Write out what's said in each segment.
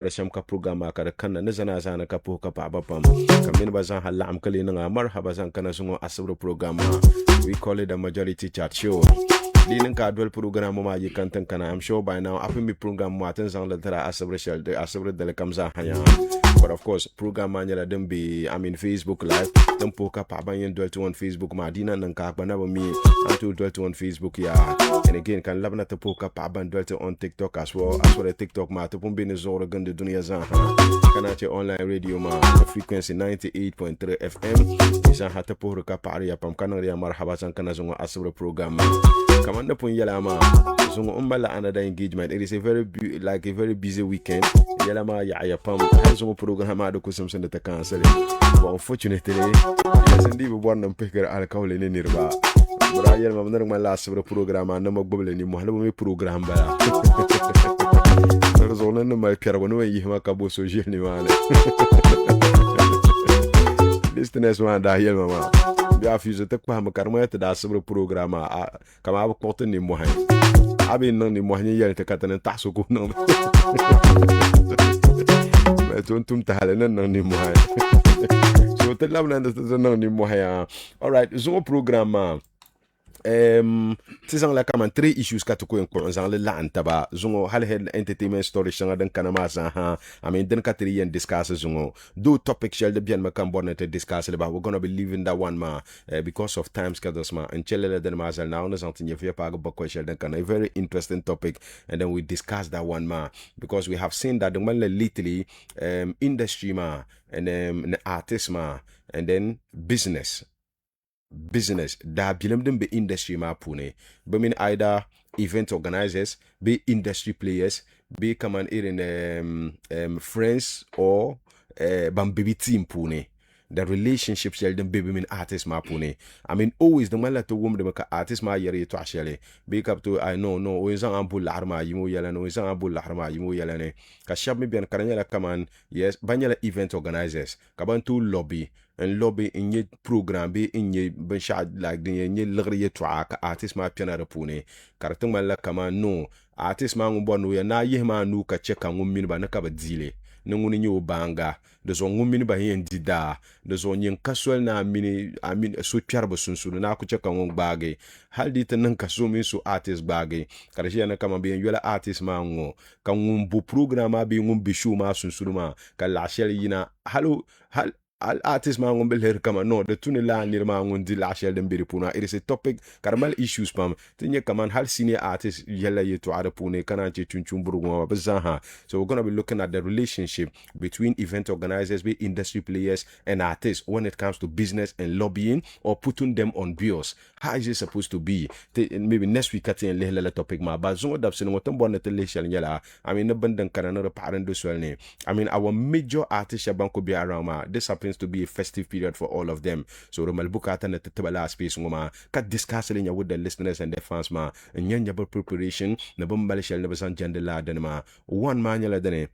rasham ka programa ka kanna ne zana zana ka po ka pa pam kamin bazan halam kali nga marhaba zan kana sungo asabro programa. We call it the majority chat show. Dinin ka dwell program ma yi kantan kana. I'm sure by now afi mi program mo aten zan latara asabro shell de asabro de kamza hanya. But of course program ma nyala dem be Facebook live dem po ka pa ban yen dwell to on Facebook ma dina nan ka ba na ba mi antu dwell to on Facebook ya. And again kan labna to po ka pa ban dwell to on TikTok as well the TikTok ma to pon be ne zoro gande dunia zan kana che online radio ma frequency 98.3 FM izan hata po ka pa ya pam kana ya marhaba zan kana zungo asabro program kamanda pon yala ma zungo umbala another engagement. It is a very busy weekend yala ma ya pam har zungo program ma do kusum sun da ta cancel but unfortunately yes ndi bo bon peker al kawle ne nirba bra yala ma ndar ma la asabro program na mo gboble ni mo halo mi program ba zona no mai piara no yi ma kabo so jeni wana listeners ma da yel mama bia fize te kwa ma karma te da sobre programa kama ba konte ni mo hay abi non ni mo hay yel te katana taso ko non ma tum ta halena non ni mo hay so te lamna non ni mo hay. All right zo programa tisang la kaman 3 issues ka to ko en zang le la antaba zungo hal head entertainment story shanga den kanama sa ha I mean den katri and discuss zungo do topic shell de bien ma kan bonnet discuss le ba we're going to be leaving that one ma because of time schedules ma en chelle den ma zal now no something you fear pa go shell den kan a very interesting topic and then we discuss that one ma because we have seen that the man literally industry ma and artist ma and then business da bilem dem be industry ma pune be either event organizers, be industry players, be kaman in friends or baby team pune. The relationship shall them baby mean artist ma pune. I mean always the man to woman them artist ma yeri to ashele. Big up to I know no we zan ambul larma yimu yala no we zan ambul larma yimu yala ne. Ka shab mi bien karanya kaman yes banyala event organizers. Kaban to lobby and lobby in your program be in your benchad like the in your lagri track artist ma piana pune. Karatung man la kaman no artist ma ngubonu ya na yema nu ka cheka ngumin ba na ka ba dile. Nunguni nyo banga de zo ngumini ba yen dida de zo nyen kaswel na mini amin so pyarba sunsunu na ku cheka ngong bage haldi tan nan kaso min so artist bage karshe na kama be yola artist ma ngo kan ngumbu program abi ngumbi show ma sunsunu ma kala shel yina hal artist ma ngom bel her kama no de tuni la nir ma ngon di la shel dem biri puna. It is a topic karmal issues pam tinye kaman hal senior artist yella yeto ara pune kana che chunchum burugwa bazaha. So we're going to be looking at the relationship between event organizers, be industry players and artists when it comes to business and lobbying or putting them on bills. How is it supposed to be? Maybe next week at the topic ma but zongo dapsin ngotam bonnet le shel yela. I mean nabandan kana no parent do swelne. I mean our major artists shabanko be around ma. This happens to be a festive period for all of them. So Romal Bukata net tabala space ngoma ka discuss with the listeners and their fans ma. Nyanya preparation na bombale shel never san jandela denma. One man yala dene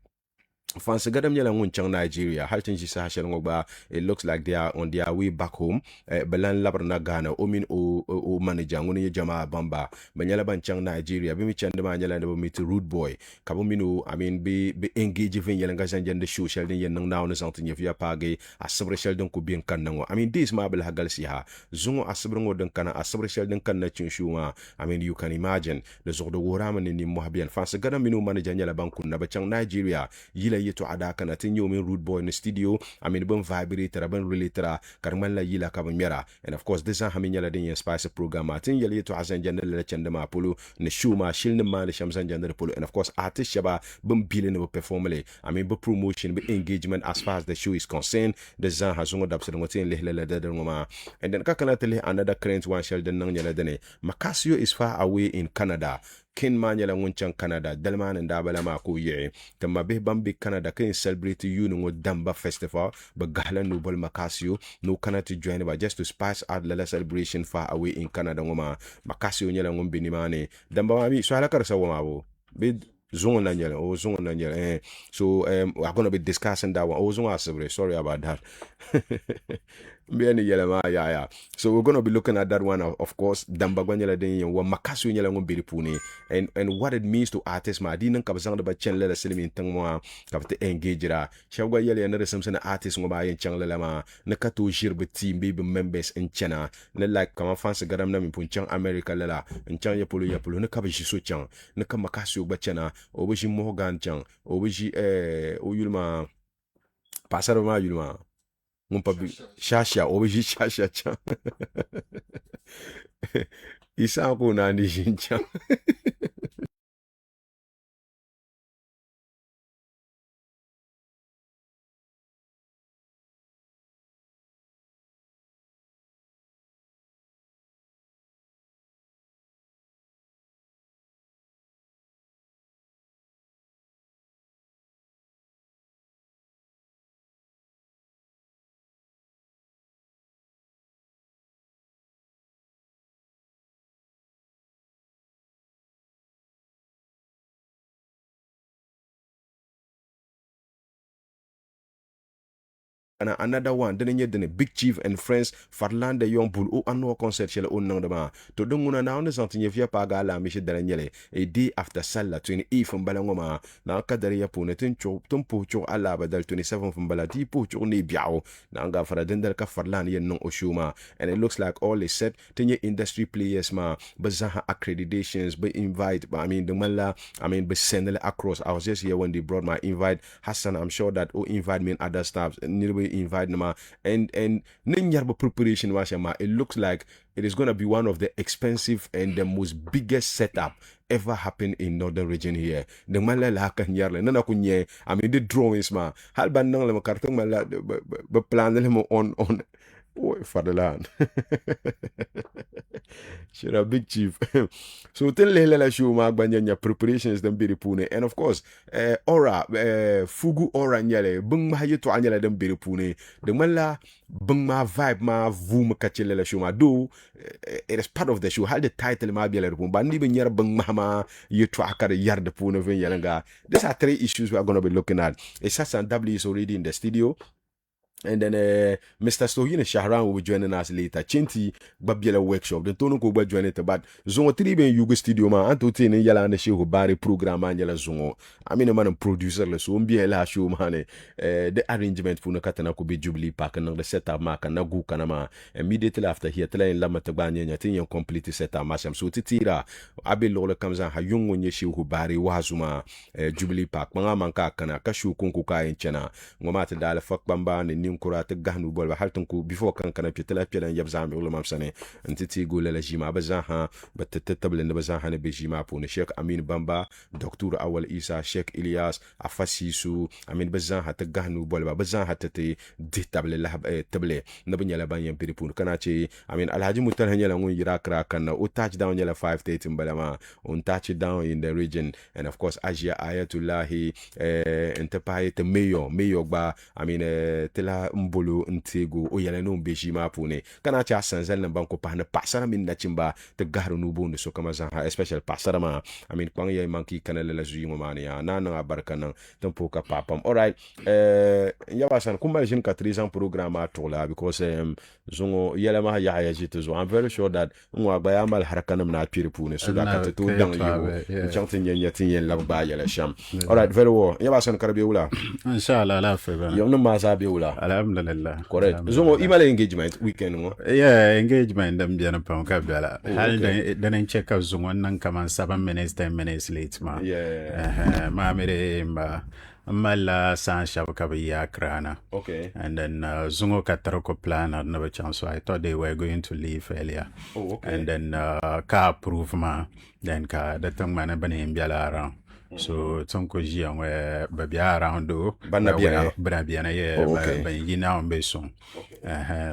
fancy gadam yala ngunchang Nigeria haltin jisa hashel ngba. It looks like they are on their way back home belan labrna Ghana omin o manager nguni jama bamba banyala banchang Nigeria bimi chande manyala de meet rude boy kabumino I mean be engage vin yala ngazan jande show shel den yen now no something if ya page asabre shel den ko bien kanango. I mean this mabel hagal siha zungo asabre ngo den kana asabre shel den kan na chinshuma. I mean you can imagine the zordo worama ni mohabian fancy gadam mino manager nyala bankun na bachang Nigeria yila yeto ada kana tin yo min rude boy in the studio. I mean bon vibrator ban relator karman la yila ka mera. And of course this hamin yala den spice program tin yala yeto azan janel la chanda ma polo ne shuma shilne ma le shamsan janel polo. And of course artist shaba bon bilin no performale. I mean bo promotion bo engagement as far as the show is concerned. The zan hazungo dapse ngotin le de ngoma. And then kakana tele another current one shell den nang yala dene Macasio is far away in Canada. Ken manyala ngunchang Canada dalman and dabala ma ko ye tama be bambi Canada can celebrate you no Damba festival but gala no bol Macasio no Canada to join but just to spice out the celebration far away in Canada ngoma Macasio nyala ngombe ni mane Damba mami so hala karsa wama bo be zone nanyala o zone nanyala so we're going to be discussing that one. Oh zone asabre sorry about that Yeah. So we're gonna be looking at that one, of course. Dambagwanyala den wa makasu nyala ngom biripune, and what it means to artists ma di nan kabzang ba chen la silimin tang mo kapte engage ra. Shawga yele na resam sana artist ngoma yen chang la ma na kato jirbe team be members in China. Na like kama fans garam na mi pun chang America la en chang ya pulu na kabe jiso chang na ka makasu ba chana obeji Morgan chang obeji o yulma pasaro ma yulma Shasha, obeji Shasha chan. Isa ko na ni chan. And another one, then you the Big Chief and Friends, Farland the Young Bull, annual concert shell on nangdama. To dunguna now on something if you pagala, Mishi Daniele, a day after Salah, 28 from Balangoma, now Kadaria Punetin Tumpo Cho Alaba del 27 from Balati Pucho ni Biao, Nanga for a Dendelka Farland no Oshuma, and it looks like all is set. Tenye industry players ma, Bazaha accreditations, but invite, I mean the Mala, I mean, but send across. I was just here when they brought my invite. Hassan, I'm sure that invite me and other staffs, invite them, and ninyarba preparation washama. It looks like it is going to be one of the expensive and the most biggest setup ever happened in northern region here. The mala la kanyarle nana kunye. I mean the drawings ma. Hal bandang le makartong mala be plan le mo on for the land. Should a Big Chief. So tell la show mag banyanya preparations them be pune, and of course aura fugu aura nyale bung ma yeto anyala them be pune the mala bung ma vibe ma vum kachele la show ma do it is part of the show. How the title ma be la pun but ni be nyara bung ma yeto akare yard pune ven yalanga. These are three issues we are going to be looking at. Hassan Dablee is already in the studio. And then Mr.Shaharan will be joining us later. Chinti Babiela workshop. The Tono ko ba join it, but Zongo 3 ben Yugo studio ma anto tin yala and show bari program man yala Zongo. I mean a man producer le so mbiela show man the arrangement for no katana ko be Jubilee Park and the setup mark and nagu kanama immediately after here tell in lama tabanya tin yon complete setup masam so titira abe lole comes ha yung onye show bari wazuma Jubilee Park mga manka kana ka show kunku ka in chana ngoma ta dala fak bamba ni kura ta gahnu bol ba haltan ku before kan kana pitala pilan yab zambi wala mamsane antiti gole la jima bazaha batatable ne bazaha ne bejima pour ne Sheikh Amin Bamba Dr. Awal Isa Sheikh Ilyas Afasisu Amin bazaha ta gahnu bol ba bazaha ta te ditable la table ne banya la banyan piri pour kana ce Amin Alhaji Mutar hanya ngun yira kra kan o touchdown yala 5-8 balama on touchdown in the region, and of course Asia Ayatullah enterprise te mayor ba Amin tela mbolo ntego o yala no bejima pune kana cha sanzel na banko pa na pasara min na chimba te garu no bonde so kama za especially pasara ma I mean kwang ye manki kana la zuyi mo mani ya na na barka nan tempo ka papam. All right, ya wasan kuma jin ka 3 ans programme atola because zongo yala ma ya jitu zo. I'm very sure that ngwa ba ya mal harakanam na pire pune so that ka to dang you chantin yen yatin yen labba yala sham. All right, very well. Ya wasan karbe wula inshallah la fe ba yo no ma za be wula alhamdulillah. Correct. Zongo email engagement weekend mo. Yeah, engagement them biana pa ka bala. Hal then check out zongo nan kama 7 minutes 10 minutes late ma. Yeah. Ma mere mba mala san shabaka ya krana. Okay. And then zongo kataroko plan another chance, so I thought they were going to leave earlier. Oh, okay. And then ka approve ma then ka datang mana bani mbiala around. So tonko jiang we babia around do banabiana ye ba yina on beson.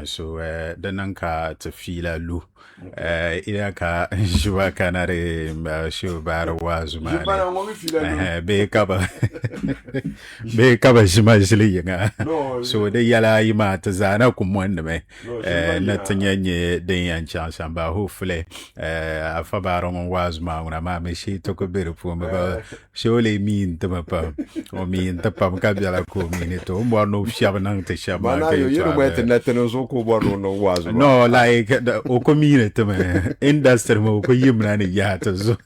So dananka to feel a lu ila ka jwa kanare show bar was man be kaba jimajili yanga. So de yala yima tazana kumwende me natanye de yan chance ba hopefully afabaro was ma una ma me shi toko beru fu me surely mean to my pum, or mean the pum cabala co minute, or more no shabanang to Mana you don't wait and let us go no was. No, like the Okomine to me, industry mo ko yimrani yatas.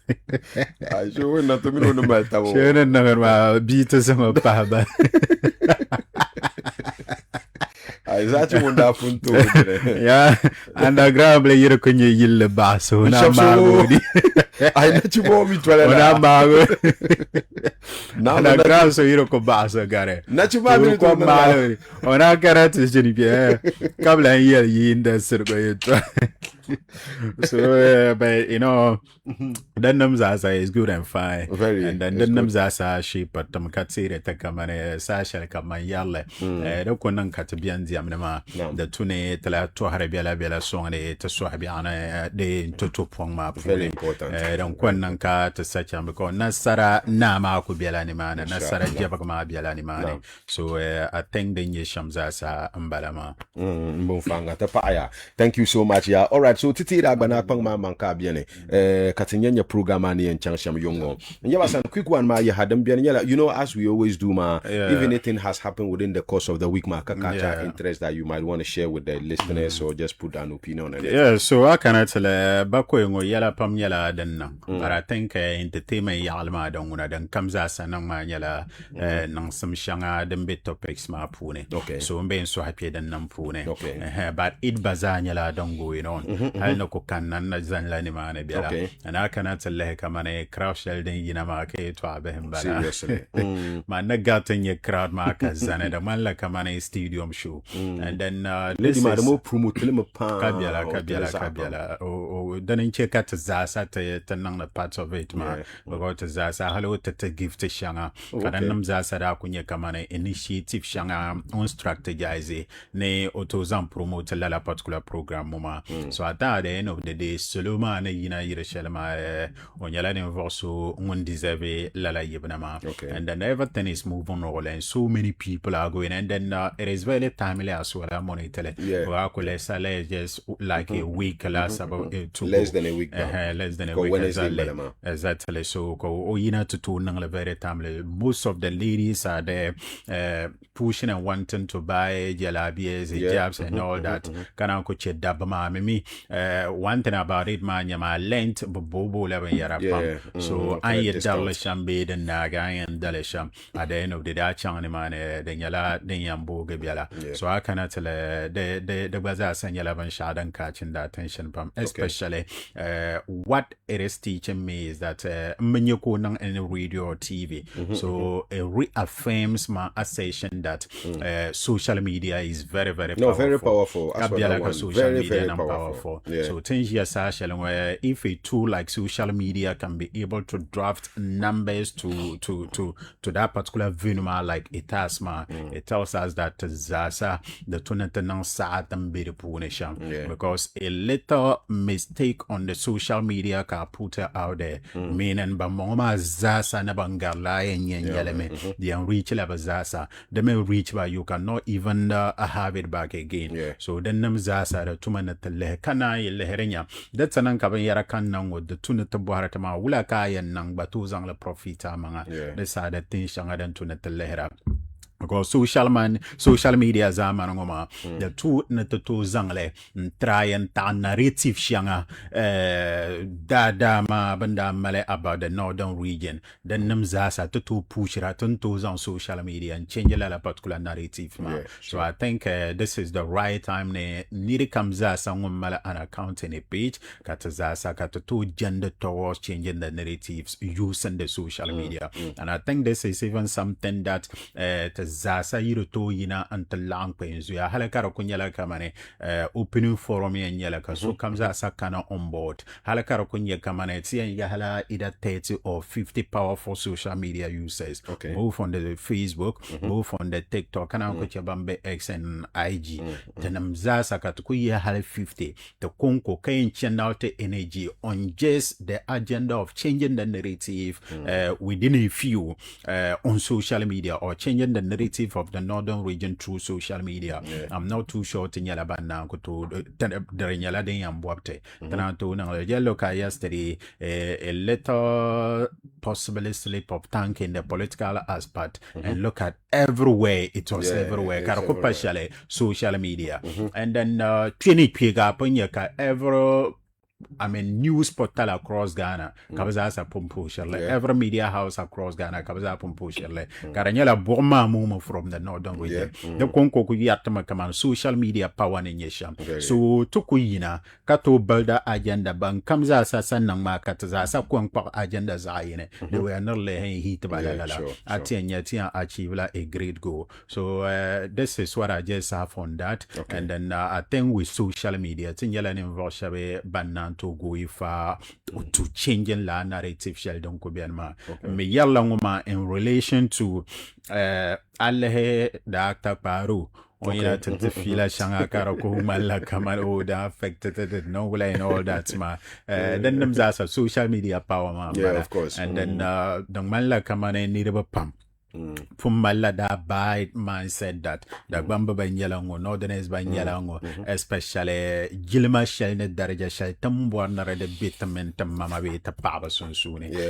I sure not to me no matter. Sure, never beat us on a paba. Is that you want that too? Yeah, and a grab you can yield the basso. I let you go me to now the grab so you go basso, Gary. Not you buy to my on our characters, Jenny. Come like here, ye in the circle. So, but you know, the numbers is good and fine. Very. And then the numbers are sheep, but the Katsiri Takamane, Sasha Kama Yale, the Konan Katabian Diamama, the Tune, Tela, Toharabella Bella song, the Swabiana, the Totopoma. Very important. Don't Kwananka to such a because Nasara Nama could be Alanimana, Nasara Jabakama be Alanimani. So I think the Yeshamzasa Ambalama. Thank you so much. Yeah. All right. So Titi Rabana Pangma Mankabiane, Katinya program and Chansham Yongo. And you a quick one, ma, you had them bien. You know, as we always do, ma, if anything has happened within the course of the week, ma, catch interest that you might want to share with the listeners or just put an opinion on it. Yeah, so I cannot tell Bako yala pam yala den, but I think entertainment yalma don't wanna then comes as an yala nang some shanga them bit topics ma pune. Okay. So I'm being so happy than nam pune. Okay. But it bazanyala don't going on. I know can none zan lanimane biala. And I cannot tell kamane crash shelding yinamake to abehim bala. Seriously. Man nagatin ye crowd markers and the man like kamane stadium show. And then lady madam promote Kabiala. Oh, then check out Zasa to nang the parts of it, man. We go to Zasa, hello to gift to Shanga. Kadanam Zasa da kunya kamane initiative Shanga on strategize ne otozam promote la particular program mama. So at the end of the day, Soloma ne yina yira shelma on yala involso un deserve lala yibnama. And then everything is moving on and so many people are going and then it is very timely as well. I'm on it. Just like a week last about less than a week less than a week exactly so go to nang very timely. Most of the ladies are there pushing and wanting to buy jalabias hijabs and all that kana ko che dabama me one thing about it man yama lent bobo level yara so I dalasham be the naga and dalasham at the end of the day chang man den yala den yambo gebiala so I cannot tell the bazaar and yalaban shadan catching the attention from especially what it is teaching me is that menyoko nang any radio or TV so it reaffirms my assertion that social media is very powerful. Very powerful. Social media very powerful. So things here where if a tool like social media can be able to draft numbers to that particular venue like it has it tells us that Zasa the tunanang sat and be because a little mistake on the social media can put it out there meaning bamoma Zasa na bangala and yeleme the unreach level Zasa they may reach but you cannot even have it back again so then them Zasa the tumanatele kana leherenya that's an uncover yara kan nang with the tunata buharatama wula kaya nang batuzang la profita manga the side that things shanga than tunatele because social media zaman ngoma the two to zangle try and ta narrative shanga ma banda male about the northern region then namzasa to push it on social media and change la particular narrative so I think this is the right time ne niri kamza sangumala an account in a page katazasa to gender towards changing the narratives using the social media and I think this is even something that Zasa yiroto yina antalang penzu ya halakara kunyala kamane opening forum yanyala so kamza sakana on board halakara kunya kamane tia hala either 30 or 50 powerful social media users both on the Facebook both on the TikTok kana ko bambe X and IG tenam Zasa katukuya hala 50 the konko kain channel te energy on just the agenda of changing the narrative within a few on social media or changing the narrative native of the northern region through social media. I'm not too sure to nyala banna ko to nyala den yambwapte. Tananto na yellow ka yesterday a little possibly slip of tongue in the political aspect and look at everywhere it was everywhere. Karakupa shale social media. And then tini piga ponyaka ever news portal across Ghana, kabaza sa pumpu shele. Every media house across Ghana, kabaza pumpu shele. Karanyela Burma mumu from the northern region. The konko kuyatama kaman social media power ninyesham. So tukuyina kato builder agenda bang kamza sa sanang makataza sa kwangpak agenda zaine. They were not letting heat balala. Atinya achieve a great goal. So this is what I just have on that. And then I think with social media, tinyela involve banana to go ifa to changing la narrative sheldon ko bianma me yalla ngoma in relation to allehe da actor paru oya tete fila shanga kara ko mala kamal o da affected no way and all that ma then them za social media power ma of course. And then dong mala kamane ni reba pam from Malada by mindset that the Bamba Banyalango, Northerners Banyalango, especially Gilma Shelnet Daraja Sheltam Warner the Bitamentum Mama Vita Papa soon.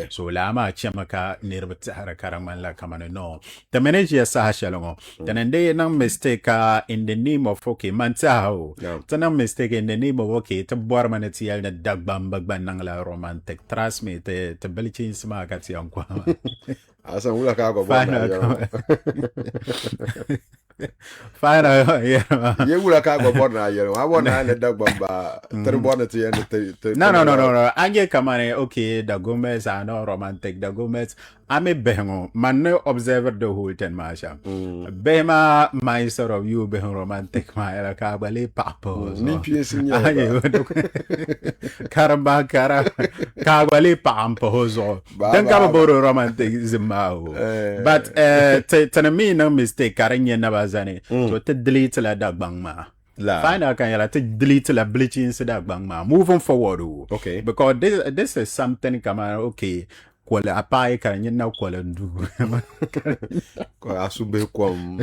So Lama Chamaka near Harakaramanla Kamano. No, the manager Sahashalongo. Then they no mistake in the name of Mantaho. No mistake in the name of to Bormanetial the Dag Bamba Banangla romantic. Trust me, the Belichin Smagat Yankwa. Hassan wula ka go Fine, yeah. You will go born. I want to dog bamba. No. I get kamane. Okay, the Gomez are not romantic. The Gomez, I'm a behengo. Man, no observer the whole 10 masha. Bema, my sort of you beheng romantic. My kabali papo. Nipi sinya. Karamba kabali pampo hozo. Don't come about romantic zimao. But me no mistake. Karanya na zane so to delete la dag bang ma find out can you to delete la bleaching so dag bang ma moving forward okay because this is something come okay kwala apai karanya na kwala ndu ko asube kom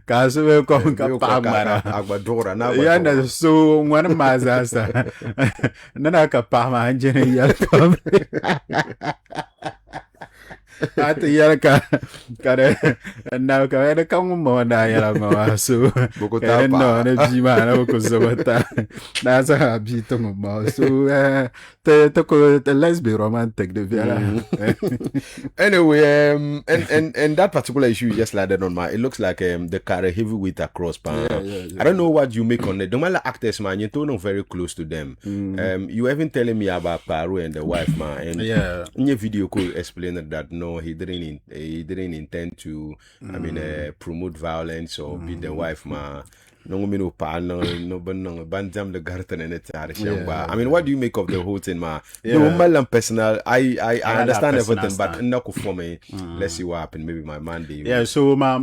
kasube kom ka pagmara agbadora na yana so ngwana mazasa nana ka pama anjene ya kom ati yalka kare na kare kang mo na yala mo so kare no na jima na ko sobata na sa bito mo so let's be romantic the anyway and that particular issue you just landed on it looks like the car heavyweight across pan. I don't know what you make on it. The mala actors man, you don't know very close to them. You even telling me about Paru and the wife man, and in your video could explain that no he didn't intend to promote violence or beat the wife ma. No bandam the garden and it's I mean, what do you make of the whole thing, ma? No, personal. I understand everything, but not for me. Let's see what happened. Maybe my Monday. Yeah, so my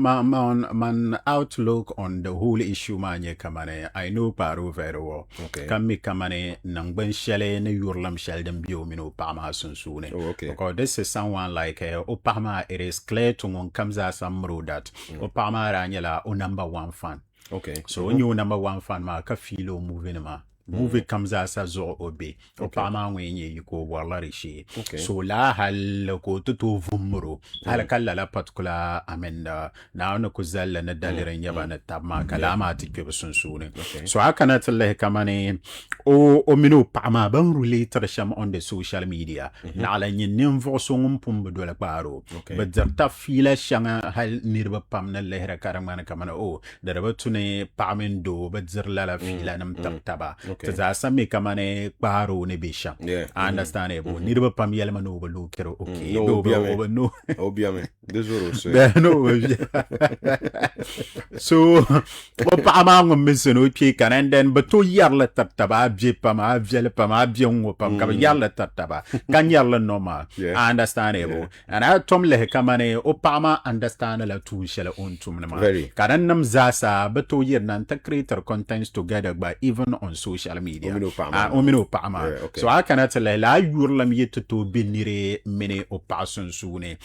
outlook on the whole issue, man, kamane. I know Paru very well. Okay. Kami kamane nang ben shele ne yurlam sheldon bio mino pama sunsune. Oh, okay. Because this is someone like Opama. It is clear to one comes as some road that Opama Ranyela o number one fan. Okay. So when you number one fan ma ka filo moving ma movie comes as a zo obe Opama when you go wala rishi. So la hal ko to vumuro hal kala la particular now no kuzalla na daliren yabana tabma kalama tikpe sunsune. So I cannot tell kamane o minu pama ban related sham on the social media na ala nyin voso ngum do la baro but ta fila shanga hal nirba pam na lehra karamana kamana o daraba tune pamen do but zirla la fila nam taba ta sami kamane baro ne bisha. I understand it. Nirba pam yelma no belu kero okay no obiame this is so pama ngum misun okay kan and then but to yarla taba abje pam abjele pam abjong pam ka yarla taba kan yarla normal. I understand it. And I tom le kamane opama understand la tu shela on tum na very karan nam zasa but to year nan ta creator contents together by even on social social media omino pama so I cannot la yurlam yeto binire mene o pasun sune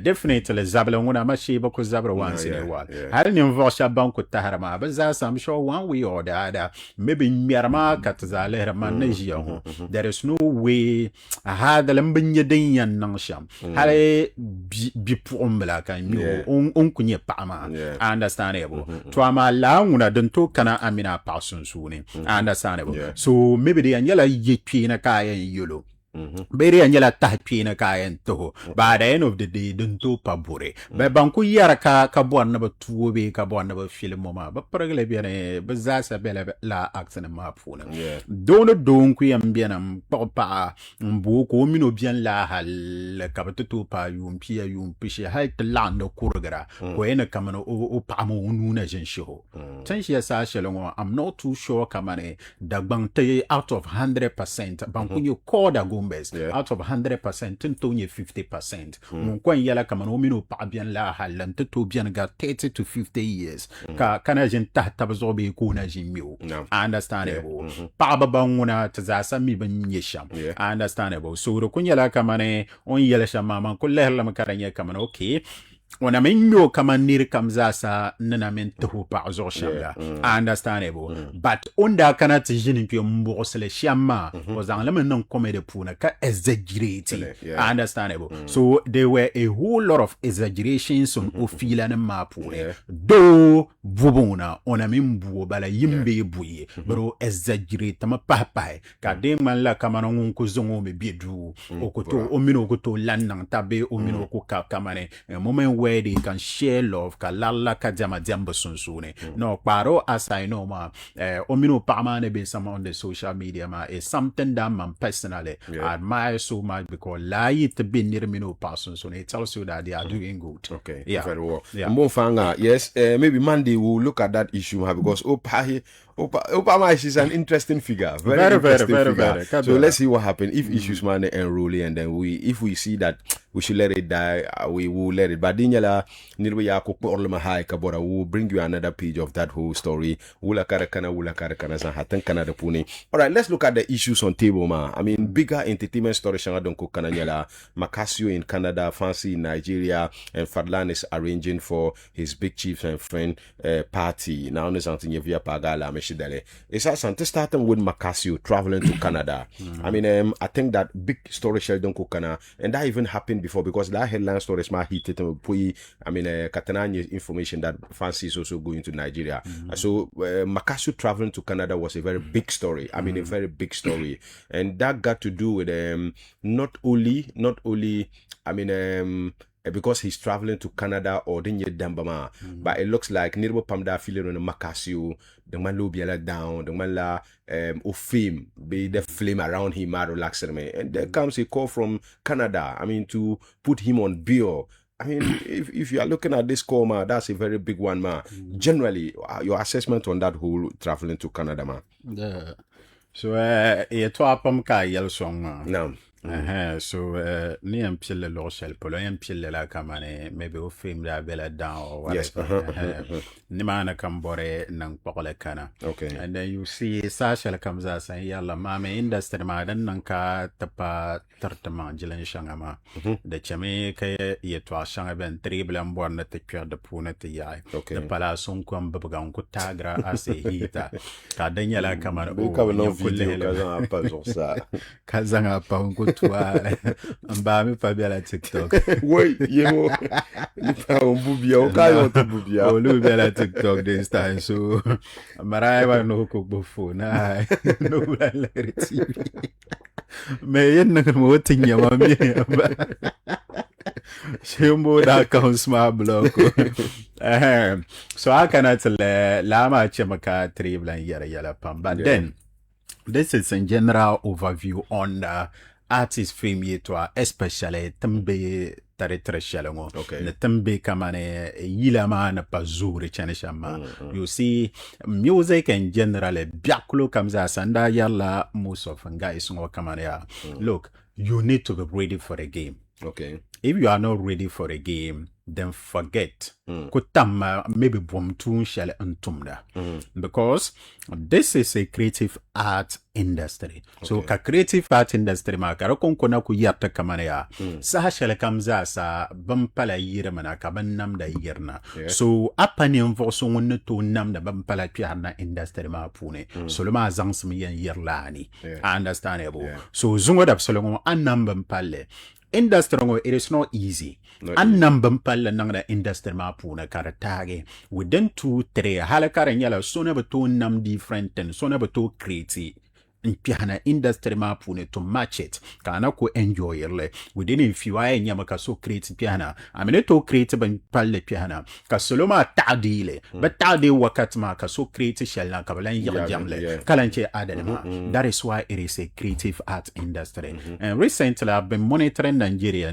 definitely zabla ngona ma sheba ko zabra once in a while hal ni mvosha banko taharama ba za sam sure one way or the other maybe miyarma katazale herman nejiyo there is no way hada lambinye den yan nan sham hal bi pumbla kan yo on kunye pama understandable to ama la ngona dento kana amina pasun sune understandable so maybe the anyala yekwi na kaya yolo beri anyala tahpi na kayan to by the end of the day don't to pabure ba banku yara ka bon na ba tuwe ka bon na ba film ma ba pregle biane ba za sa bela la action ma funa don ku yam biana pa mbu ko mino bien la hal ka ba to pa yum pia yum pishi ha la no kurgara ko ena kamano o pa mo nuna jen show tan shi sa shelongo I'm not too sure kamane dagbante out of 100% banku you call da out of 100% tintonye 50% mon kwa yala kama no mino pa bien la halan to bien ga 30 to 50 years ka kana jin ta tabzobe ko na jimio understandable pa baba ngona tazasa mi ban yesham understandable so ro kunyala kama ne on yala shama man ko lehla makaranya kama okay on a menyo kama nir kamzasa nana mento pa zo shamba understandable but onda kana tijini pio mbosele shamba was an lemon come de puna ka exaggerate understandable so there were a whole lot of exaggerations on ofila na mapune do bubuna on a mimbu bala yimbe buye bro exaggerate ma papa ka de man la kama no ko zongo me biedu okoto omino okoto lannan tabe omino ko kamane moment where they can share love ka lalla ka jama jambo sunsune no paro as I know ma omino pama ne be some on the social media ma is something that man personally admire so much because la it be near me no person so it tells you that they are doing good very well Mofanga yes maybe Monday we'll look at that issue because Obama is an interesting figure very so let's see what happens if issues man enroll and then if we see that we should let it die we will let it but dinyala nirwe ya ko orlema hay kabora will bring you another page of that whole story wula karakana za hatan kana da puni. All right, let's look at the issues on table ma. I mean bigger entertainment story shanga don ko kananyala Makasio in Canada, Fancy in Nigeria, and Fadlan is arranging for his big chief and friend party now on something via pagala meshidale. It's something starting with Makasio traveling to Canada. I mean I think that big story shell don ko kana and that even happened before because that headline story is my hit I mean Katananya information that Fancy is also going to Nigeria. So Makasio traveling to Canada was a very big story. I mean a very big story, and that got to do with not only I mean because he's traveling to Canada or Dinye Dambama, but it looks like Nirbo Pamda feeling on Makasio, the man lo biala down, the man la fame, be the flame around him, and there comes a call from Canada, I mean, to put him on bill. I mean, if you are looking at this call, man, that's a very big one, man. Generally, your assessment on that whole traveling to Canada, man. Yeah. So, a toapam ka yel song, man. No. So ni ampile lo sel polo ampile la kamane maybe o film da bela down or whatever. Ni mana kambore nang pokole kana. Okay. And then you see Sasha comes as a yalla mama industry ma dan nanka tapa tartama jilen shangama. De chame ke yetwa shanga ben triple ambon na te pia de puna te yai. Okay. De pala son ko mbaga on ko tagra ase hita. Ka danya la kamane o ka no video kazanga pa sur ça. Kazanga pa on toi mbami pa bien la TikTok. Oui, yemo. Ni pa on bubia o ka yo te bubia. O lu bien la TikTok this time so marai wa no ko bofo na no la leriti. Mais yen na mo tinya mami. Shembo da counts my block. So I cannot lama chemaka triblan yara pam. But then this is a general overview on the artist film yetwa especially tembe tare shalongo ne tembe kamane yila mana pazuri chaneshama. You see music in general biakulo kamza sanda yalla most of guys ngo kamane look, you need to be ready for the game. Okay. If you are not ready for a game, then forget. Kutama maybe bomtun shall untumda. Because this is a creative art industry. So ka creative art industry ma kara konkona ku yarta kamane ya. Sa shall kamza sa bampala yira mana ka ban namda yirna. So apani mvoso wonne to namda bampala piarna industry ma pune. So luma zangs mi yan yirlani. Understandable. So zungo dap solongo anam bampale. Industry it is not easy. An number pala nang the industry mapuna karatage within 2-3 halakara nyala so never to nam different and so never to create piana industry mapune to match it kana ko enjoy le within if you are nyama so create piana I mean to create ban palle piana ka soloma ta'dile but ta'di wakat ma ka so create shell na kabalan jamle kalanche adanema. That is why it is a creative art industry. And recently I've been monitoring Nigeria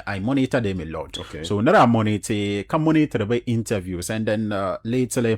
I monitor them a lot. So now I monitor by interviews and then lately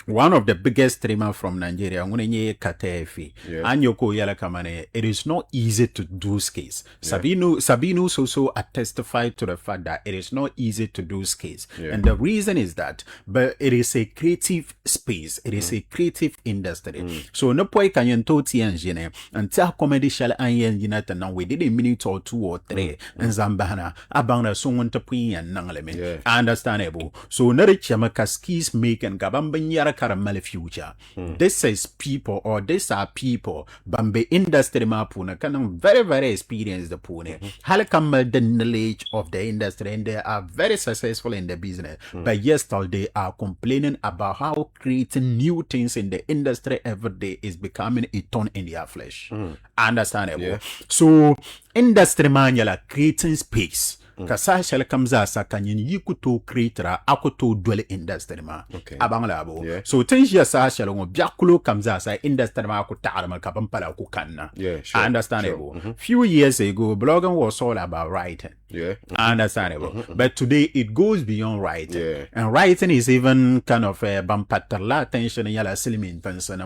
one of the biggest streamers from Nigeria, Katefi, Anyoko Yalakamane, it is not easy to do skits. Sabino also testified to the fact that it is not easy to do skits. And the reason is that, but it is a creative space, it is a creative industry. So no point can you toti engine until comedy shall and now we did a minute or 2 or 3 and Zambana abanga someone to put and nangaleme. Understandable. So no chamaka skis make and gabamba caramel future. This is people, or these are people Bambe industry mapuna can very, very experienced the pune. Halakamal the knowledge of the industry and they are very successful in the business. But yes, they are complaining about how creating new things in the industry every day is becoming a thorn in their flesh. Understandable. So industry manual creating space. Kasa shall comes as a canyon you could to create to dwell industry ma abanglabo. So 10 years shall on Biakulo comes as a industry ma kutarma kapampala kukana. Understandable. Few years ago, blogging was all about writing. Understandable. But today it goes beyond writing. And writing is even kind of a bampatala attention yala silimin pension.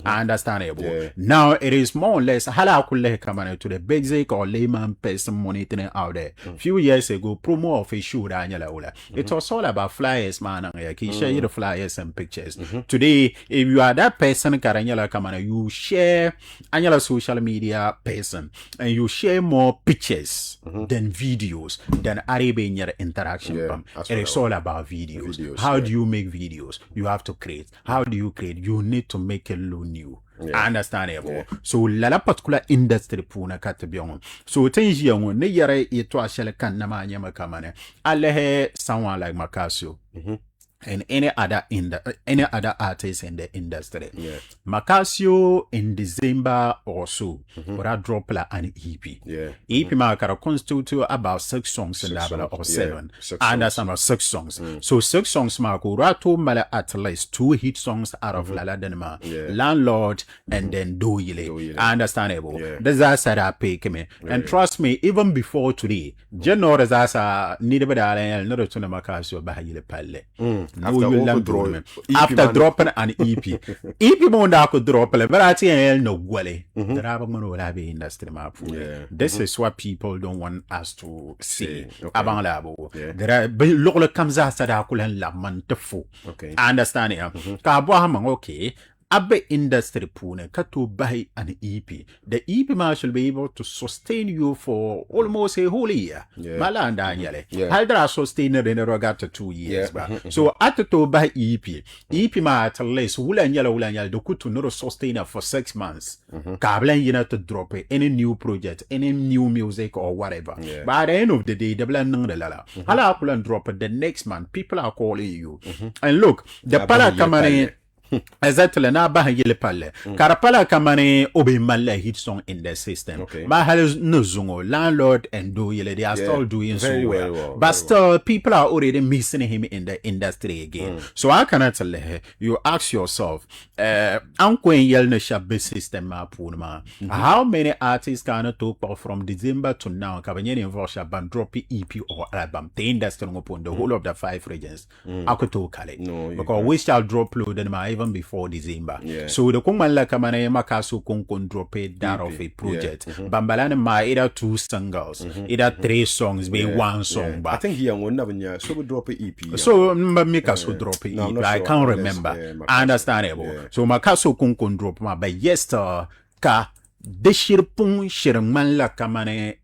Understandable. Now it is more or less halakule kamana to the basic or layman person monitoring out there. Few years ago, promo of a shoot it was all about flyers, man. Share the flyers and pictures. Today, if you are that person, Karanyala Kamana, you share Anyala social media person and you share more pictures than videos, than Arabian interaction. It is all about videos. How do you make videos? You have to create. How do you create? You need to make it look new. Understandable. So la particular industry puna katabion. So tenji yango ne yare yetwa shele kan na ma nyama kamane. Alehe someone like Macasio. And any other artist in the industry. Macasio in December or so, or I drop an EP. EP makara constitute about 6 songs in level or 7. And that's about 6 songs. So 6 songs marko rato mala at least 2 hit songs out of Lala Denma, Landlord, and then Doyle. Understandable. That's how I pay me. And trust me, even before today, General Zasa needed another to Macasio Bahile Pale. After dropping an EP. EP monda could drop a variety and no gwele. The Rabaman will have industry map. This is what people don't want us to see. Abanglabo. There are Lola comes after the Akulan Laman to fo. Understand it? Kabuahama, okay. Abe industry pune kato buy an EP. The EP man shall be able to sustain you for almost a whole year. Malanda nyale. Hydra sustain in a rogata 2 years. So at to buy EP ma at least wulan do kutu no sustain for 6 months. Kablan yina to drop any new project, any new music or whatever. But at the end of the day, the bland lala. Hala kulan drop the next month. People are calling you. And look, the pala kamane. Exactly, na ba yele pale. Karapala kamane obe male hit song in the system. But has no zungo Landlord and Doyle, they are still doing so well. But still, people are already missing him in the industry again. So I cannot tell you ask yourself, how many artists can talk from December to now? Kabanyeni involved band drop EP or album. The industry upon the whole of the 5 regions. I could talk because we shall drop load in my even before December. Yeah. So the Kumala Kamane Makasu Kunkun drop it that of a project. Bambalana ma either 2 singles, either 3 songs, be 1 song. But I think he won't never so we drop a EP. so Mikasu drop it. No, I sure, can't unless, remember. Understandable. Yeah. So Makasu Kunkun drop ma but yes ka Deshirpung Shirman la Kamane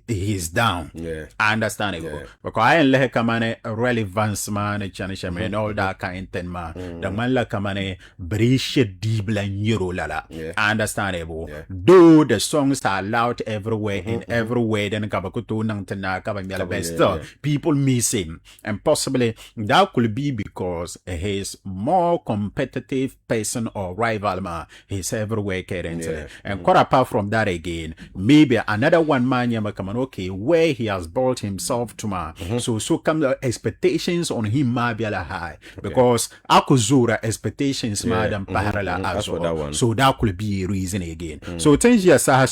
he's down. Yeah. Understandable. Yeah. Because I ain't Kamane relevance man, Chanisha and all that kind of thing man. The man la Kamane Brisha Dibla Niro lala. Yeah. Understandable. Yeah. Though the songs are loud everywhere in every way, then Kabakutu Nantana Kabangala best people miss him. And possibly that could be because he's more competitive person or rival man. He's everywhere currently. Yeah. And apart from that again, maybe another one man come on, okay, where he has brought himself to man. So come the expectations on him might be a high because Akuzura expectations madam parallel as well. So that could be a reason again. So things you say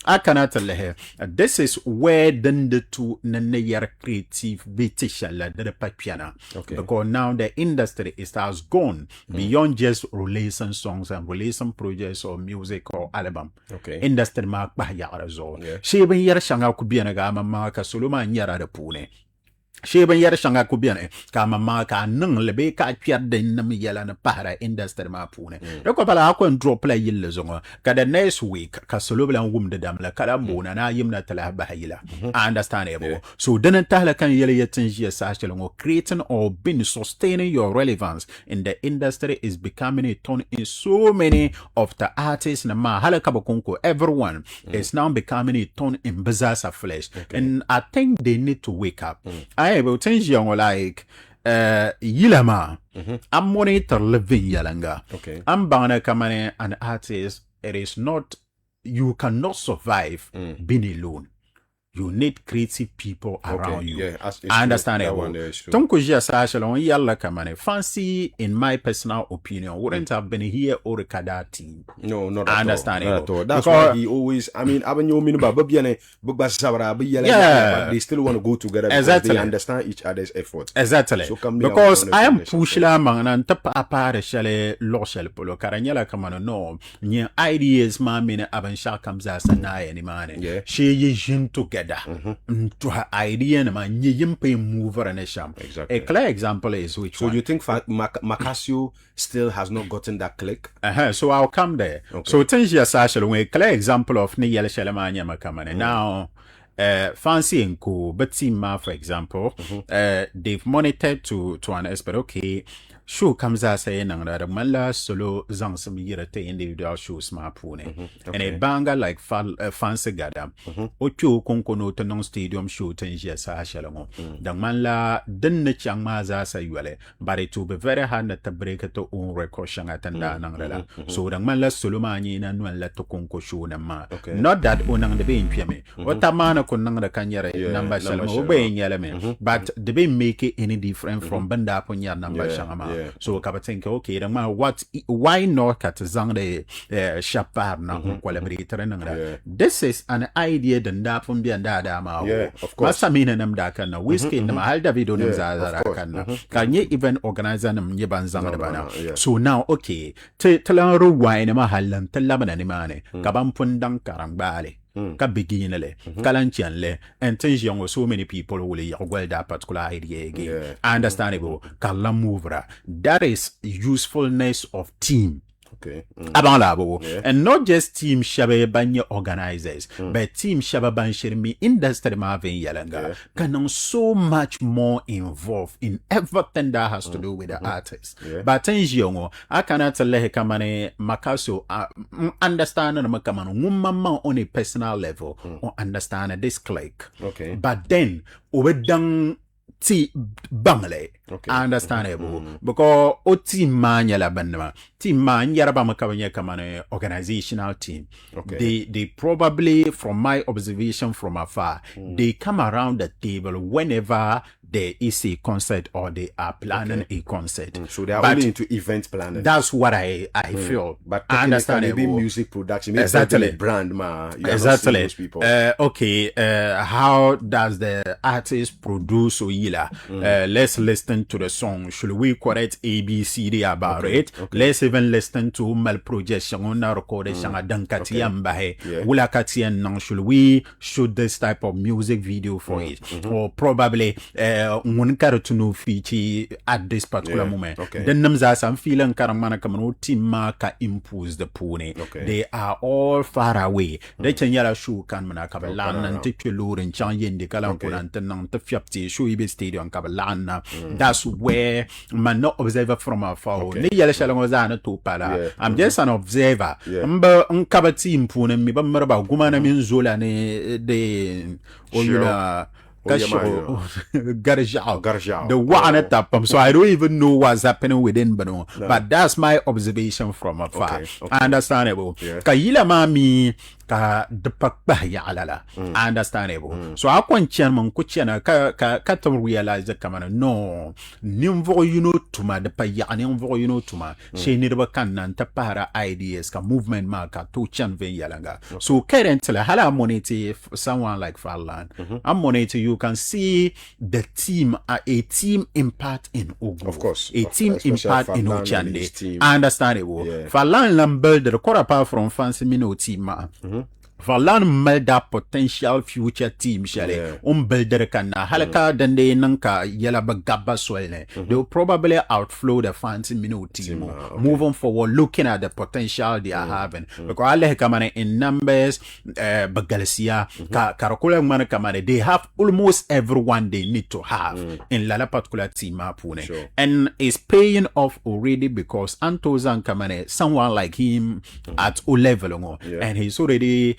I cannot tell her this is where then the two nene creativity shall the piano. Okay. Because now the industry has gone beyond just releasing songs and releasing projects or music or album. Okay. Industry mark bah yara zo. Sheben yara shanga kubiana ga mama ka soloma nyara de pune. Sheben yara shanga kubiana ka mama ka nang lebe ka pierde nam yala na para industry ma pune. Doko pala ako drop play yille zongo. Kada next week ka solobla ngum de dam la kala mbona na yimna tala bahila. Understandable. So then tala kan yele yetinji sa chelongo creating or being sustaining your relevance in the industry is becoming a turn in so many of the artists na ma hala kabakunko everyone is now becoming a turn in bizarre flesh. And I think they need to wake up. I will change young like Yilama. I'm monitor living Yalanga. Okay. I'm bana kamane an artist. It is not you cannot survive being alone. You need creative people around you. Yeah, I understand it. Tonko Jia Sashalon Yalla Kamane. Fancy, in my personal opinion, wouldn't have been here or the Kada team. No, not I at understand all. Not it. at all. That's why he always, I mean, but they still want to go together because exactly. they understand each other's effort. Exactly. So because I am pushla man and tap apart shale loshel polo karanyala kamano no nye ideas ma mine avansha kamza sana any man. Yeah. She yin together. To her idea and my yimpe mover and a sham. Exactly. A clear example is which so one? you think Macasio still has not gotten that click? So I'll come there. Okay. So things you say a clear example of ni yele shalamanya makamane. Now Fancy and Co, but team ma for example, they've monitored to an expert. Okay, show comes as saying that mala solo zang some year individual shows ma pune. And a banger like Fancy Gada, Ocho Konkono to non stadium show ten years a shalom. The mala didn't chang maza say yuale, but it will be very hard to break it to own record shang at nangala. So the mala solomani and one let to Konko show them ma. Not that onang the being piame. What a man kunang the kanyara number shalom obeying yelame. But the be make it any different from banda upon your number shangama. So kaba think okay the man why not kat zang the shapar na collaborator and this is an idea than that from the ma. Yeah, of course. Masamina nam da kan whiskey na mahal David on can you even organize them yeban zang bana. So now okay telaru wine mahalan telaban ni mane kabam pundang karambale. Ka beginele, kalanchianle, and things young so many people who will that particular idea again. Understandable. Kala movra. That is usefulness of team. Okay. And not just team shabe banye organizers, but team shaba banshirmi industry mavin yalanga can so much more involved in everything that has to do with the artist. But things young, I cannot tell he kamane makaso understand and makamano mumma on a personal level or understand this click. Okay. But then obedang ti bangle. Okay. Understandable. Because o team man yala bandama. Team man yaraba makabanya kamane organizational team. Okay. They probably, from my observation from afar, they come around the table whenever there is a concert or they are planning a concert. So they are only into event planning. That's what I feel. But I understand maybe music production, exactly brand, man. Exactly. Those people. How does the artist produce Oyila? Let's listen to the song. Should we correct A, B, C, D about it? Let's even listen to mal projection on our recording. Should we shoot this type of music video for it? Or probably to feature at this particular moment. Then namza some feeling karamana kamano timma ka impose the pune. They are all far away. They chanyala show kan mana kabalan and take your lure and chanyin de kalan kunantan to fiapti show ibe stadium kabalana. That's where man not observer from afar. Ne yala shalongozana to pala. I'm just an observer. Mba unkabati impune mi ba maraba gumana minzola ne de oyula Garjao. The one at top. So I don't even know what's happening within Bano. But that's my observation from afar. Understandable. Kayila mami ka depakba ya alala. Understandable. So I want chairman kuchana ka realize that kamana no nimvo you know tuma de pa ya nimvo you know tuma she need ba kanan ta para ideas ka movement marka to chan ve yalanga. So currently hala money someone like Farland. I'm money you can see the team, a team impact in Ogu. Of course. A team impact in Ochande. Understandable. Farland Lambert, the core apart from fancy mino team. Falan made that potential future team shale builder kana halaka dande nanka yala bagaba swelne they will probably outflow the fancy mino team moving forward looking at the potential they are having because alle kamane in numbers bagalisia karakula man kamane they have almost everyone they need to have in la particular team pune and is paying off already because Antozan kamane someone like him at O level and he's already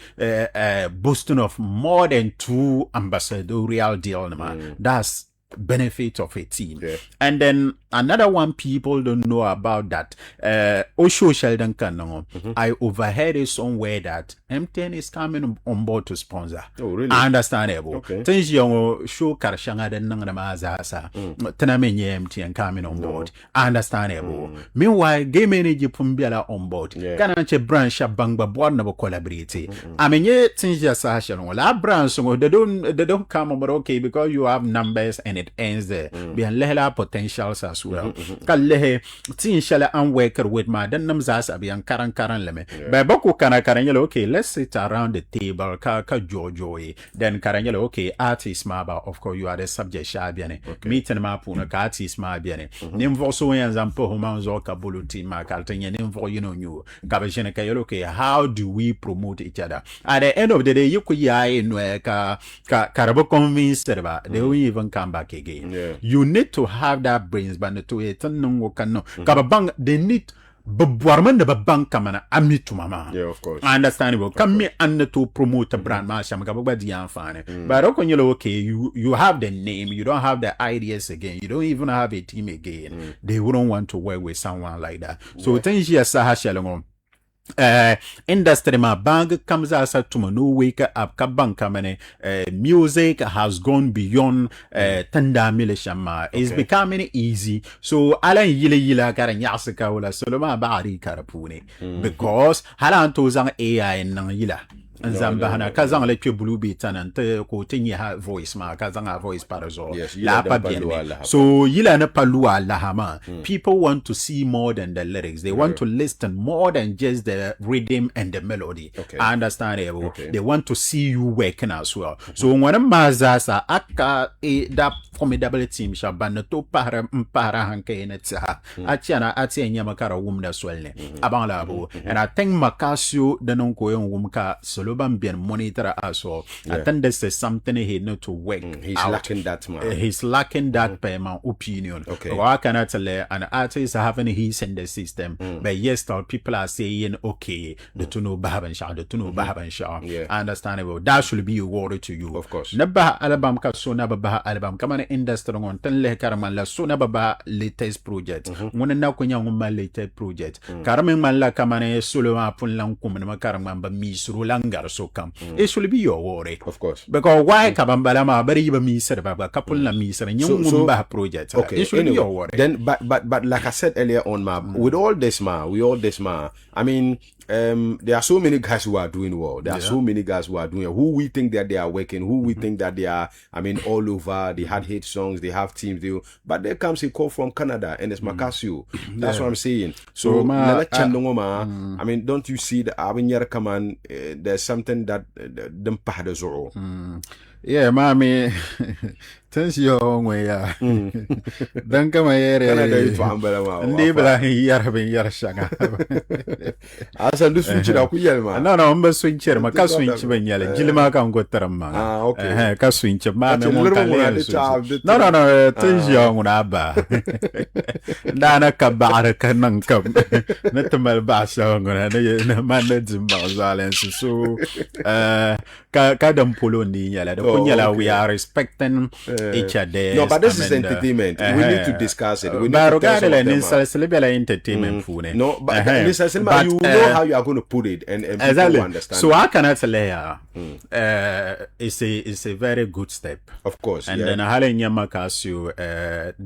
boasting of more than 2 ambassadorial deals. That's benefit of a team. And then another one people don't know about that. Osho Sheldon Kanongo. I overheard it somewhere that MTN is coming on board to sponsor. Oh, really? Understandable. Things young show Karashanga den Nangamazasa. Tenamenye MTN coming on board. Understandable. Meanwhile, game energy Pumbiala on board. Kananche branch a bangba board never collaborate. I mean, yeah, things just session. La branch they don't come over okay because you have numbers and it ends there. Behind lehla potentials as well. Kalehe tin shala and worker with my then namzas abian karan leme. By boku kana karanyelo okay, let's sit around the table ka jojoy. Then karanyelo okay, artist maba of course you are the subject shabiane. Meeting mapuna ka artist mabiane. Nimvo so yanzampo humanzo kabulu team kaltenya nimvo you know new. Kabajene kayelo okay, how do we promote each other? At the end of the day you could in ka karabo convinced about they will even come back again. You need to have that brains but to it no kababang they need Babwarman the bank kamana amit to mama. Yeah, of course. Understandable. Come me and to promote a brand masham kababadi anfane. But okay, you have the name, you don't have the ideas again, you don't even have a team again. They wouldn't want to work with someone like that. So things here sahashalong. Industry ma bank comes as a no wake up kabang kamane music has gone beyond tanda milishama. It's becoming easy. So ala yila karanyasaka wala soloma bari karapune because halanto zang AI nang yila Zambahana kazang let you blue beat and ha voice ma kazanga voice parazo la pa bien so yila na palua lahama people want to see more than the lyrics they want to listen more than just the rhythm and the melody I understand they want to see you working as well so when mazasa aka that formidable team shabana to para hanke netsa atiana atienya makara wumda swelne aban labo and I think makasio the non koyon wumka Soloban bien monitor as well. I think this is something he need to work. He's lacking that man. He's lacking that per my opinion. Why can I tell an artist having his in the system? But yes, people are saying okay, the tuno bahaban shah, the tuno bahaban shah. Understandable. That should be a word to you. Of course. Naba album ka so naba baha album. Come on industry on ten le karaman la so naba baha latest project. Muna na kunya nguma latest project. Karaman man la kamane solo ma pun lang kumana karaman ba misru lang gotta so come. It should be your worry. Of course. Because why Kabambalama, but even me said about a couple of me and you project. Okay. It should be your worry. Then, but like I said earlier on, with all this, I mean, there are so many guys who are doing well. There are so many guys who are doing who we think that they are working, who we think that they are, I mean, all over. They had hit songs, they have teams, but there comes a call from Canada and it's Macasio. That's what I'm saying. So, I mean, don't you see that? I mean, there's something that them pahdazoro. Yeah, mommy. Tense your own way. Don't come here. Nibla Yarabin Yarshanga. As I do switch it up, no, I'm a switcher. My car switch when yelling. Gilma can go terma. Okay. Car switch. Mamma, no. Tense your own Abba. Nana Kabara can come. Not to my bass song and a man that's in Balzalens. So, Kadam Puloni Yella. We are respecting each other. No, but this is entertainment. We need to discuss it. We need to tell some of them, entertainment. No, but you know how you are going to put it, and exactly. people understand. So I cannot say it's a very good step. Of course. And then I had in Yamakasu,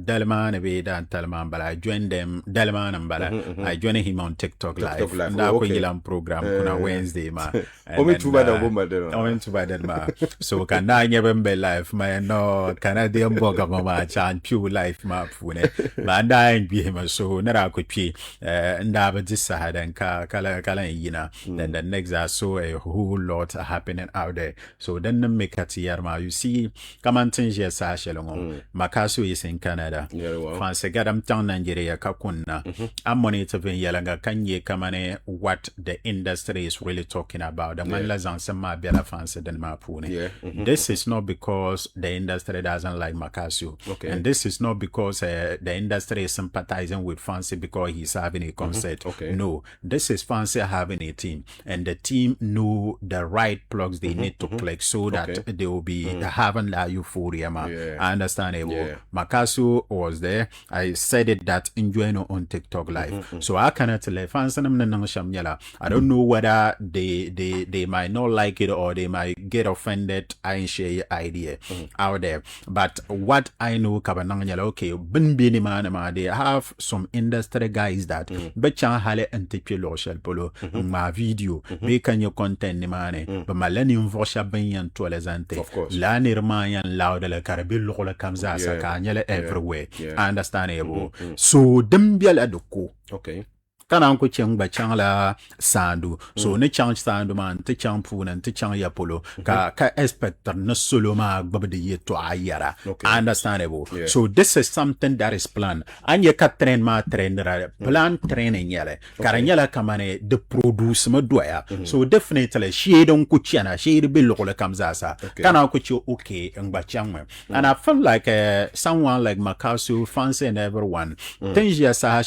Delman and Talman, but I joined them, Delman and Bala. I joined him on TikTok Live. Now program on Wednesday, ma. Only to buy that ma. So can I never be life, my no Canadian Boga Mama and pure life map for it. But I be him so never could be and I this had and Kala then the next I saw a whole lot happening out there. So then the make at Yarma, you see, come on, change your sashelong. Makasu is in Canada. Fancy Gadam Town, Nigeria, Kakuna. I'm monitoring Yalanga Kanye Kamane, what the industry is really talking about. The man less on some Bella fancy than Mapune. This is not because the industry doesn't like Makasu. And this is not because the industry is sympathizing with Fancy because he's having a concert. No, this is Fancy having a team. And the team know the right plugs they need to click so that they will be having that euphoria. I understand it. Makasu was there. I said it that enjoying on TikTok Live. So I cannot tell Fancy I don't know whether they might not like it or they might get offended. I share your idea out there. But what I know, okay, they have some industry guys that betcha hale and take your local polo my video, bacon your content money, but my learning vosha banyan toilezante. Of course. Lanir mayan loud la carabil lola comes as a canyele everywhere. Understandable. So them biala doko. Okay. Kana ko chang ba chang la sandu so ne chang sandu man te chang pu nan te chang ya polo ka expector no solo ma babdi to ayara. Understandable. So this is something that is planned and you can train ma trainer plan training yale karanyala kamane the produce ma doya. So definitely she don't kuchana she be local kamzasa kana ko chi okay ngba chang and I feel like someone like Makasu Fancy and everyone things ya sa ha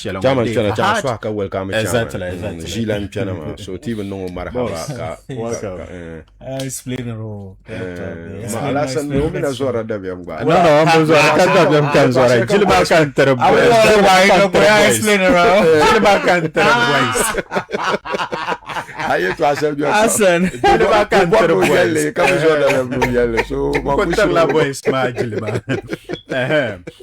exactly. Gilan Pianama. So even no marhaba. Explain the role. Alasan no mina zora da biamba. No, I'm zora kan zora. Gilma kan terab. I explain the role. Gilma kan terab. Aye to Hassan. Gilma kan terab. Come zora da yelle. So la boys ma Gilma.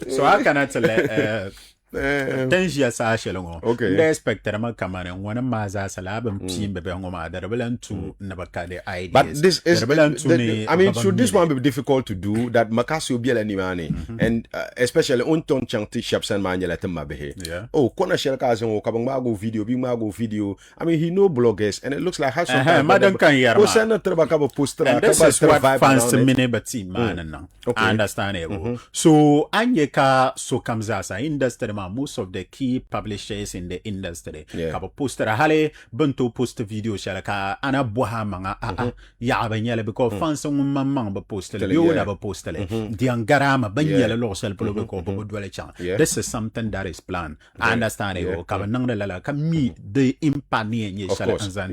So I cannot tell Tensia Sashelongo. The spectrum come and one of Maza Salabum team Bebangoma, the rebellion to Nabaka idea. But this is, I mean, should this one be difficult to do that Makasi will be any money and especially on ton chanty shops and manual at Mabe? Oh, Kona Shelkas and Kabangago video, Bimago video. I mean, he know bloggers and it looks like Hassan. Madam Kanyama. Poster. And this is what fans minute team man. Understandable. So Anyeka so comes as an industry. Most of the key publishers in the industry. Kabo poster hale bunto post video shalaka ana boha manga ya banyele because fans mamma ba poster yo na ba poster diangarama banyele lo sel polo ko bo dwele chan. This is something that is planned. I understand it. Kabo nang la ka mi the impani nye shala anzan.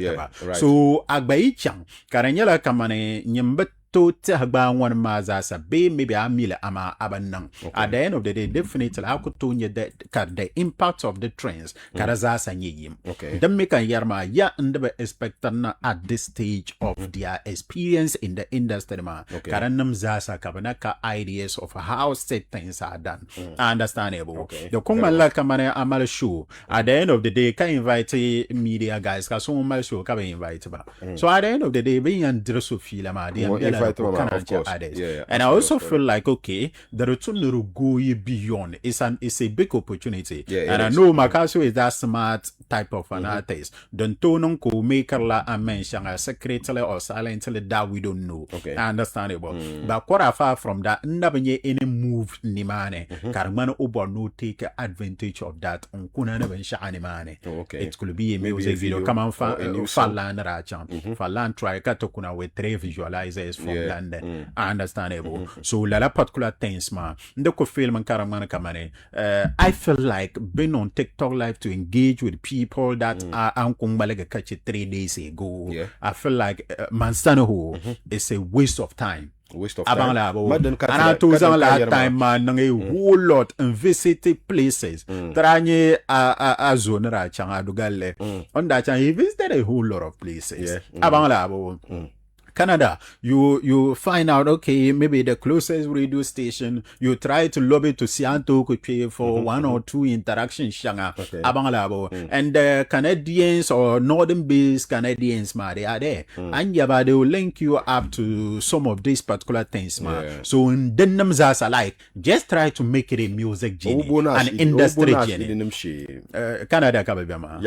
So agbai chan karanyela kamane nyembe to hagba one mazasa be maybe a mil ama abanang. At the end of the day, definitely I could tell you that the impact of the trends karazasa nyim. Okay. The make a yarma ya under expectant at this stage of their experience in the industry ma. Karanam zasa kabanaka ideas of how set things are done. Understandable. Okay. The kumala kamane amal show. At the end of the day, can invite media guys cause some mal show can invite ba. So at the end of the day, being and so feel ma and I also feel like okay, the return to go beyond is a big opportunity. And I know Makaso is that smart type of an artist. Don't don't ko maker la and mention a secretly or silently that we don't know. Understandable. But quite far from that, never any move ni mane. Karman obo no take advantage of that. Unkuna never shani mane. It could be a music video. Come on, Falan Racham. Falan try katokuna with 3 visualizers from London. Understandable. So la particular things ma. Ndoko film and karamana kamane. I feel like being on TikTok live to engage with people that are ankumbalega catch it 3 days ago. I feel like Mansano is a waste of time. Waste of time. And I told them last time, man, a whole lot and visited places. Tranye a zone rachanga dugale. On that time, he visited a whole lot of places. Canada, you find out, okay, maybe the closest radio station, you try to lobby to Sianto could pay for 1 or 2 interactions, shanga, and the Canadians or northern-based Canadians, they are there. And they will link you up to some of these particular things, So in them are like, just try to make it a music journey, an industry journey. Canada, Kababama.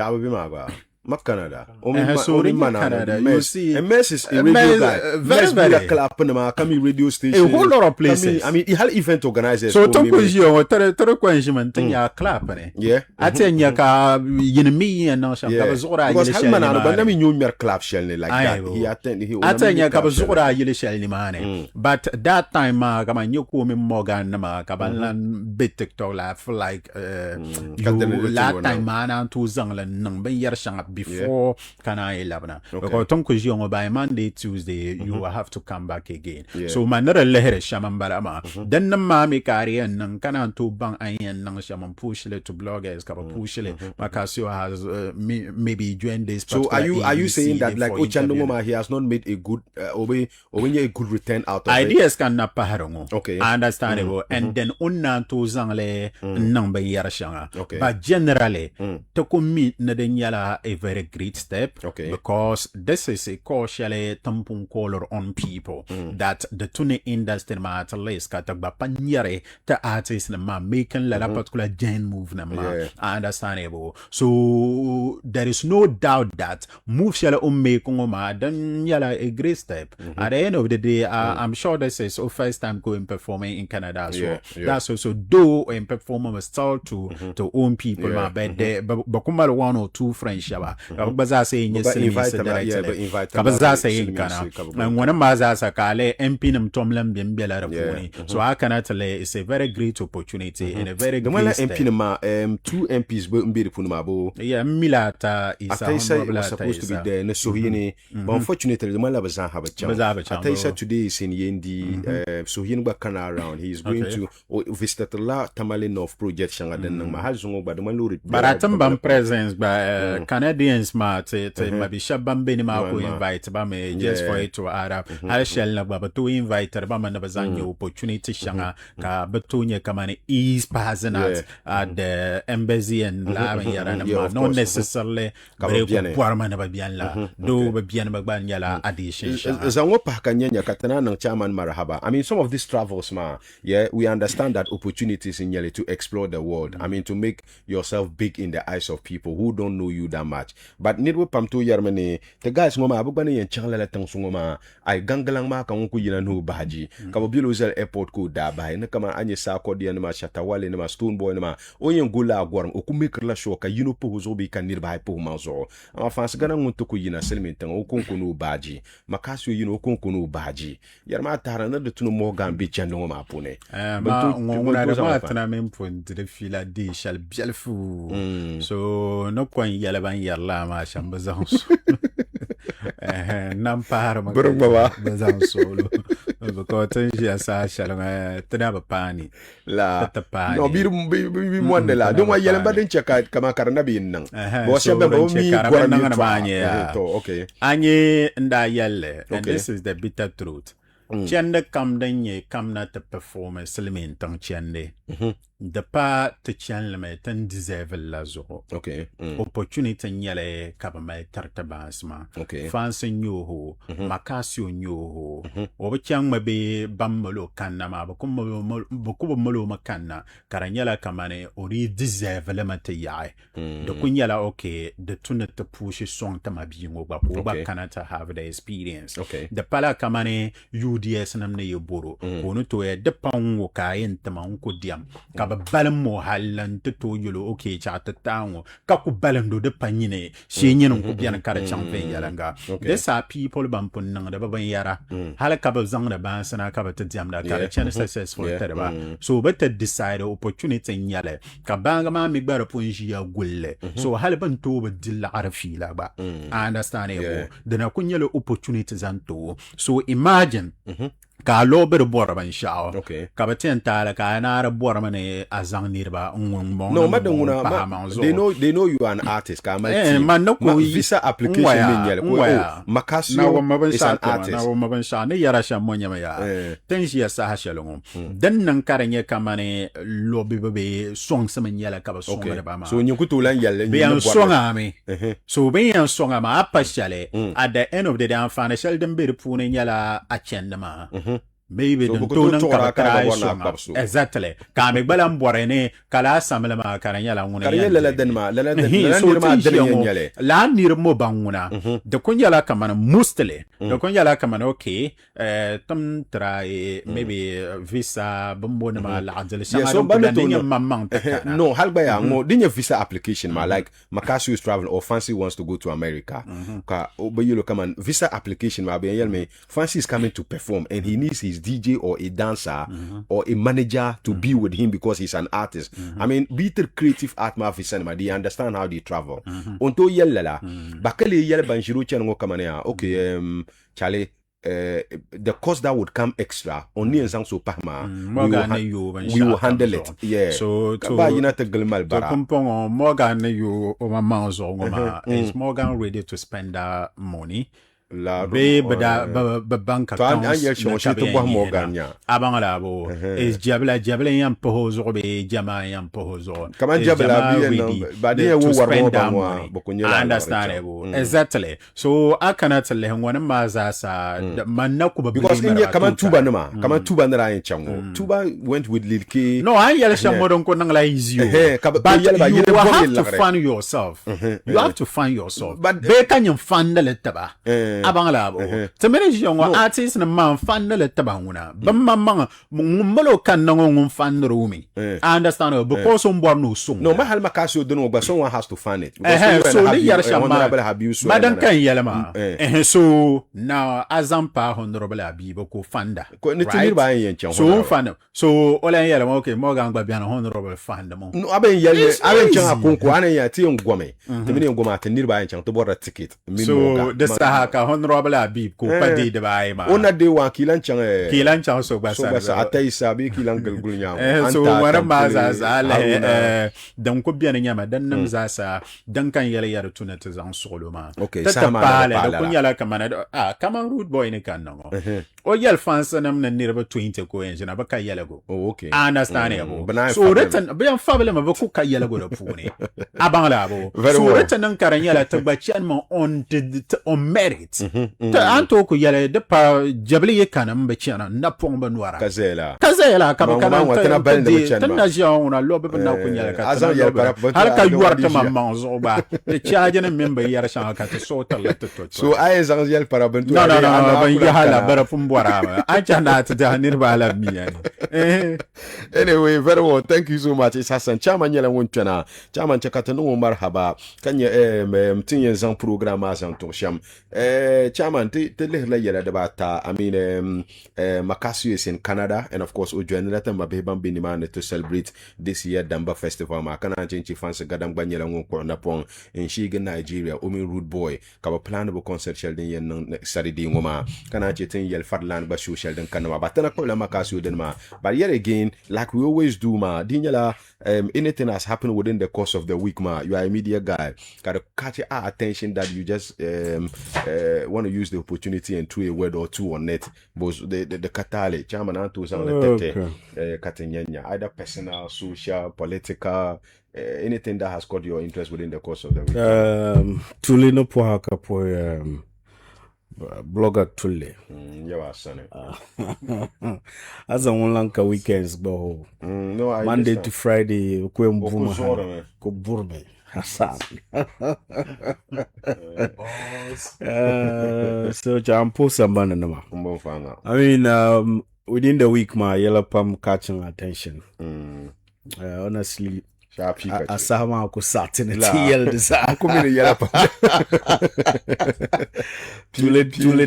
Canada. Canada. You see, MS is a radio guy. Very club Kami radio station. A whole lot of places. I mean, he had event organizers. So talk with you. Tere question thing ya club ne. Yeah. Atenya ka yinmi and no sham. Kabazora because Hassan but let me know your club shell like that. He attend. He Atenya kabazora yile shell ni mane. But that time kama nyoko me Morgan ma kabalan bit TikTok live like that time mana tu zangla nang ben yer shang before Kana 11. Because Tonko Jiongo by Monday, Tuesday, you will have to come back again. So manera lehere shaman barama. Then the mami kari and Nankana to bang ayan nang shaman push it to bloggers, kaba push it. Makasio has maybe joined this. So are you saying that like Ochandoma he has not made a good a good return out of ideas can na paharongo. Okay. Understandable. And then unna to zangle namba yarashanga. But generally to meet Nadanyala a very great step because this is a cautiously tampon color on people that the tune industry ma at least katagba panyere the artists ma making la particular gen move na ma understandable. So there is no doubt that move shall make ma then yala a great step. At the end of the day, I'm sure this is our first time going performing in Canada as well. That's also though in performing was told to own people ma but but 1 or 2 friends Baza saying yes, Baza saying Kana, and one of Mazasa Kale, MP Nam Tomlam Bimbela Raponi. So I cannot tell it's a very great opportunity and a very good MP 2 MPs will be the Punamabo. Yeah, Milata is supposed to be there, Nesohini, but unfortunately, the Malabazan have a chance. Ataisa today is in Yendi, Sohin Bakana around. He is going to visit the La Tamale North project Shanga than Mahazungo, but the Maluri. But at some presence by Canadians, maybe Shabambini Mako invite Bame just for it to add up. I shall never to invite Bama Nabazanyo opportunity Shanga, Batunya Kamani is passing at the embassy and Lavia, not necessarily Warman Babianla, do Babian Babanyala addition. Zangopa Kanyanya Katana Chairman Marahaba. I mean, some of these travels, we understand that opportunities in Yale to explore the world. I mean, to make yourself big in the eyes of people who don't know you that much. But nidwe pamtu yarmane the guys ngoma abugbane yen changla tang sungoma ay gangalang ma kan ku yina no baji ka bobilo zel airport ko da bay na kama anye sa ko dian ma shatawale ma stone boy ma onyen gula agwarm o ku make la show ka yino po zo bi kan nir bay po ma zo ama fans gana ngunto ku yina selmin tan o kon no baji makasio yino kon no baji yarma tara na de tunu mo gambi chando ma pone ma ngona da ma tana men point de fila di shal bialfu so no point yala ban yalla ma shambazan Nampara Baba. bazan solo. Because tenji asa shalanga tena pani. La. No bir mwande la. Don't want yellow badin cheka kama karana bin nang. Bo siya ba mi gwara mi twa. Okay. Anye nda yelle. And this is the bitter truth. Chende kam denye kam na te performance slimin tang chende. De pa te chen me ten deserve la zo. Okay. Opportunity nyale kaba mai tartabasma. Okay. Fanse nyoho, makasio nyoho. Obe chang mabe bambolo kanna ma bokubo molo makanna. Karanyala kamane ori deserve le mate yai. De kunyala okay, de tune te push song ta mabingo ba oba kanata have the experience. Okay. De pala kamane UDS namne yoboro. Onu to e de pango ka entama unko diam. Balam mo halan to yolo okay chata tango kaku balando de panine shenyen ko bian kara champe yalanga. These are people bampun nang da baban yara hala kabal zang da ban sana kabal te diam da kara chance successful terba so better decide opportunity nyale kabanga ma mi gbara punji ya gulle so hala ban to ba dilla arafi la ba understand it the na kunyele opportunity zanto so imagine ka lobe bora ban shao ka baten tala ka na bora mane azang nirba ngong no madunguna they know you are an artist ka man no ko visa application min yele ko makasio is an artist na maban sha ne yara sha monya ya tenji ya sa hashalongo dan nan karanye kamane lobe bebe song sama yele ka ba song ba ma so nyukutu lan yele be an song ami so be an song ama apashale at the end of the day financial dem be pune yala achenda ma maybe so the tone exactly ka me balam borene kala samela ma karanya la nguna la denma la nirma nyale la nirmo banguna de kunyala kamana mustele de kunyala kamana okay tam try maybe visa bombo na ma la adele no halba ya ngo dinya visa application ma like Makasi is traveling or Fancy wants to go to America ka obayilo kaman visa application ma be yelme Fancy is coming to perform and he needs his DJ or a dancer or a manager to be with him because he's an artist. I mean, bitter creative art ma fi cinema, they understand how they travel. Onto yella bakale yella banjiru chango kamania. Okay, Charlie. The cost that would come extra only in so pahma we will handle it. Yeah. So ba yinata glmal bara. Kumpong Morgan you over manzo ngoma is Morgan ready to spend that money? La bank account abangala bo is jabla yam pohozo be jama yam pohozo kama jabla ba de wo warmo ba understandable exactly so I cannot tell him one maza sa manako ba because in kama tuba nama kama tuba na ran chango tuba went with Lil K no I yell shamodon ko nang la easy but you have to find yourself you have to find yourself but be kan find the letaba abangala bo temere jongo artist na man fan le tabanguna bamma mumbalo kan no fan roomi I understand because someone no song no ma hal Makasi don't know but someone has to find it so the yar shama madan kan yelma so now azampa honorable abibo ko fanda ko ne timir ba yen chen so fan so ole yelma okay Morgan gba bian honorable fanda mo no aben yele aben chen akonko anen ya ti ngome temene ngoma tenir ba yen chen to borra ticket so the sahaka honorable Abib ko padi de baay ma on a de wa kilan chang so basa atay sabi kilan galgul nyam so wara maza ale dan ko bian nyama dan nam za sa dan kan yele yar tunata zan solo ma okay sama da kun yala kamana kama root boy ne kan no o yel fans nam na nirba 20 ko enjina ba kai yele go okay understand yabo so retan bian fable ma ba ku kai yele go da puni abangala bo so retan nan karan yala tabbaci ma on merit anto ko yele de pa jabli kanam be chana na pongba nwara kazela kama tana bal de chana tana jiona lobe na ko yele ka azan yele para har ka yuarta mamma zo ba de chaje ne membe yara sha ka to so talata to so ay zan yele para bantu no ban yahala bara fumbora acha na ta nirba la miya anyway very well thank you so much it's Hassan chairman yele won chana chairman chakata no marhaba kanye mtinye zan programme azan to sham Chairman, tell yela debata. I mean, Makasio is in Canada, and of course, Ujuanata Mabeba Binimane to celebrate this year Damba Festival. Makana Jinchi Fancy Gadam Banyela Napong in Shiga, Nigeria, Umi Rude Boy, Kaba Planable Concert Sheldon Yen Saturday Woma, Kana Jitin Yel Fatland Bashu Sheldon Kanama, but Tanakola Makasio Denma. But yet again, like we always do, ma, Dinala, anything has happened within the course of the week, ma, you are a media guy, gotta catch our attention that you just want to use the opportunity and throw a word or two on it. But the Katale, Chairman Antos on the Katanyanya, either personal, social, political, anything that has caught your interest within the course of the week. Tulino Pohaka po blogger Tule. Yeah, Hassan. As a one lanka weekends, but no, Monday to Friday, Kuburme. Hassan. So I'm post some banana. I mean, within the week, my yellow palm catching attention. Honestly, I saw my satin at the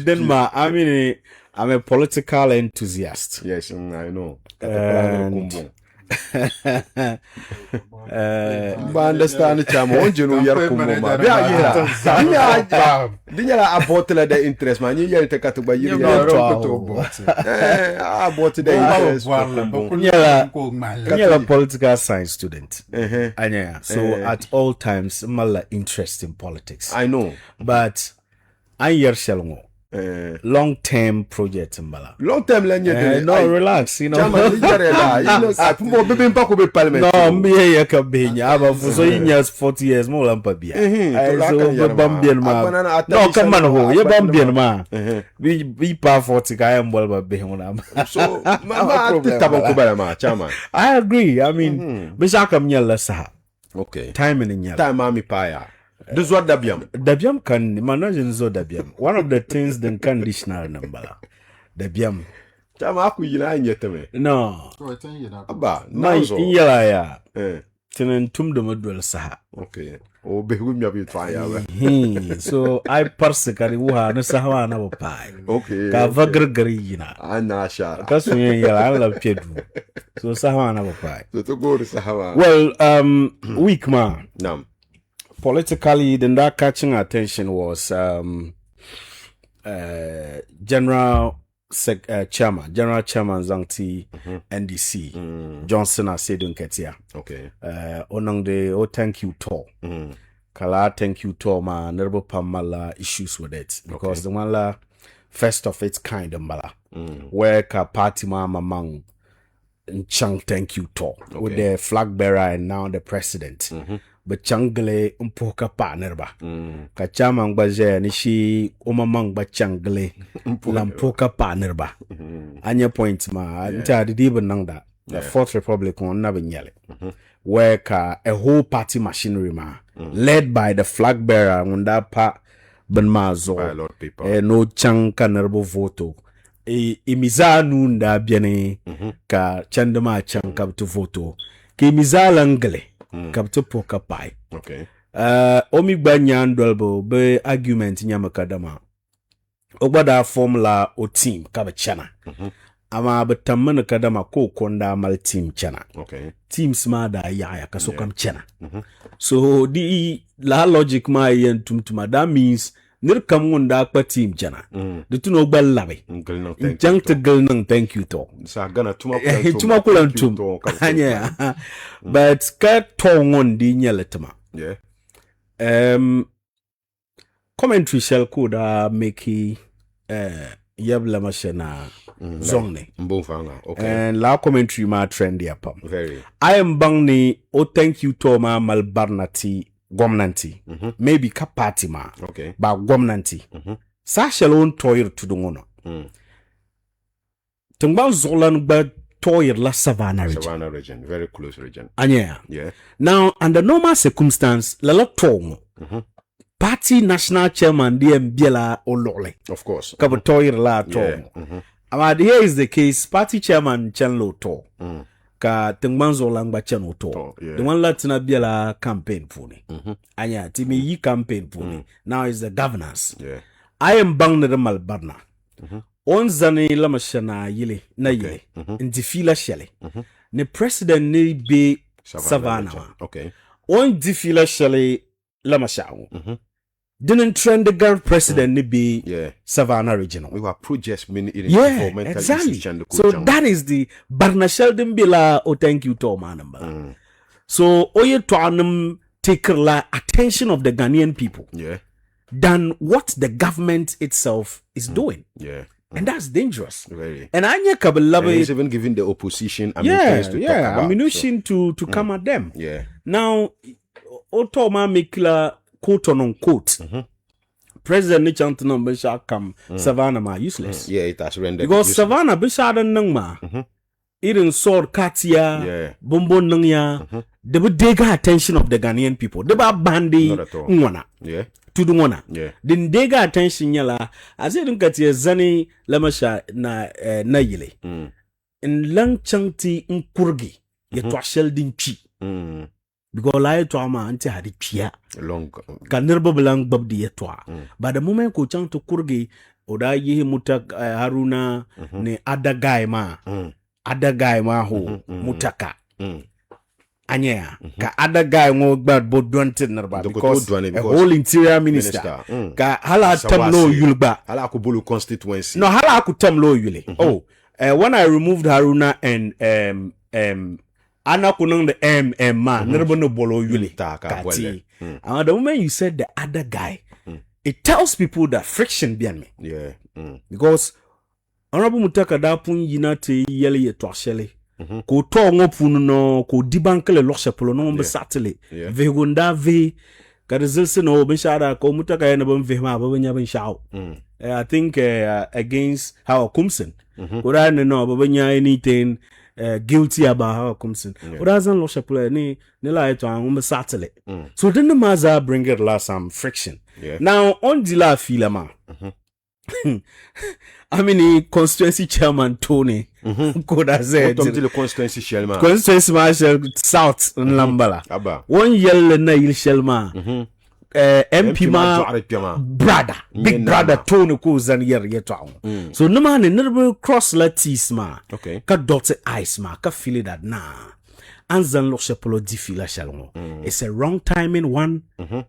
Denmark. I mean, I'm a political enthusiast. Yes, I know. Understand the time on you know your kumuma. Yeah, I bought the interest, man. You yell take to buy you. I bought the interest. I'm a political science student. So at all times, I'm interested in politics. I know, but I hear Shalom. Long-term project mbala. Long-term no, relax, you know. No, me here ka benya aba for 40 years more lampa bia. So bambien ma. No, come on ho, ye bambien ma. We pa 40 ka mbol ba be hona. So, ma chairman. I agree. I mean, bishaka mnyala sa. Okay. Time in nyala. Time mami pa ya. This what Dabiam. Dabiam can manage zo Dabiam. One of the things the conditional number. Dabiam. Chama aku yina nyeteme. No. Aba, nazo. Iyala ya. Tenen tum do modwel saha. Okay. O be hu mi abi twa ya. So I personally wuha no saha na pai. Okay. Ka vagrgari yina. Ana sha. Kaso yala ala pedu. So saha na pai. So to go to saha. Well, week ma. Nam. Politically, then that catching attention was General Chairman Zangti NDC Johnson Asedun Ketia. Okay. Onang de thank you to. Kala thank you to ma nerbo pamala issues with it because the one la first of its kind mbala where ka party ma mamang Chang thank you to with the flag bearer and now the president. But changle umpoka partner ba ka chama ngbaje ni shi umamang ba changle umpoka partner ba anya point ma nta de even nang da the Fourth Republic on na benyale where ka a whole party machinery ma led by the flag bearer unda pa benmazo no chang kanerbo voto imizanu nda biene ka chandama chang ka to voto ke imizala ngle kapto poka pai. Okay. Omi banya ndolbo be argument nyama kadama. Ogbada formula o team kaba chana. Ama betamana kadama ko konda mal team chana. Okay. Team smada ya kaso kam chana. So the la logic ma yen tumtuma that means nir kam wonda pa team chana. De tuno gbal labe. Jang te gel nang thank you to. Sa gana tuma kulantum. Anya. But ka tongon di nyeletama. Yeah. Commentary shall could make yabla machina zongne. Okay. And la commentary ma trendy apam. Very. I am bangni thank you to ma malbarnati gwamnanti. Maybe ka party ma. Okay. Ba gwamnanti. Sa shalon toyer to the ngono. Tungba zolan ba toyer la Savannah region. Very close region. Anya. Yeah. Now, under normal circumstance, la la tong. Party national chairman DM Biela Olole. Of course. Kabo toyer la tong. But here is the case, party chairman Chanlo to. Ka tengmanzo langba chano to. The one latina Biela campaign puni. Anya, timi yi campaign puni. Now is the governance. Yeah. I am bang na mal barna on zani lama shana yile na yile ndi fila shele ne president ni be savannah okay on di fila shele lama shawo didn't trend the girl president ni be savannah regional we were projects mini exactly so that is the barna sheldon bila oh thank you to man so oye to anum take la attention of the Ghanaian people than what the government itself is doing. And that's dangerous. Really. And Anya Kabalabe is even giving the opposition things to talk about. Ammunition to come at them. Yeah. Now, Otoma Mikla quote on quote. President Nichanton Bisha come Savannah ma useless. Yeah, it has rendered because useless. Savannah Bisha Nangma. Irin sword Katia, Bombo Nangya, they would take attention of the Ghanaian people. They were bandi Nwana. Yeah. To the one. Yeah. Then they got attention yala. As I don't get zani lamasha na yile. In lang changti in kurgi. Ye to sheldon chi. Because lai to ama ante hadi chia. Long. Kanirbo belang babdi ye to. But the moment ko chang to kurgi, oda ye mutak Haruna ne other guy ma. Other guy ma ho mutaka. Anya ka other guy ngo bad bo donte narba because a whole interior minister ka hala tamlo yulba hala ko bulu constituency no hala ko tamlo yule when I removed Haruna and ana kunang the ma narba no bolo yule kati and the moment you said the other guy it tells people that friction behind me because honorable mutaka da pun yinate yele ye to ashele ko to ngopunu no ko dibankele loksepolo no mbe satele ve gonda ve ka results no be shara ko mutaka yana ban ve ma babanya ban shao I think against how Kumsen ko da no babanya anything guilty about how Kumsen ko da zan loksepolo ni la eto an mbe satele so then the maza bring it last some friction now on the la filama I mean, constituency chairman Tony could have said the constituency chairman. Constituency marshal South in Lambala. 1 year na il Shelma. MP ma brother, big brother Tony Kuzan yer yetwa. So no man never cross latis ma. Okay. Ka dotted ice ma. Ka feel that nah. Anzan loksepolo difila shalom. It's a wrong timing one,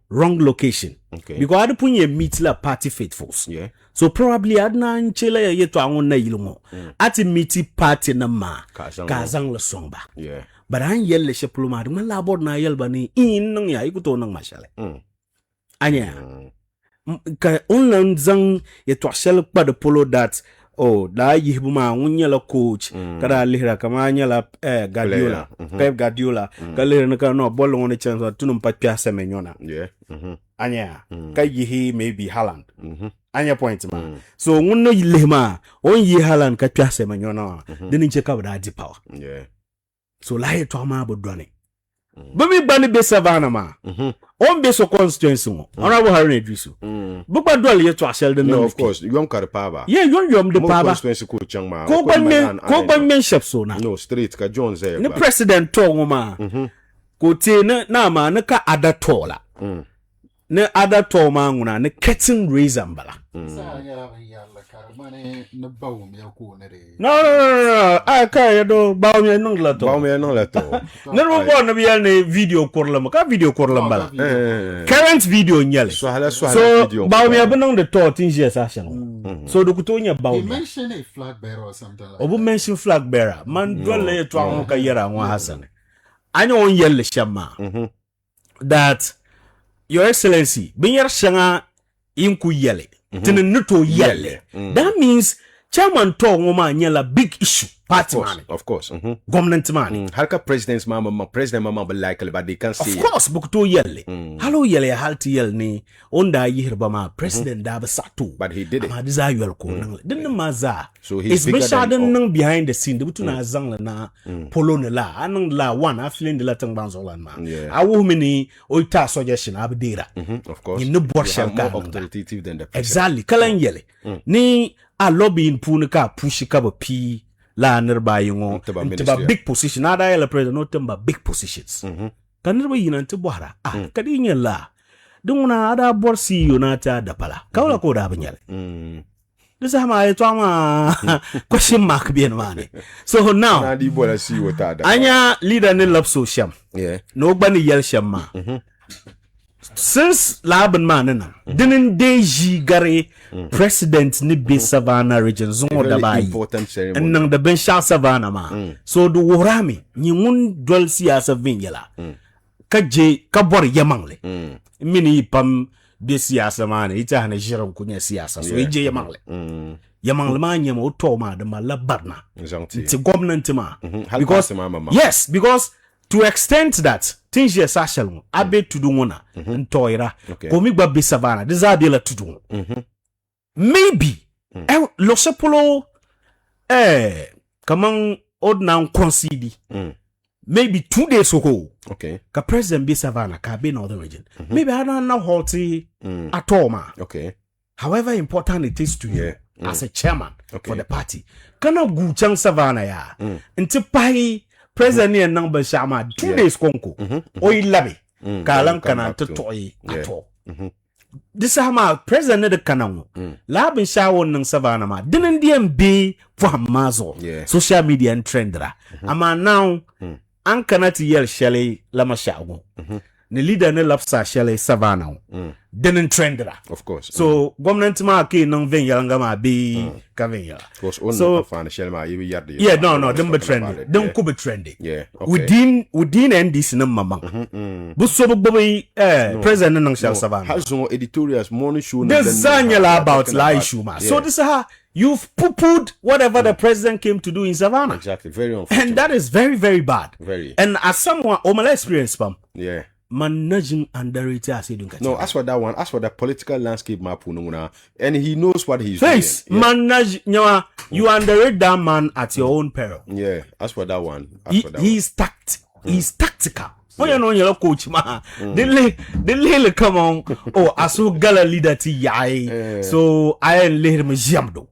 wrong location. Okay. Because I put you meet la party faithfuls. Yeah. So probably adna nchele yeto angon na ilungo. Ati meeti party na ma. Kazang la songba. Yeah. But an yel le shepolo ma. Man la bod na yel bani in nang ya ikuto nang mashale. Anya. Ka unlan zang yeto ashel pa de polo that da yihbuma ngunya la coach kada lihra kama nya la Guardiola Pep Guardiola ka lihra na ka no bolo ngone chance tunum patya semenyona anya ka yihi maybe Haaland anya point ma so nguno yilema on yi Haaland ka pya semenyona deni cheka bada di power so la ye to ma bodwane Bami bani be Savannah ma. On be so constituency mo. Honorable Harun Idrisu. Bukba dual ye to Sheldon. No, of course. You am Karpaba. Yeah, you am the Paba. Constituency ko changma. Ko ban shop so na. No, straight ka Jones there. The president to ma. Ko te na ma na ka ada tola. Ne ada to ma nguna ne curtain raiser mbala. No. I can't do Bawme no lato. Bawme no lato. Never born to be a video corlam. Ka video corlambala. Current video nyale. So Bawme abang the thought in years ashan. So the kutonya Bawme. Mention a flag bearer or something like. Obu mention flag bearer. Man dwele to an ka yera wa Hassan. Anyo on yelle shama. That Your Excellency, binyar shanga inku yele. Tene nuto yele. That means chairman to ngoma nyela big issue. Party man. Of course. Government man. Halka president's mama, president mama be like but they can see. Of course, bukuto yele. Hello yele halti yele ni. Onda yihirba ma president daba satu. But he did it. Amadiza yuel ko. Didn't maza. So he's bigger than behind the scene. Debutu na zang na polo la. Anang la one. I feeling the latang banzolan ma. Awu mini oita suggestion abdira. Of course. In no borsha more authoritative than the president. Exactly. Kalan yele. Ni a lobby in punika pushika pi. La nerba yungo to big position ada yele president no temba big positions kanirba yina to bohara kadinya la dunguna ada bor CEO na ta da pala kawla ko da banyal this ama e twama question mark bien mane so now na di bola CEO ta da anya leader ne love so sham no gbani yel sham ma since laban manana dinin deji gare president ni be savannah region zungo da bai nan da ben sha savannah ma so do worami ni mun dol siyasa vingela kaje kabor yamangle mini pam be siyasa ma ne ita na jiran kunya siyasa so ije yamangle yamangle ma nyama o to ma da mala barna ti government ma because yes because to extent that things yes actually abe tudu ngona ntoira komi gba be savannah desabe la tudu maybe lo sepolo kaman ordinary concede maybe 2 days ago ka president be savannah ka be northern region maybe I don't know halty at all ma however important it is to you as a chairman for the party kana guchang savannah ya nti pai president and number shama 2 days konko o ilabe kalan kana to toy ato this ama president de kanango labin shawo nan savannah ma dinin diem be for mazo social media and trendra ama now an kanati yel shele lama shawo ne leader ne lapsa shele savannah dinin trendra of course so government ma ke nan ven yalanga ma be ka ven yala so fan shele ma yibi yarde no dem be trending dem ko be trending within NDC na mama bu so bu president nan shele savannah has no editorials morning show desanya about la issue ma so this you've poo-pooed whatever the president came to do in savannah exactly very unfortunate and that is very very bad and as someone my experience pam managing underrated as you don't no as for that one as for the political landscape map and he knows what he's doing manage you underrate that man at your own peril as for that one he's tactical oh you know your coach ma they come on aso gala leader ti yai so I let him jamdo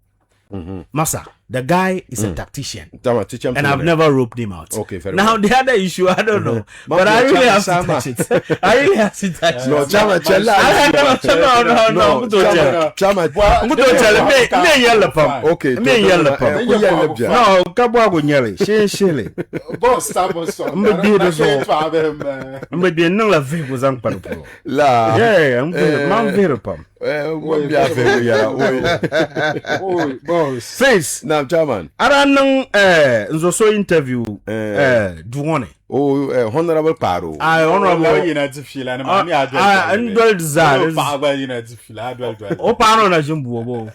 masa the guy is a tactician and I've never roped him out. Okay, fair now the other issue I don't know but I really have to touch it. I really have to touch it. No, Chama me yellow pump. Okay, me yellow pump. No, kabwa go nyele. Shele. Boss stamos. Me bien non la vie vous en parle. La. Yeah, man very pump. Boss. Face. Now, Chairman. Aranang nzo so interview duone. Honorable Paro. Honorable United Fila na mami adwa. Ndol zare. Pagwa United Fila adwa. O pano na jimbu bo.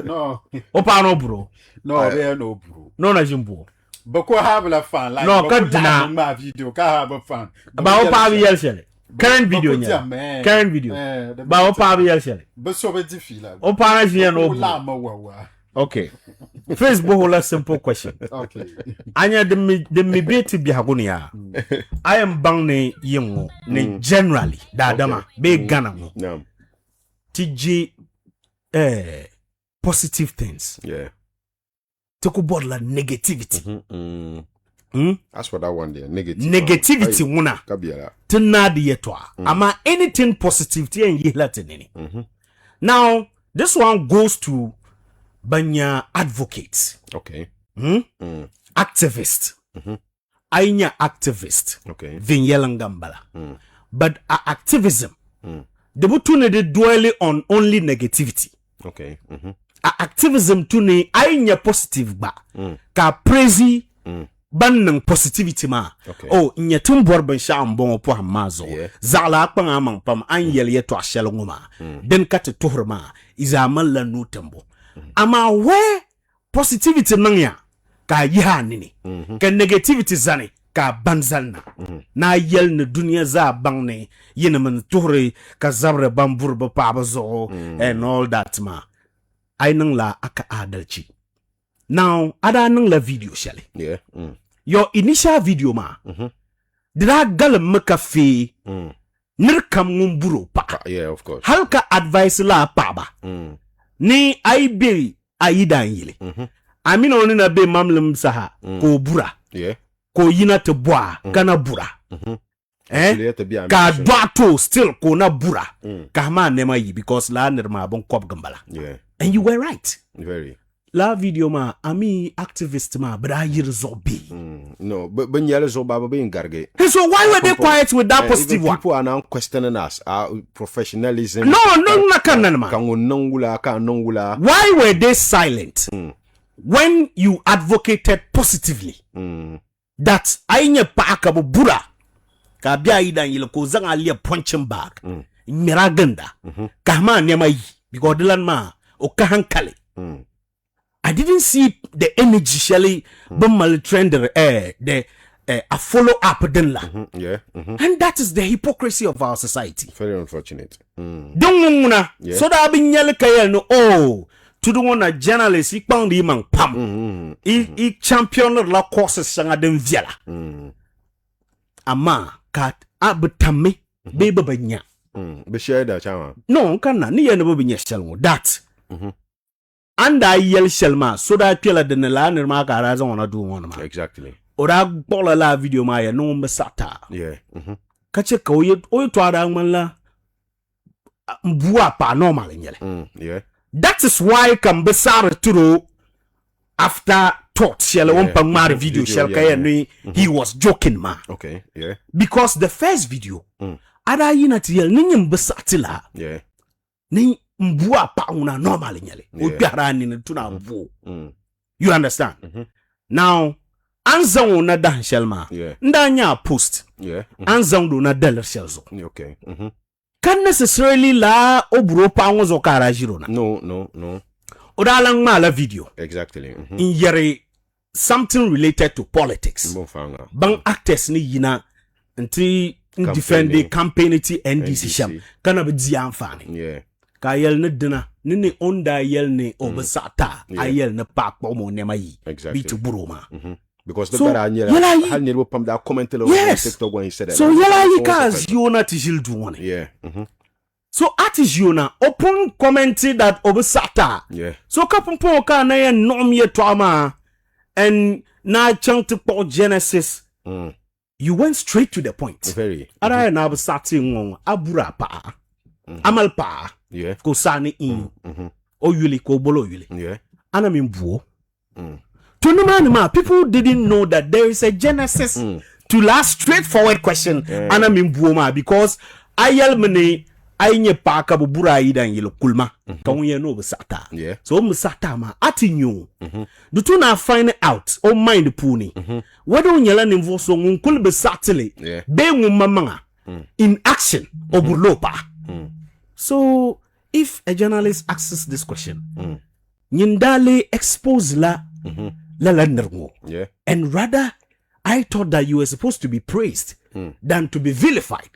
No. O pano bro. No, there no bro. No na jimbu. Bako have la fan like no, ka ma video ka have fan. Ba o pa bi yel shele. Current video nya. Current video. Ba o pa bi yel shele. Ba so be di Fila. O pa na jia no. La ma wa. Okay. Facebook whole simple question. Okay. Anya de me beti bi hagonia. I am bang ne yengo ne generally dadama be Ghana mo. TG positive things. Yeah. Take about la negativity. As for that one there, negativity wuna. Kabiala. Tenadi yetwa. Ama anything positivity and ye latinini. Now, this one goes to Banya advocates. Okay. Activist. Ainya activist. Okay. Vinyelangambala. But activism. The butune de dwell on only negativity. Okay. Activism tune ainya positive ba. Ka praise ban positivity ma. Okay. Oh, nyatum borben sha mbon po hamazo. Zala akpan amang pam anyel yeto ashelo nguma. Den kate tohrma izamal la nutembo. Ama where positivity nanya ka yiha nini ka negativity zane ka banzalna na yel ne dunia za bangne yene man tohre ka zabre bambur ba pa bazo and all that ma ainang la aka adalci now ada nang la video shale your initial video ma dira gal maka fi nirkam ngumburo pa of course halka advice la pa ba ni aibe aida yile amina oni na be mamlum saha ko bura ko yina te boa kana bura ka dwato still ko na bura ka ma nema yi because la nerma bon kop gambala and you were right very la video ma ami activist ma bra yir zobi no but when yellow so baba being garge so why were they quiet with that positive one? People are now questioning us our professionalism. No ma why were they silent when you advocated positively that ainye pa ka bura ka bia idan yile ko zanga ali punching bag miraganda ka ma nema yi because the land ma o ka hankale I didn't see the energy shelly mal trender the a follow up then la and that is the hypocrisy of our society. Very unfortunate. Don't so that been yell kayel no to the one a journalist he pound him and pam he champion la courses sanga den viala ama kat abutame beba banya be share that chama no kana ni ya no binya shell that and I yell shelma so that killer the la nirma ka ra zan wana do one ma exactly ora bola la video ma ya no mbesata kache ka oye to ara man la mbua pa normal nyele that is why can besar turo after thought shell one pangmar video shell kaya ni he was joking ma because the first video ada yina tiel ni mbesatila ni mbua pa una normal nyele obiara ni tuna mbu you understand now anzan na dan shelma ndanya post anzan do na del shelzo can necessarily la oburo pa nzo kara jiro na no odalang mala video exactly in yere something related to politics bang actors ni yina nti defend the campaign ti NDC sham kana be di amfani ka yel ne dina ni onda yel ne obesata ayel ne pa kpo mo ne mayi bi to buroma because the better hal ne pam da comment lo TikTok when he said that so yela yi kas yona tijil do one so artist yona open commented that obesata so kapumpo ka na ye nom ye twama and na chant to Genesis you went straight to the point very ara na obesata ngon abura pa amal pa ko sani in o yuli ko bolo yuli ana mimbuo to no man people didn't know that there is a genesis to last straightforward question ana mimbuo ma because ayel mene ainye pa ka bubura idan yelo kulma kan ye no besata so musata ma atinyo do to na find out o mind puni whether unyala nimvo so ngunkul besatile be ngumama in action obulopa so if a journalist asks this question nyindale expose la nergo and rather I thought that you were supposed to be praised than to be vilified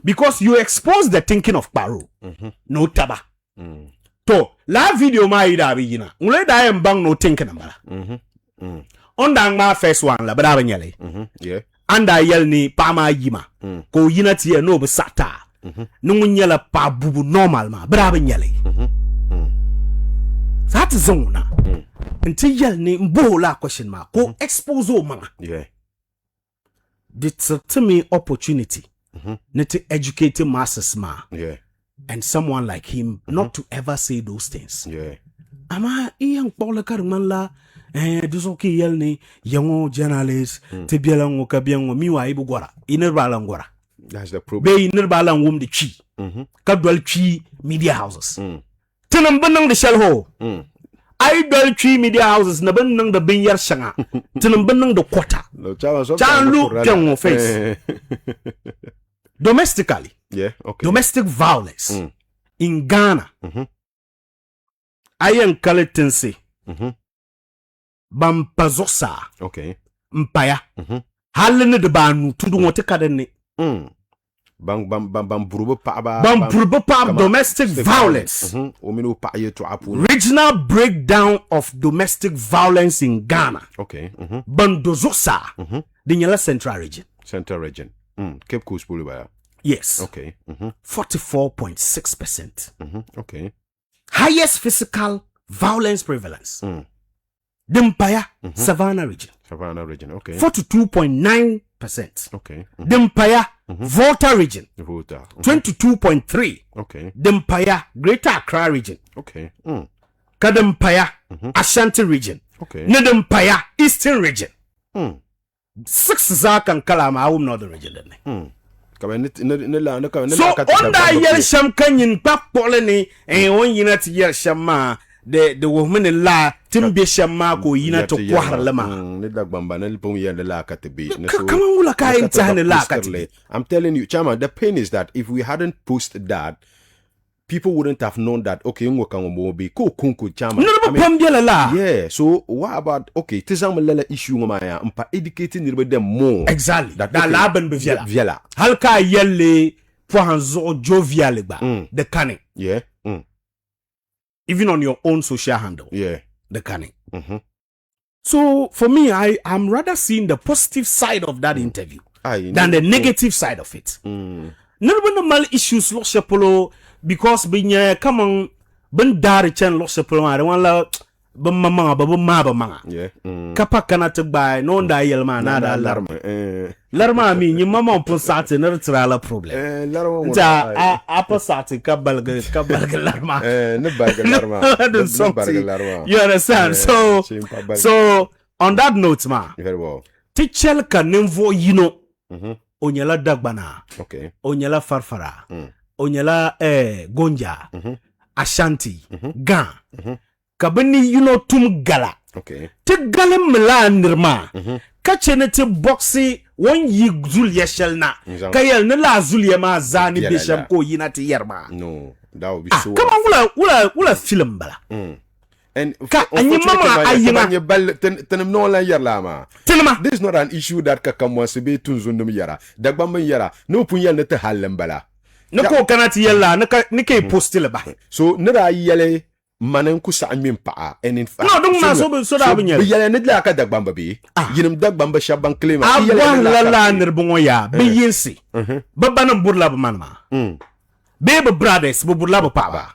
because you expose the thinking of Paro no taba to la video ma ida bi yina ngule da em bang no thinking amala onda ma first one la bada banyale anda yel ni pa ma yima ko yina tie no be sata nunyela pa bubu normal ma braba nyale that zona until yel ni mbola question ma ko expose o ma to me opportunity to educate masses ma and someone like him not to ever say those things ama iyan pola karman la duso ki yel ni yango journalist te biela ngo ka biengo miwa ibu gora inerbala ngora. That's the problem. Be nerbala ngum de chi ka dwal chi media houses tenam banang de shell ho I dwal chi media houses na banang de bin yar shanga tenam banang de kwata chan lu kengo face domestically domestic violence in Ghana ayen kaletense bampazosa mpaya halene de banu tudu wote kadene bang buruba pa domestic violence regional breakdown of domestic violence in Ghana bandozosa the Nyala central region Cape Coast Boulevard. Yes. 44.6%. Highest physical violence prevalence. Dimpaya, Savannah region. 42.9%. Dimpaya, Volta region, Volta. 22.3. Okay. Dempaya, Greater Accra region. Okay. Kadempaya, Ashanti region. Okay. Nedempaya, Eastern region. 6 Zakan Kalama, I will Northern region. So on that yell sham canyon back polony and 1 unit year shama the woman in la Timbe Shamako unit to Quahalama. I'm telling you, Chama, the pain is that if we hadn't posted that, people wouldn't have known that okay be ko kunku chama. Yeah, so what about okay tizama issue ngomaya mpa educating them more exactly that laban beviala halka yelle pohanzo jovial ba the cunning yeah even on your own social handle yeah the cunning so for me I'm rather seeing the positive side of that interview than the negative side of it normal issues lo sepolo because binya come on ben dari chen lo sepolo ma wan la ba mama yeah kapa kana to buy no nda yelma na da larma mi nyi mama pon sate na tra la problem ja apa sate kabal larma ne bag larma you understand so on that note ma very well tichel kanenvo yino onyala dagbana okay onyala farfara onyala gonja ashanti gan kabani tum gala okay te galem mla nirma kachene te boxi won yi zul yeshelna kayel ne la zul yema zani bisham ko yina te yerma no that would be so come on wula film bala and mama ayina bal tenem no la yerla ma tenema this is not an issue that ka kamwa se be tunzundum yara dagbamba yara no punyel ne te halem bala ne ko kanati yella ne ke postil ba so ne ra yele manen ku sa min pa and in fact no dung na so da bunyel yele ne la ka dagbamba bi yinim dagbamba shaban claim yele la nirbungo ya be yinsi babana burla ba manma Baby brothers, Bubula Paba.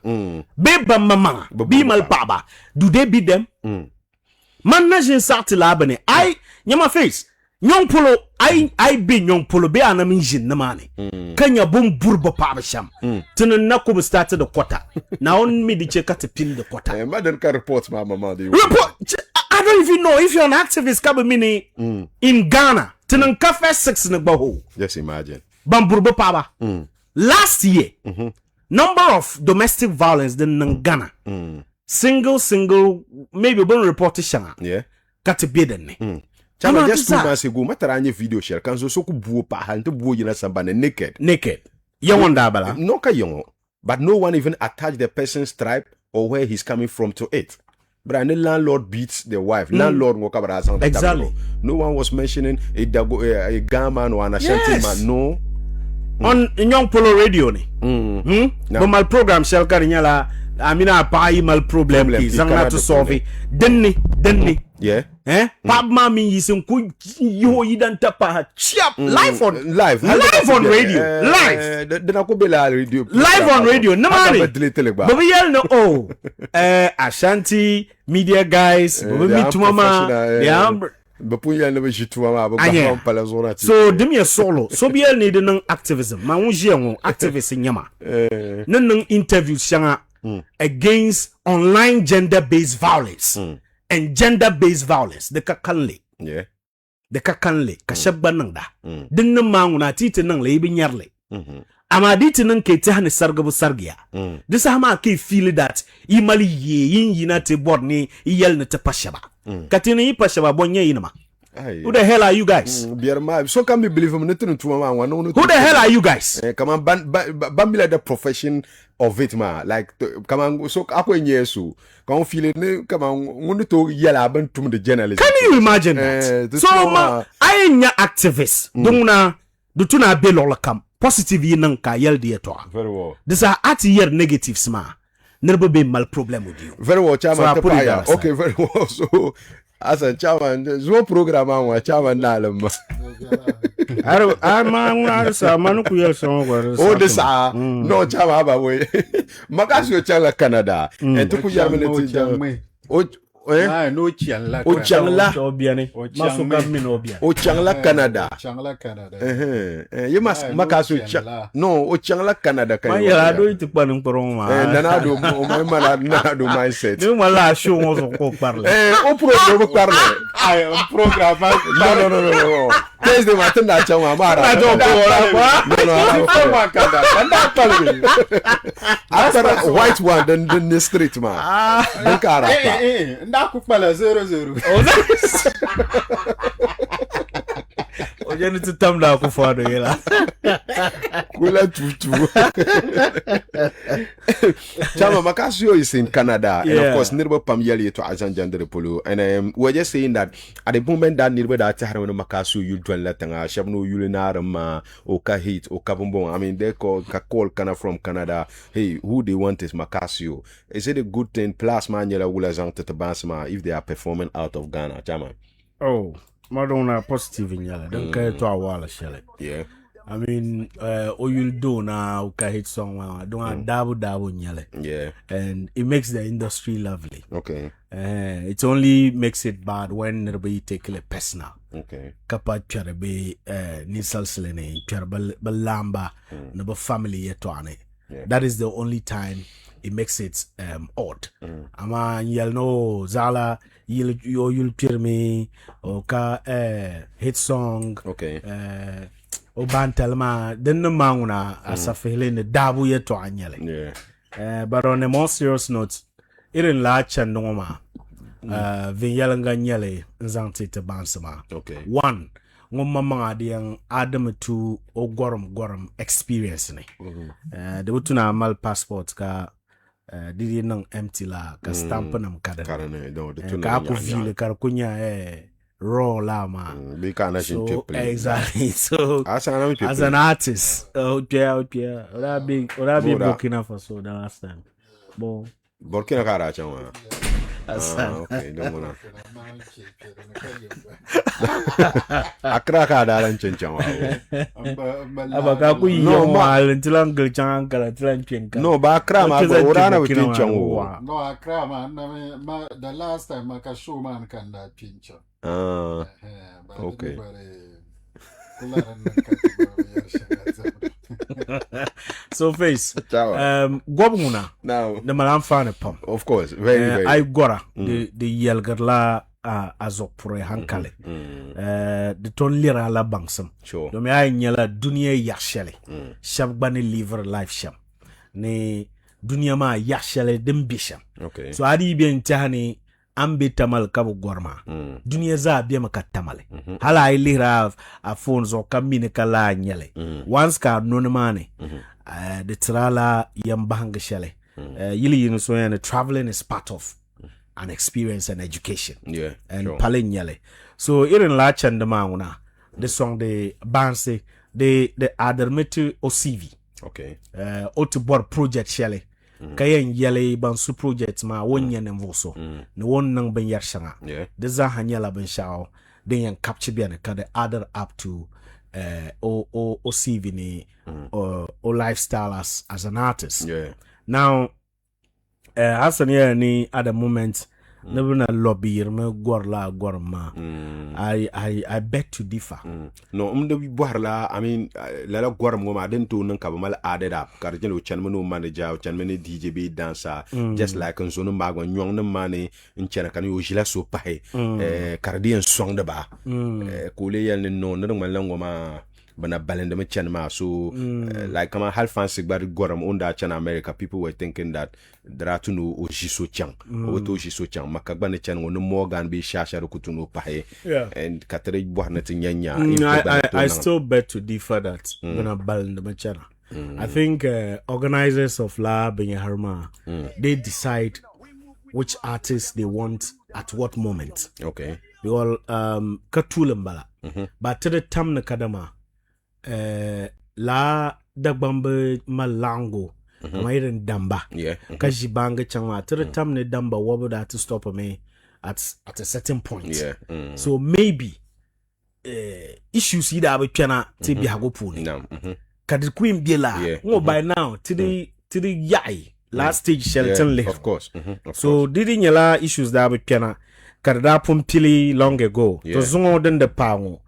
Baby mama, be mal Paba. Do they beat them? Man Najin Sati Labane. I, Yama face. Young Polo, I be young Polo, be an amazing the money. Can you boom burbo Paba Sham? Tunanaku started the quarter. Now on me the check to pin the quarter. Madam can report my mama. Report. I don't even know if you're an activist, Kabamini in Ghana. Tunanka 6 in the boho. Just imagine. Bamburbo Paba. Last year, number of domestic violence in Ghana, single, maybe one report shanga. Yeah. Got a bid in me. Chama just 2 months ago, mataranye video share. Kanzo soku buo pa hantu buo yina sambane naked. Young dabala. No ka young, but no one even attached the person's tribe or where he's coming from to it. But the landlord beats the wife. Landlord exactly. No one was mentioning a Gaman or an Ashanti man. No. On Young Polo radio ni. But my program shall carry nyala amina pa mal problem zanga to solve. Denni. Yeah. Pap mami yisim ku yo yidan tapa chap live on radio. Live on radio. No money. But we yell no Ashanti media guys. But we meet mama. Yeah. So dem ye solo so be need an activism ma won activist nyama nan interview shanga against online gender based violence and gender based violence the kakanle ka shabba nan da din nan ma nguna titi nan le bi nyarle ama diti nan ke ta ne sargabu sargiya this ama ke feel that imali yin yina te board ni yel ne te pashaba katini yi pashaba bonye yinama. Who the hell are you guys? So can we believe him? Who the hell are you guys? Come on, bambila the profession of it, man. Like, come on, so ako yesu. Come on, feel it. Come on, want to yell about to the journalist. Can you imagine that? So, I am activist. Dona, do tuna be lola kam. Positive yin ka yell the to. Very well. This are at year negatives, ma. Never be mal problem with you. Very well, chairman. So okay, very well. So. Hassan, chairman, zo program wa chairman na lamma. Oh, this no chairman ba we. Makasio chala Canada. And to kujamele ti. Ah, no Chiangla. O Chiangla. Obiani. Masuka min Obiani. O Chiangla Canada. Chiangla Canada. You must makasu no o Chiangla Canada kan. Man yala do iti pa ng porong ma. Nanado o may nanado mindset. Ni wala show mo so ko parle. O program parle. Ay, un programa. No. There's the matter na chama mara. No. After white one then the street man. Ndakupala 00. Ojeni tutamda kufado yela. Kula tutu. Chama Makasio is in Canada, and of course Nirba Pamyali to Azan Jandere Polo. And we're just saying that at the moment that Nirba that Taharan Makasu you dwell Latanga, Shabno Yulinarama, Oka Hit, Okabumbo. I mean they call Kana from Canada. Hey, who they want is Makasio. Is it a good thing? Plus Manuela Wulazang Tatabasma if they are performing out of Ghana, Chama. Oh, Madonna positive in yala. Don't care to a wall shell. Yeah. I mean, all you'll do now, okay, hit song, don't double nyale. Yeah. And it makes the industry lovely. Okay. It only makes it bad when everybody take it personal. Okay. Kapa chare be nisal selene, chare balamba, no family yetwane. That is the only time it makes it odd. Ama yel no zala you'll hear me oka hit song. Okay. O bantalma then the mauna asafele ne dabu yeto anyele. Yeah. But on a more serious note, irin la chan noma vinyalanga nyele nzanti te bansama. Okay. One ngomma mga diyang adam to o gorum experience ne. De butuna mal passport ka didi nang empty la ka stamp nam kada. Ka ku vile kar kunya raw lama. So exactly. So as an artist, that big Burkina Faso the last time. Bon. Burkina Faso. Okay, don't wanna. Accra ka dalan chenchang. Abaka ku yo mal tilang chang kala tilang chenka. No, ba Accra ma orana with chenchang. No, Accra man, the last time I ka show man kan da pincho. Okay. So face gwabuna now the malam fan pom of course very I gora the yelgarla azopre hankale the ton lira la bangsam sure do me ay nyala dunia yashele shabani liver life sham ne dunia ma yashele dembisham okay so adi bien tahani ambe tamal kabu gorma dunia za bia makatamale hala ilira a phones o kamine kala nyale once ka nonmane the trala yambanga shale yili you know so and traveling is part of an experience and education and sure. Pale nyale so irin la chanda mauna the song the banse the adermetu OCV okay otobor project shale kayen yale ban su project ma wonye ne mvoso ne won nang ben yarshanga de za hanyala ben shao den yan capture bien ka the other up to o CV ni o lifestyle as an artist now Hassan here ni at the moment never na lobby me gorma I beg to differ no the boarla I mean la gorm ngoma den to nan ka mal added up kar jeno chanmano manager chanmane DJ be dancer just like on so no mago nyong na mane nchena kan yo jila so pahe kardien song de ba ko le yel no no ngoma bana balende me chanma so like kama half fancy bar goram onda chan America people were thinking that there are to no ojiso chang o to ojiso chang makagba chan no Morgan be shasha kutuno pahe and katre bohna tinyanya I still bet to differ that bana balende me chana I think organizers of La Harma they decide which artists they want at what moment okay they all katulambala but to the tam na kadama la dagbambe malango mairen damba kajibanga changwa to the time ne damba wobo that to stop me at a certain point so maybe issues ida be twana te bi hagopuni kadir queen biela by now to the yai last stage Shelton of course. So didn't yala issues that we can karda pumpili long ago. To zongo den de pango.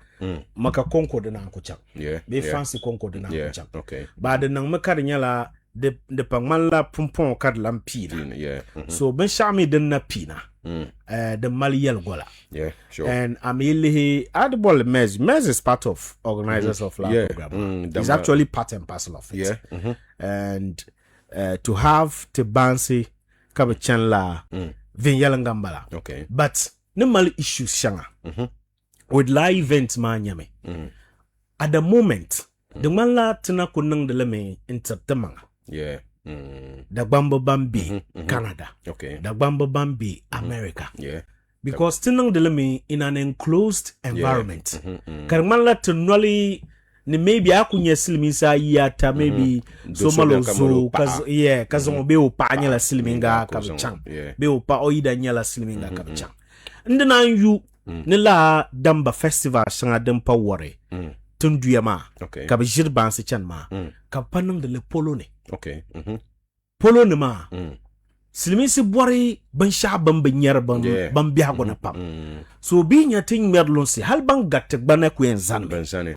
Maka konko de nan kuchang. Be fancy konko de nan kuchang. Okay. But the nang maka nyala de pangmala pumpon kad lampina. So ben shami den na pina. The Maliyal Gola. Yeah, sure. And Amili Adbol Mez is part of organizers of Lab program. It's actually part and parcel of it. And to have Tebansi Kabachanla Vinyalangambala. Okay. But no mal issues shanga. With live events manyame. At the moment, the manla tena kunang de leme intertemanga. Yeah. The Bambo Bambi, Canada. Okay. The Bambo Bambi, America. Yeah. Because tinang de leme in an enclosed environment. Karmanla tunwali ni maybe akunya silmisa yata maybe so malo so cause be opa nyala silminga kabchang. Be opa oida nyala silminga kabchang. Ndena yu nila damba festival sanga dempa wore. Tunduyama. Okay. Kabjir bansi chanma. Kapanang de le polone. Okay. Polo ne ma. Silmisi bori ban sha ban banyar ban biya gona pam. So bi nya tin merlon si hal ban gatte bana ku en zan. Ban zane.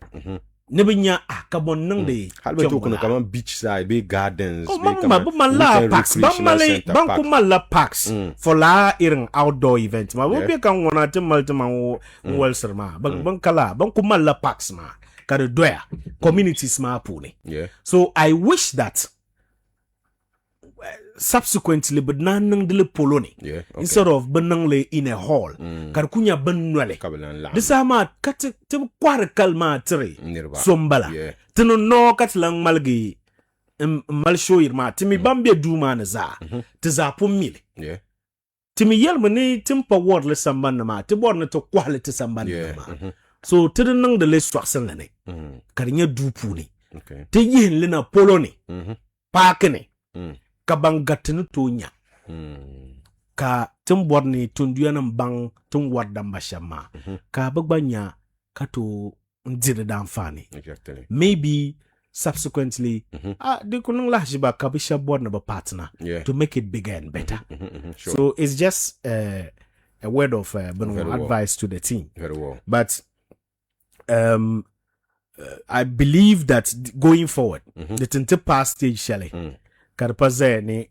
Ne binya akabon nang de. Hal be to kuno kama beach side, be gardens, be kama mala parks, ban ku mala parks for la irin outdoor event. Ma bo be kan wona tin maltima wol serma. Ban kala ban ku mala parks ma. Kare doya communities ma pune. So I wish that subsequently but nanang dele poloni instead of benangle in a hall karkunya benwale disama kat te kwar kalma tre sombala tino no katlang malgi malsho irma timi bambia duma na za te za pomile timi yelmani timpa word le samban ma te borna to quality samban ma so te nang dele swaksen lene karinya dupuni te yin lena poloni pakene kabang gatinu tonya ka timborni tunduyanam bang tumwadam bashama ka bagbanya kato ndire damfani maybe subsequently they couldn't lash back kabisha board na partner to make it bigger and better. Sure. So it's just a word of advice to the team. Very well. But I believe that going forward the tinte past stage shally Karpaze ni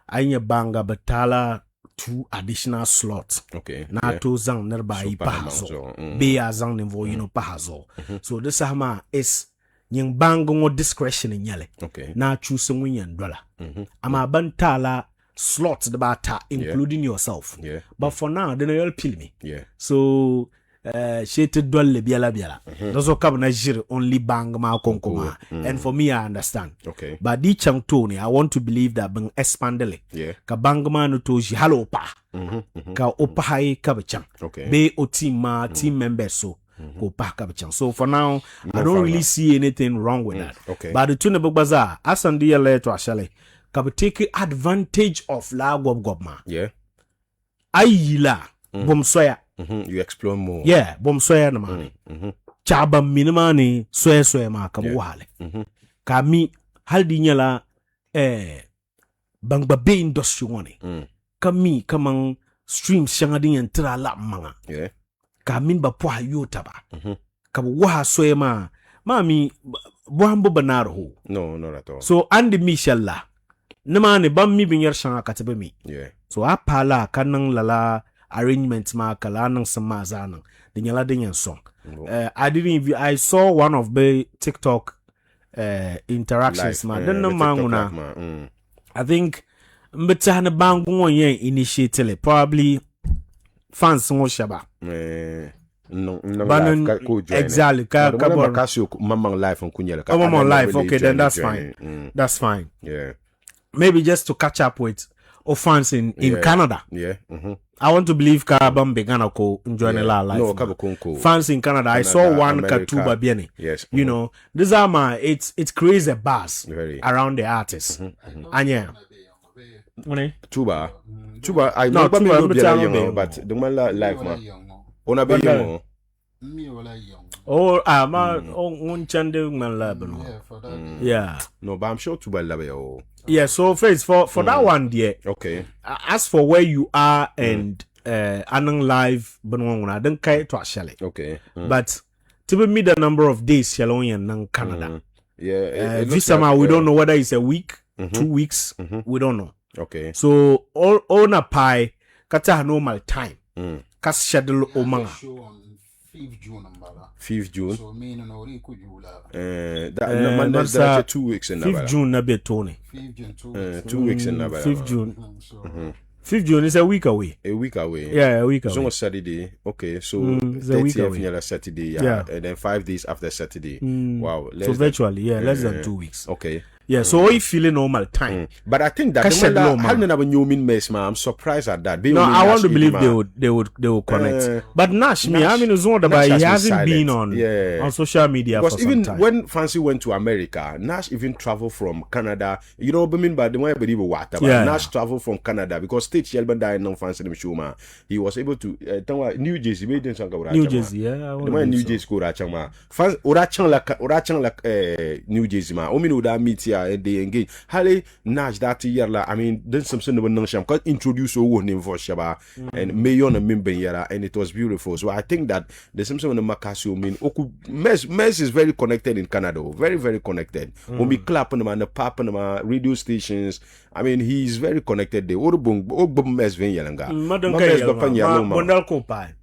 anya banga batala 2 additional slots. Okay. Na to zang nerba ipahazo. Be a zang nivo pahazo. So this hama is nyang bango ngo discretion nyale. Okay. Na choose $1 Ama bantala slots the bata including yourself. Yeah. But for now then you'll pill me. Yeah. So shete dolle biala those come na jiri only bang ma konkoma and for me I understand. Okay. But di chang toni I want to believe that bang expandele ka bang ma no to ji halo pa ka opa hai ka bachang be o team members so ko pa ka bachang. So for now I don't really see anything wrong with that. Okay. But the tune baza Hassan di le to ashale ka take advantage of la gobma. Yeah. Ayila bom soya. You explore more. Yeah, bom soya na mani. Chaba minimani soya ma kamuhale. Kami haldi nyala bang babe industry wani. Kami kamang streams shangadi yentra la manga. Yeah. Kamin ba poha yotaba. Kabuha soya ma. Mami buhambo banaro ho. No, not at all. So andi mishalla. Namani bam mi binyer shanga katabe mi. Yeah. So apala kanang lala arrangement ma kala nang sama zanang the nyala den song. I saw one of the TikTok interactions ma den na manguna. I think mbetana bangu yen initiative probably fans ngo shaba. No, exactly. Mamang life on Kunyela. Mamang life. Okay, then that's fine. That's fine. Yeah. Maybe just to catch up with fans in Canada. Yeah. I want to believe Kabam Begana ko enjoy la life. No, Kabukunko. Fans in Canada. I saw one Katuba Bieni. Yes. You know, this are it creates a buzz around the artist. And yeah. Tuba, I know Tuba, but the man life man. Ona be young. Oh, on chande man lab. Yeah, for that. Yeah. No, but I'm sure to well love. Yeah, so first for that one there. Okay. As for where you are and anang live I don't care to actually. Okay. But to be me the number of days shalom in Canada. Yeah. Visa like, we don't know whether it's a week, 2 weeks, we don't know. Okay. So all na pie kata normal time. Kas schedule o manga. Show on 5th June, Mbala. 5th June. So me no riku jula. That's 2 weeks in 5th June na be Tony. 5th June 2 weeks. 2 weeks in 5th June. So 5th June is a week away. A week away. Yeah, a week away. So on Saturday. Okay, so it's a week 30th away. Saturday, Yeah. and then 5 days after Saturday. Wow. So virtually, less than 2 weeks. Okay. Yeah, so all you feeling normal time. But I think that I'm surprised at that. No, I want to believe they would connect. But Nash, I mean, it's not about he hasn't been on social media because for some even time. when Fancy went to America, Nash even traveled from Canada. You know, but the way I believe what Nash traveled from Canada because State Shelburne died no Fancy Shuma. He was able to New Jersey. New Jersey, yeah. The man New Jersey go Rachama. Orachang like New Jersey ma. Omino da meet here. They engage. Hale Nash that year la. I mean, then something about Nangsham because introduce our name for Shaba and Mayon and Mimben yara, and it was beautiful. So I think that there's something on the Macasio mean. Mes is very connected in Canada, very very connected. When we clap on them and the pap on them radio stations, I mean he's very connected. The Orbum Mes Vinyalanga. Bondal Kopai.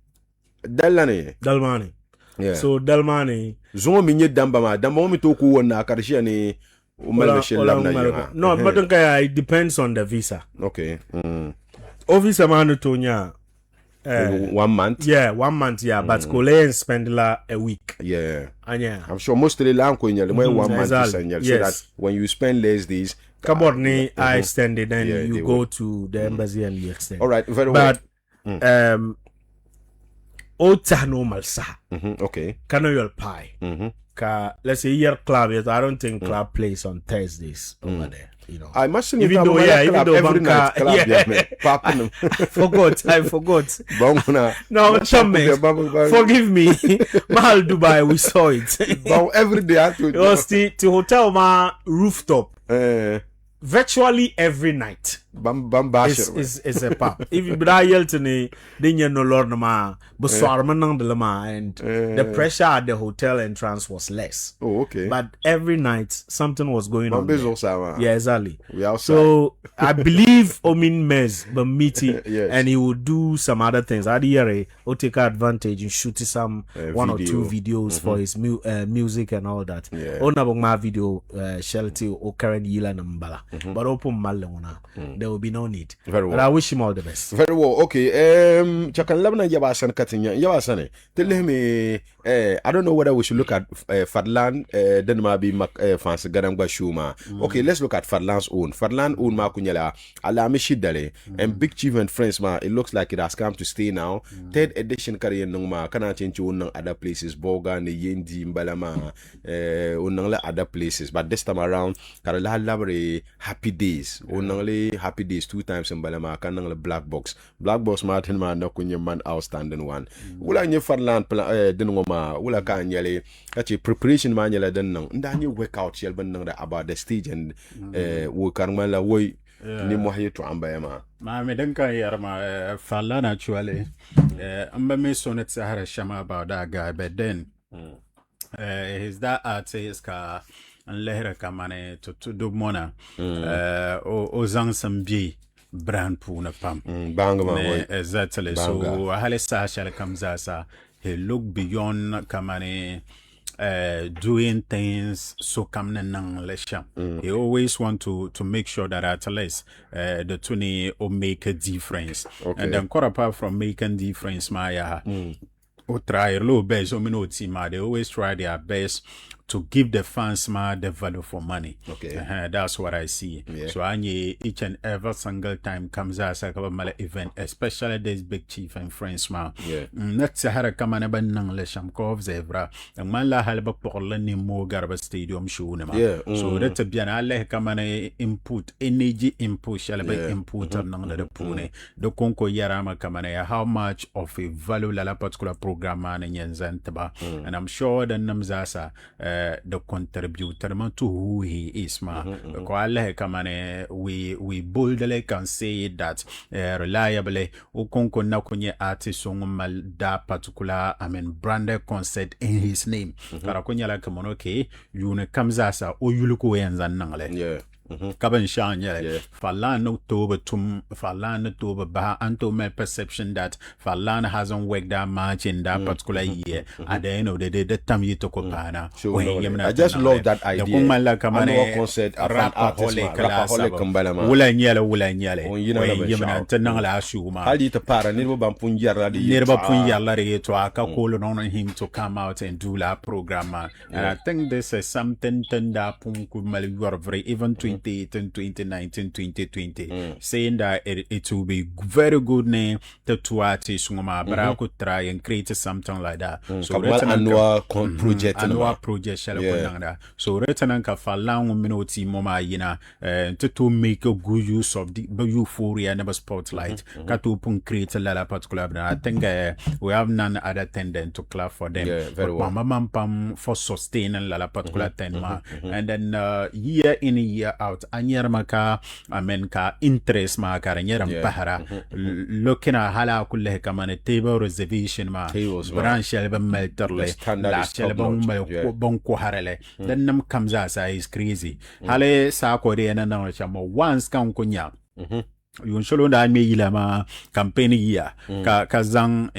Dalmani. Yeah. So Dalmani. Zongo minye damba mi toku wana karishia ni no, but it depends on the visa. Okay. Visa manu tonya 1 month. Yeah, 1 month. Yeah, but Kole spend a week. Yeah. And yeah, I'm sure most of the land when 1 month exactly. so that when you spend less days. Kabodni I extend it, then you go to the embassy and you extend. All right, very well. But Ota normal sa. Okay. Kano your pie. Let's say your club. I don't think club plays on Thursdays over there. You know, I must even though every night club, I forgot. No, forgive me. Mahal Dubai, we saw it. Every day I told it was the hotel rooftop. Virtually every night is a pub. If you bra yeltene, then you no lord ma, but nang de lama, and the pressure at the hotel entrance was less. Oh, okay. But every night something was going on. Yeah, exactly. We so I believe Omin Mez Bamiti yes. and he would do some other things. Adiyare will take advantage and shoot some one or two videos for his music and all that. Onabong ma video shelter or current yila nambala. But open malona. There will be no need. Very well. But I wish him all the best. Very well. Okay. Chakan Labna Yabasan Katinya Yabasane. Tell me I don't know whether we should look at Fadlan then maybe Fancy Garangba Shuma. Okay, let's look at Fadlan's own. Fadlan own Makunyala Alami Shidale and Big Chief and Friends ma. It looks like it has come to stay now. Third edition career nungma kana change on other places Boga ne Yendi Mbalama unangla other places. But this time around Karala Labre Happy Days. Only Happy Days 2 times in Balama kanang Black Box. Black Box Martin man na kunye man outstanding one. Wula nye Fadlan dinngoma wula ka nyale kachi preparation man nyale den nang ndanye workout yel ben nang about the stage and wo karmala woy ni mo haye to amba ma me den kan yarma Fadlan actually amba me sonet Sahara Shama about that guy but then he's that artist ka an lehra kamane to do mona o zang sambi brand puna pam bangama exactly so halisa shall comes as he look beyond kamane doing things so kamne nang lesha he always want to make sure that at least the tuni will make a difference and then quite apart from making difference maya try a little best they always try their best to give the fans the value for money. Okay. That's what I see. Yeah. So each and every single time comes as a event, especially this big chief and friends not Sahara kamane ban nang le sham ko zebra and man la halba porla ni mo garba stadium show so that's bien alle kamane input energy input shall be input nang the pune the konko yarama kamane how much of a value la particular program man nyanzantaba and I'm sure the namzasa the contributor to who he is ko alle kamane we boldly can say that reliably o konko na kunye artist mal da particular branded concert in his name para kunya la kamono okay you comes as a o yuluko yanzan nangle Kaban Shanya, Falan Toba Bah, Anto my perception that Falan hasn't worked that much in that particular year. At the end of the day, the time you took Opana. I just love that idea. The Kumala Kamane concert, rapaholic, Wulan Yellow, Yemen, Tanala Shuma. How did the para never Punjara to Aka call on him to come out and do that program. And I think this is something tender Punku even 2018, 2019, 2020, saying that it will be very good name to artists, but I could try and create something like that. So annual project, so return ka falang minoti moma yina to make a good use of the euphoria never spotlight. Katu pun create a lot particular. I think we have none other tendent to clap for them. Very well. For sustaining la particular tenma, and then year in year out anyar maka ka interest ma karanyar bahara looking at hala kulle kamane table reservation branch elba melterle last elba bon ko harele then nam kamza sa is crazy hale sa ko de na na chamo once kan kunya yun solo da me yila ma campaign ya ka zang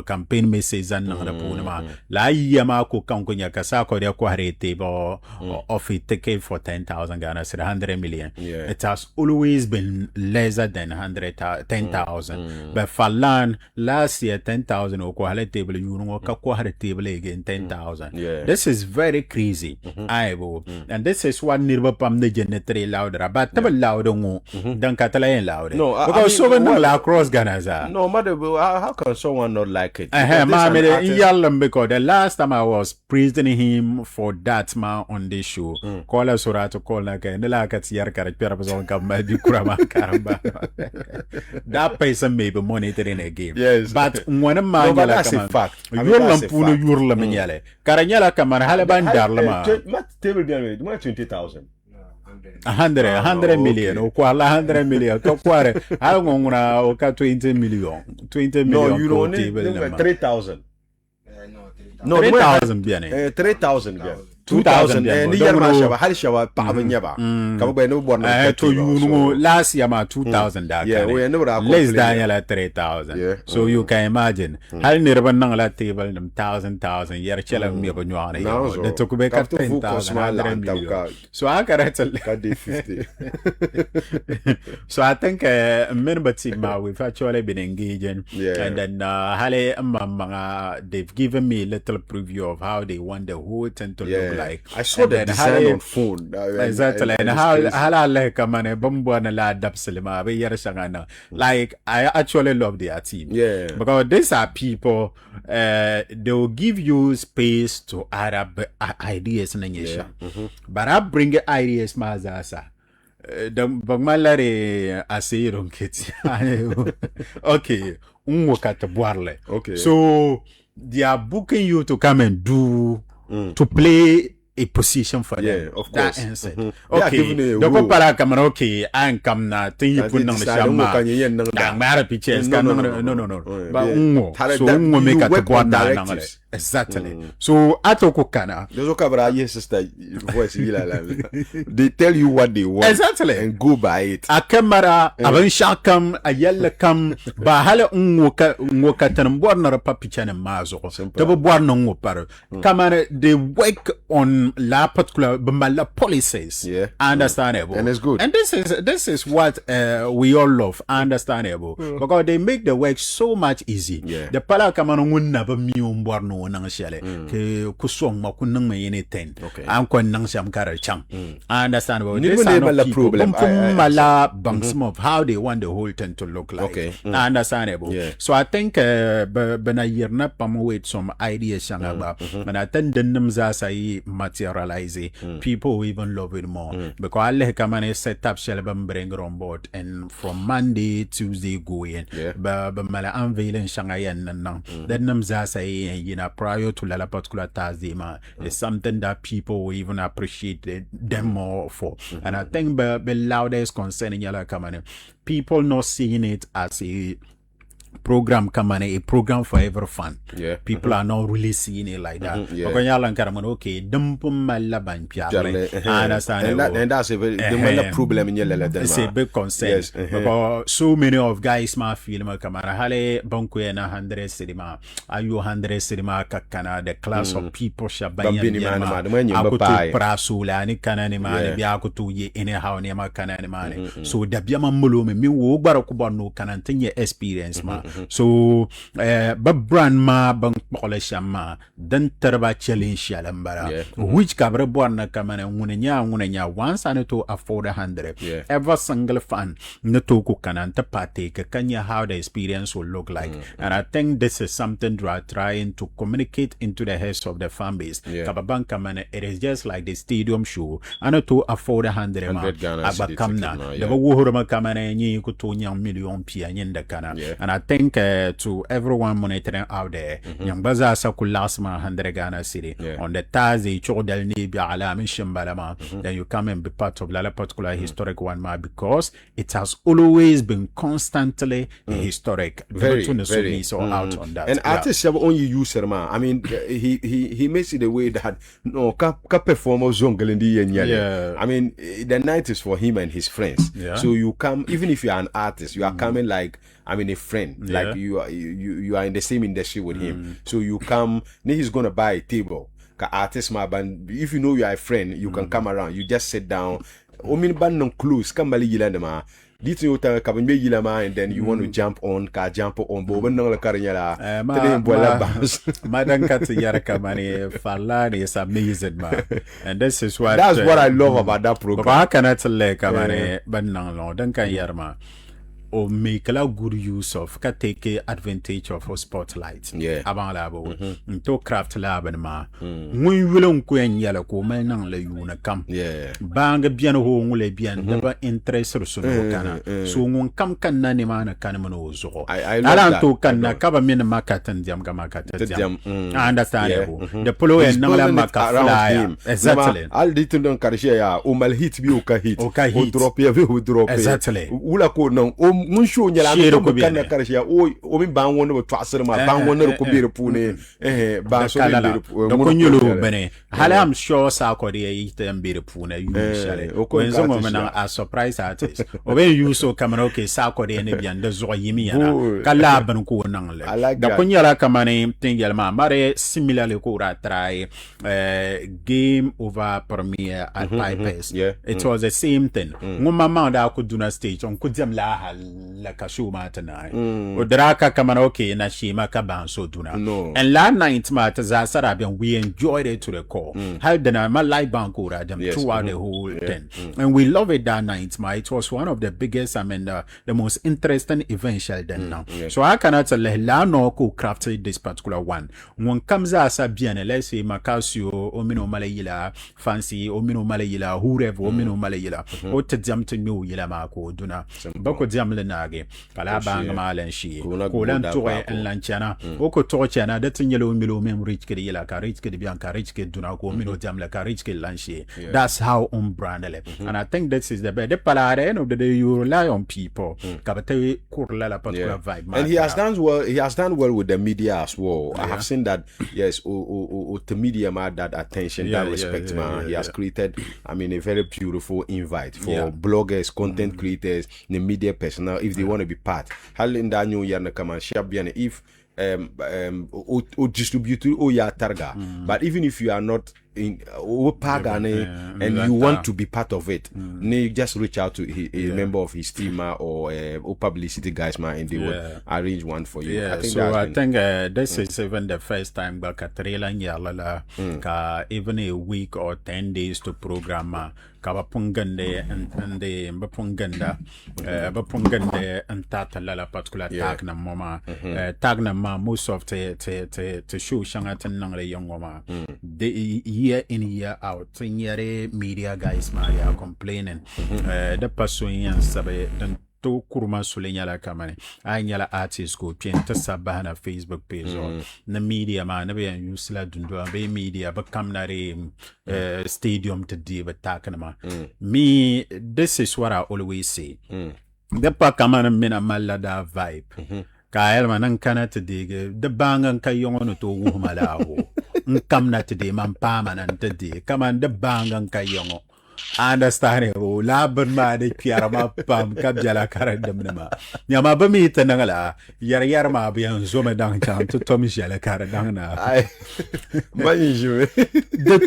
campaign message zan na ma la ya ma ko kan kunya ka sa ko de ko harete bo of it take for 10,000 Ghana 100 million. It has always been lesser than 10,000 but Falan last year 10,000 o ko hale table you ka ko hare table again 10,000. This is very crazy. And this is what nirba pam de generate louder but table louder ngo dan katala loud. No, because so many across Ghana. No, mother, how can someone not like it? Because the last time I was praising him for that man on this show, call us or to call like a that person may be monitoring a game. Yes, but when a man, that's a fact. You're Lampuno, you're Lamaniale. Caranyala Kamar Halaban Darlama. Table 20,000. 100 million or 100 million to kware I ngona o ka 20 million no you don't need 3,000 no 3,000 bien 3,000 bien 2,000 ni yarma shaba hal shaba pa abanyaba ka ba no borna to you last year ma 2,000 da less than 3,000 so you can imagine hal ni raban nang la table 1,000 yar chela mi ba nywana de to ko be ka 10,000 million so I got so I think member team we've actually been engaging and then hale they've given me a little preview of how they want the whole thing to look like. I saw the design on phone. Exactly. And how like like I actually love their team. Because these are people they will give you space to add up ideas in but I bring ideas mazasa. The bagmalare asirun kits. Okay. Okay. So they are booking you to come and do to play a position for them. Of that course. answer. Okay. Doko para kamera okay. I come na tin you put nang shama. Nang mara pictures. No. But so ungo make at board na exactly. So atoko kana. Those kabra yes sister voice they tell you what they want. Exactly. And go by it. A camera aban shakam a yella kam ba hala ungo ka tan board na pa picture na mazo. Tabo board na ungo para. Camera they work on even la particular la policies. Yeah. Understandable. And it's good. And this is what we all love. Understandable. Because they make the work so much easy. Yeah. The pala kamano wunna ba miumbar no nang shale. Ke kusong ma kunang may anything. Okay. Am kon nang siam kara chang. Understandable. Need These to are name not a people. problem. Mala banks of how they want the whole thing to look like. Okay. Understandable. Yeah. So I think bena yirna pam with some ideas shanga and I think them say materialize. People will even love it more because Allah kamane set up shelbam bring on board and from Monday Tuesday going. Yeah. But mala unveiling shanga yen nang. Then them say you know prior to la particular Thursday ma is something that people will even appreciate them more for. And I think the loudest concerning yala kamane people not seeing it as a program a program for every fun. Yeah. People are not really seeing it like that. Yeah. Okay, understand. And that's a very the problem in your letter. It's a big concern. Yes. Because so many of guys ma film kamara hale banku na 100 cinema ayu 100 cinema kakana the class of people shabanya akutu prasula ni kana ni mane bia akutu ye anyhow ni ma kana ni mane so da bia ma molo me wo gbara ko bonno kana tinye experience ma so ba brand ma ban pole shama dan terba challenge shalambara which kabra borna kamane ngunya once and to afford 100 every single fan na to ko kana ta partake kanya how the experience will look like and I think this is something we are trying to communicate into the heads of the fan base kababang kamane it is just like the stadium show and to afford 100 ma abakamna the wo ma kamane nyi ko to nyam million pia nyinda kana and I think to everyone monitoring out there nyam baza sa kulasma 100 Ghana city on the Thursday chodal ni bi ala min shimbalama then you come and be part of that particular historic one ma because it has always been constantly historic very so out on that and artists have only use ma I mean he makes it the way that no ka perform jungle in the I mean the night is for him and his friends so you come even if you are an artist you are coming like I mean a friend like you are in the same industry with him so you come he's gonna buy a table ka artist ma ban if you know you are a friend you can come around you just sit down o min ban non close kamali yilande ma ditin yota ka ban be yilama and then you want to jump on bo ban non la karnyala tene bola bounce madan kat yara kamani falani is amazing man and this is what that's what I love about that program ba kana tele kamani ban non lo dan kan yarma or make a good use of can take advantage of a spotlight avant labo to craft lab and ma we will on kwen yala ko men nan la yuna kam bang bien ho ngule bien never interest so kana so ngon kam kan na ni mana kan mo zo ala to kan na ka ba min makatan diam ga makatan diam understand the polo and nan la makafla exactly al ditin don karshe ya o mal hit bi o ka hit o drop ya o drop exactly ula ko non mun show nyala ko kan na karshe o min ban wonno to asir ma ban wonno ko bere pune ba so bere ko nyolo bene hala am sure sa ko de yite bere pune usually when some men are surprise artist o ben you so camera okay sa ko de ne bian de zo yimi yana kala ban ko nan le da ko nyala kamane tingel ma mare similarly ko ra try game over premiere at Pipers it was the same thing ngoma ma da ko duna stage on ko diam la ka show matana o draka kamana okay na shima ka ban so duna and la night mat za sarabian we enjoyed it to the core how the my live bank ora them throughout the whole thing and we love it that night ma it was one of the biggest I mean the most interesting events then now so I cannot la no ko crafted this particular one when comes as a bien let's say makasio o mino malayila fancy o mino malayila whoever o mino malayila o te jam to new yila ma ko duna bako jam le nage kala bang malen shi ko lan to en lanchana o ko to chana da tin yelo milo mem rich ke yila ka rich ke bian ka rich ke duna ko mino jam le ka rich ke lanchi that's how brandele and I think this is the best the palare end of the day you rely on people kabate kurla la particular vibe and he has done well with the media as well I have seen that yes the media had that attention that respect man he has created I mean a very beautiful invite for bloggers content creators the media personnel if they want to be part hal in that new year na come and share bien if distribute or ya targa but even if you are not in and you want to be part of it, you just reach out to a member of his team or publicity guys, and they would arrange one for you. I think this is even the first time back at even a week or 10 days to program kabapungande and the bapunganda and tatalala particular tag na mama tag na ma most of the show shangatan nang le young mama the year in year out year media guys ma ya complaining the person yan sabe dan to kurma sulenya la kamane anyala artist ko pien ta sabana Facebook page na media ma na be usla dundo be media ba kamnare stadium to di ba takana me this is what I always say the pa kamana mina malada vibe ka elma nan kana te de the bangan kayongo to wumalawo nkamna te de man pa manan te de kaman the bangan kayongo understand it laban ma de kiarama pam kabjala karadamna nyama ba mi tanangala yar ma bian zoma dang cham to tomi jala karadangna ai mani jwe de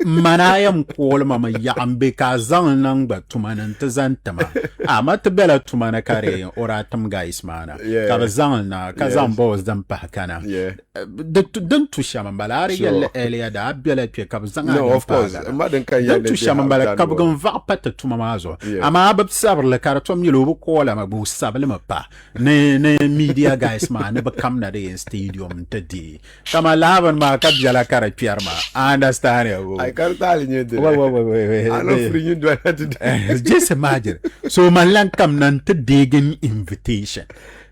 manayam kol mama yambe ka zan nang ba tumanan tazantama ama tabela tumana kare ora tam guys mana ka zan na ka zan boss dan pa kana de tu shama balari yalla elia da bela pe ka zan no of course madan kan yalla tu shama balari kabgan va pata tuma mazo ama abab sabar la karatom yelo ko la mabu sabale mapa ne media guys ma ne ba kam na de stadium tadi kama laban ma kabjala kara pierma understand I can't tell you wait I know free you do that just imagine so man lan kam nan te degen invitation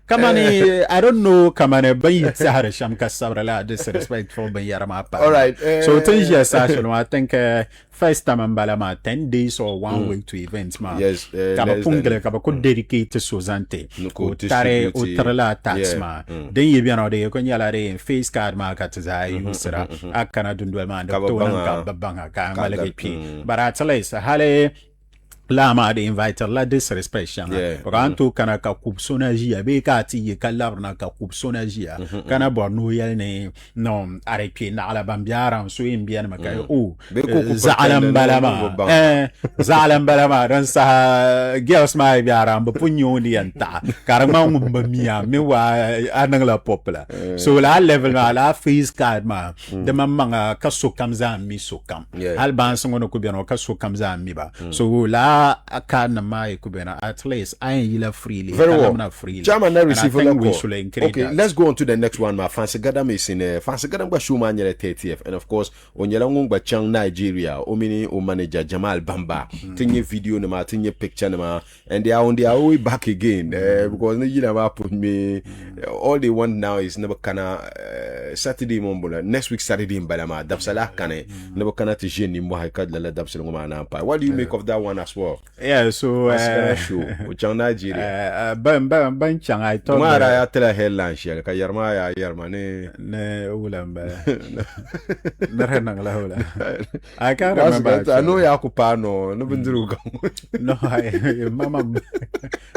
Kamani, I don't know. Kamani, bayi sahara sham kasabra la disrespectful bayi yarama pa. All right. So things yes, I think first time ambalama 10 days or 1 week to events ma. Yes. Kaba pungele kaba ko dedicate to sozante. Ko tare utrala tax ma. Den yebi ano de ko nyala re face card ma kataza yusra akana dundwel ma de to nan ka banga ka malage pi. But at least hale la ma de invite la disrespect shanga ranto kana ka kupsona jia be ka ti ka larna ka kupsona jia kana borno yel ne no arepi na ala bambiara so imbian maka zaalam balama dan sa girls ma biara mba punyo ni anta karma ngumba miya me wa anang la popula so la level ma la face card ma de mamanga ka so kamza mi so kam hal ban songo ko biano ka so kamza mi ba so la akana mai kubena at least I ain't freely. Very well. Freely. Chairman, I receive a call. Okay, that. Let's go on to the next one. Ma Fancy Gadam is in Fancy Gadam Shuma nyere 30th, and of course on Yalangung Bachang Nigeria, Omini o manager Jamal Bamba. Tinye video nama, tinye picture nama, and they are on their way back again. Because you never put me. All they want now is never kana Saturday Mombola. Next week Saturday in Balama. Dabsala kane never kana tijeni mohakad la dabsalongoma na pa. What do you make of that one as well? Yeah, so show Nigeria. Ban chang I thought Mara ya tela headline share ka yarma ne ulamba narana la hula I can't remember. I know ya kupano no bindru no I mama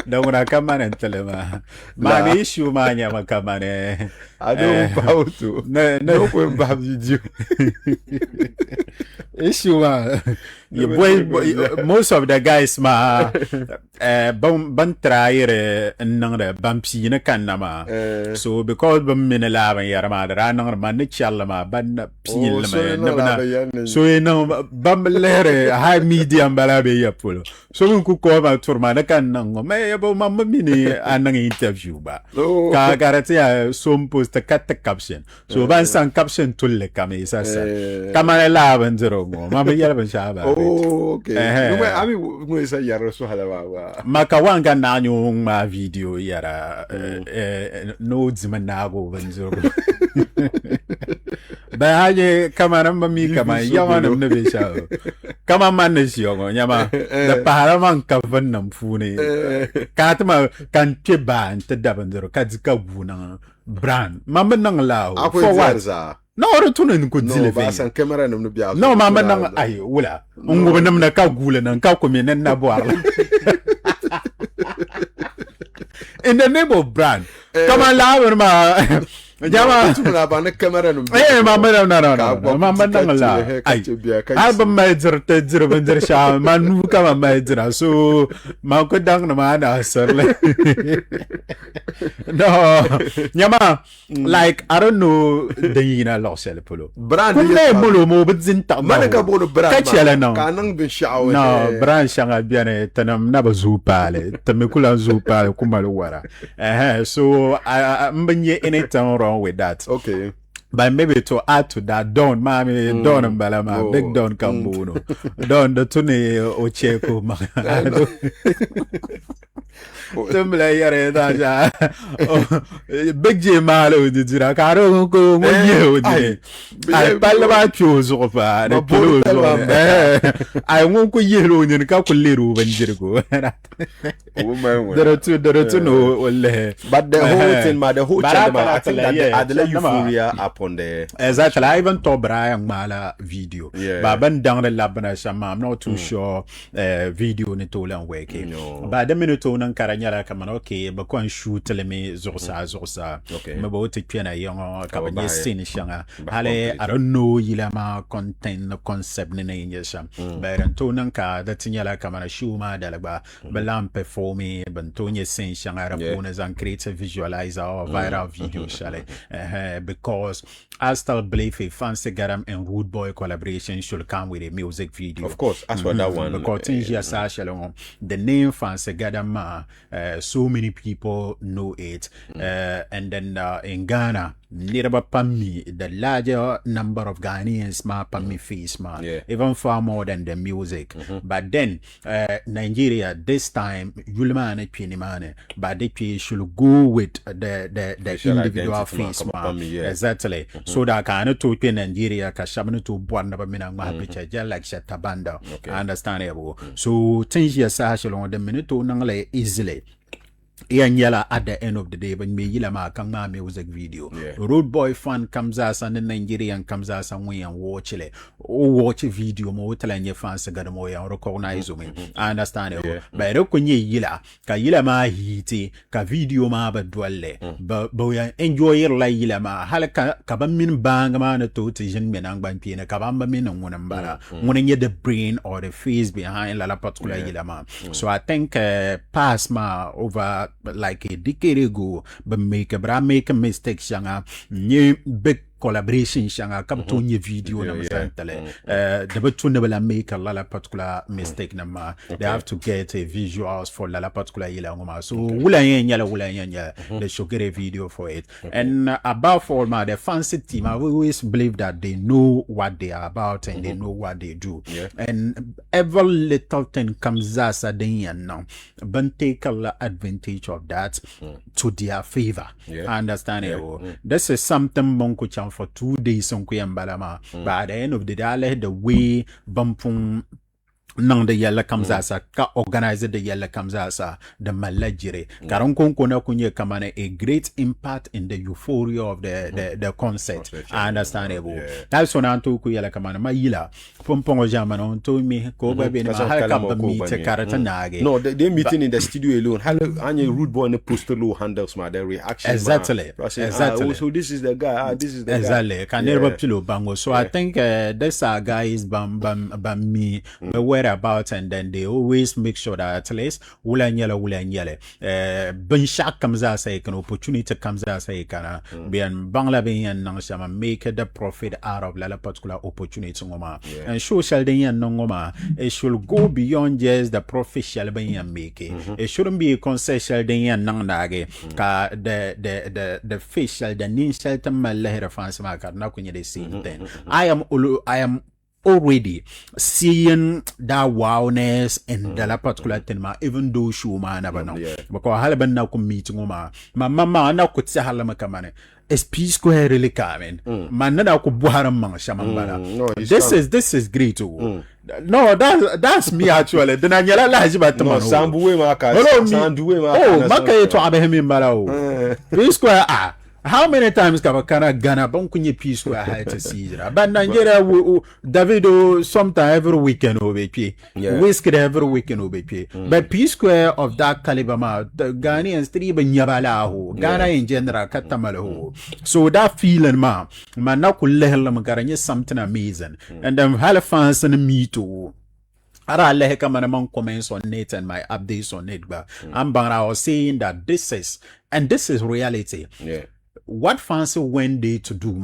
dawna kamane telema ma issue manya makamane I don't bow to no ko mbab video issue you boy most of the guys ma ban traire nangre bampi na kanama so because bam minala ban yarma da nangre man ne challama ban pil ma so no bam lere high medium balabe yapolo so mun ku ko ba turma na kan nango me bo mamma mini anang interview ba ka garati ya some post kat caption so ban san caption tulle kame sa kama la ban zero mo mama yala ban shaba okay no ami mo isa yaro so halawa makawanga nanyo ma video yara no dzimanago banzo ba haje kama namba mi kama yawa nam ne besha kama man ne shiongo nyama da para man ka vannan fune katma kan te ban te dabanzero kadzika buna brand mama nang lao for what no oro tuno ni ko dile fe san camera nam no bia no mama nang ay wala ngo nam na ka gula nan ka ko men na boar in the name of brand come on la ma Jama. Tu na ba na camera no. Mama no. Mama nangala. Ai. Album major te jira benjer sha manu kama major so ma ko dang na mana sarle. No. Nyama like I don't know the yina lossel polo. Brand ye molo mo bedzin ta. Manaka bono brand. Kachela no. Kanang bin shao. No, brand shanga biane tanam na bazupale. Tamekula zupale kumalu wara. So mbenye anything wrong with that. Okay. But maybe to add to that, Don, mommy, Don and Balama, big Don Cambuno, Don the Tune Ocheko, Big J Malo, did you? I don't go with you. I Palama of I won't go yellow in a couple little when Jericho. There are two no, but the whole thing, the whole channel, I think that the euphoria upon the exactly. I even told Brian Mala video, but Ben down the Labana Shama, I'm not too sure video ni tolan wake. But the minute on Karanyara come okay, but can shoot me Zosa. Okay, my boat piano young Cabanye Sin Shanga. Hale, I don't know Yilama content concept in Yesham. But Antonanka, that's in Yala Kamana Shuma, Dalaba, Belampe for me, Bantonia Sin Shanga, Raponas and create a visualizer or viral video, shall because I still believe a Fancy Garam and Rude Boy collaboration should come with a music video. Of course, as for that one. Because the name Fancy Garam, so many people know it. And then in Ghana, Niraba Pami, the larger number of Ghanaians ma Pami face ma, even far more than the music. But then Nigeria this time Yulman Pinimane, but they should go with the individual face ma. Exactly. So that kind to Nigeria kashabanu to Bwana Minang ma picture just like Shatabanda. Understandable. So things yes along the minute to nangle easily. Yala at the end of the day, when me yilama kangma music video. Road Boy fan comes us and the Nigerian comes us and we and watch it. Or watch a video more telling your fans got more and recognize me. I understand it. But Rokunye yila, ka yilama hiti, ka video ma ba dwelle. But we enjoy it like yilama. Halaka kabamin bang man to Tijan Menang Bampina, kabamba min and one when you the brain or the face behind la particular yilama. So I think pass ma over like a decade ago, but make a mistake, shanga, new big collaboration shanga come to new video the but never make a lot particular mistake nama. They have to get a visuals for la particular yelangoma. So they should get a video for it. And above all the fancy team, I always believe that they know what they are about and they know what they do. And every little thing comes as a day and now, but take a advantage of that to their favor. Understand it? This is something Monko Chan for 2 days on Kuyambalama. But at the end of the day, I let the way bumpum nang the yella comes as ka organize the yella comes as the malajire. Karonkon kona kunye kamane a great impact in the euphoria of the concert. Understandable. That's when Anto kuyela kamane ma yila. Pompongo jamano to me ko baby na halka meet karata nage. No, they meeting in the studio alone. Hello, Anya Rude Boy and poster low handles my their reaction. Exactly. Exactly. So this is the guy. This is the exactly. guy. Can never pilo bango. So I think this guy is bam me about, and then they always make sure that at least wula ben shak comes as a an opportunity comes as a kana be an bangla be and nang shama make the profit out of la particular opportunity ngoma and social day and ngoma it should go beyond just the profit shall be and make it shouldn't be a concession day and nang nage ka the facial the ninshal tamalla fans ma ka na kunye the same thing. I am already seeing that wowness and the particular thing, even though show man never know. Because Halaban now come meeting ma mama now could say Halama Kamane. Is P square really coming? Man, now could Buharam Shamambara. This is great too. No, that's me actually. Then I yell like about the Sambuwe Maka. Oh, Maka to Abraham Barao. P square How many times kana Ghana bankunye peace where I had to see it? But Nigeria, Davido sometime every weekend OBP, whiskey every weekend OBP. But peace square of that caliber, the Ghanaians three Nyabalaho, Ghana in general, Katamalaho. So that feeling, man, na kulehela magaranye something amazing, and then Halifax and me too. Ara lehe kama na comments on it and my updates on it, but I was saying that this is reality. Yeah. What Fancy went there to do,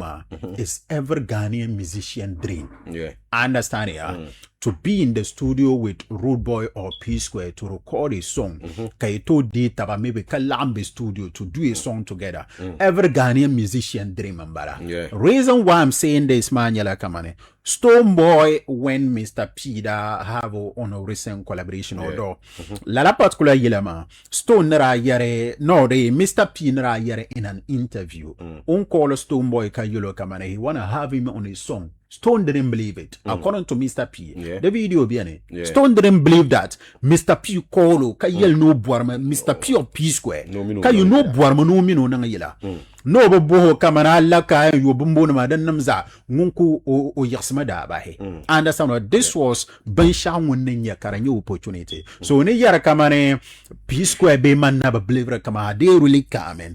is every Ghanaian musician dream. Yeah. I understand it. To be in the studio with Rude Boy or P Square to record a song. Kaito did taba maybe Kalambe studio to do a song together. Every Ghanaian musician dream, mbara. Yeah. Reason why I'm saying this, man, yala kamane. Stone Boy when Mr. P da have on a recent collaboration or la particular yelama. Stone nara yere no they Mr. P nara yere in an interview. On call Stone Boy kayulo kamane. He wanna have him on his song. Stone didn't believe it. According to Mr. P. The video biane. Stone didn't believe that. Mr. P call kayel no buarma Mr. P of P Square. Kayu no buarma no mino nanga yela. No boho kamana laka yo bumbo na madan namza ngunku o yasma da bahe. Understand what this was bensha wonnya karanya opportunity. So ne yara kamane P Square be man na believe kama they really come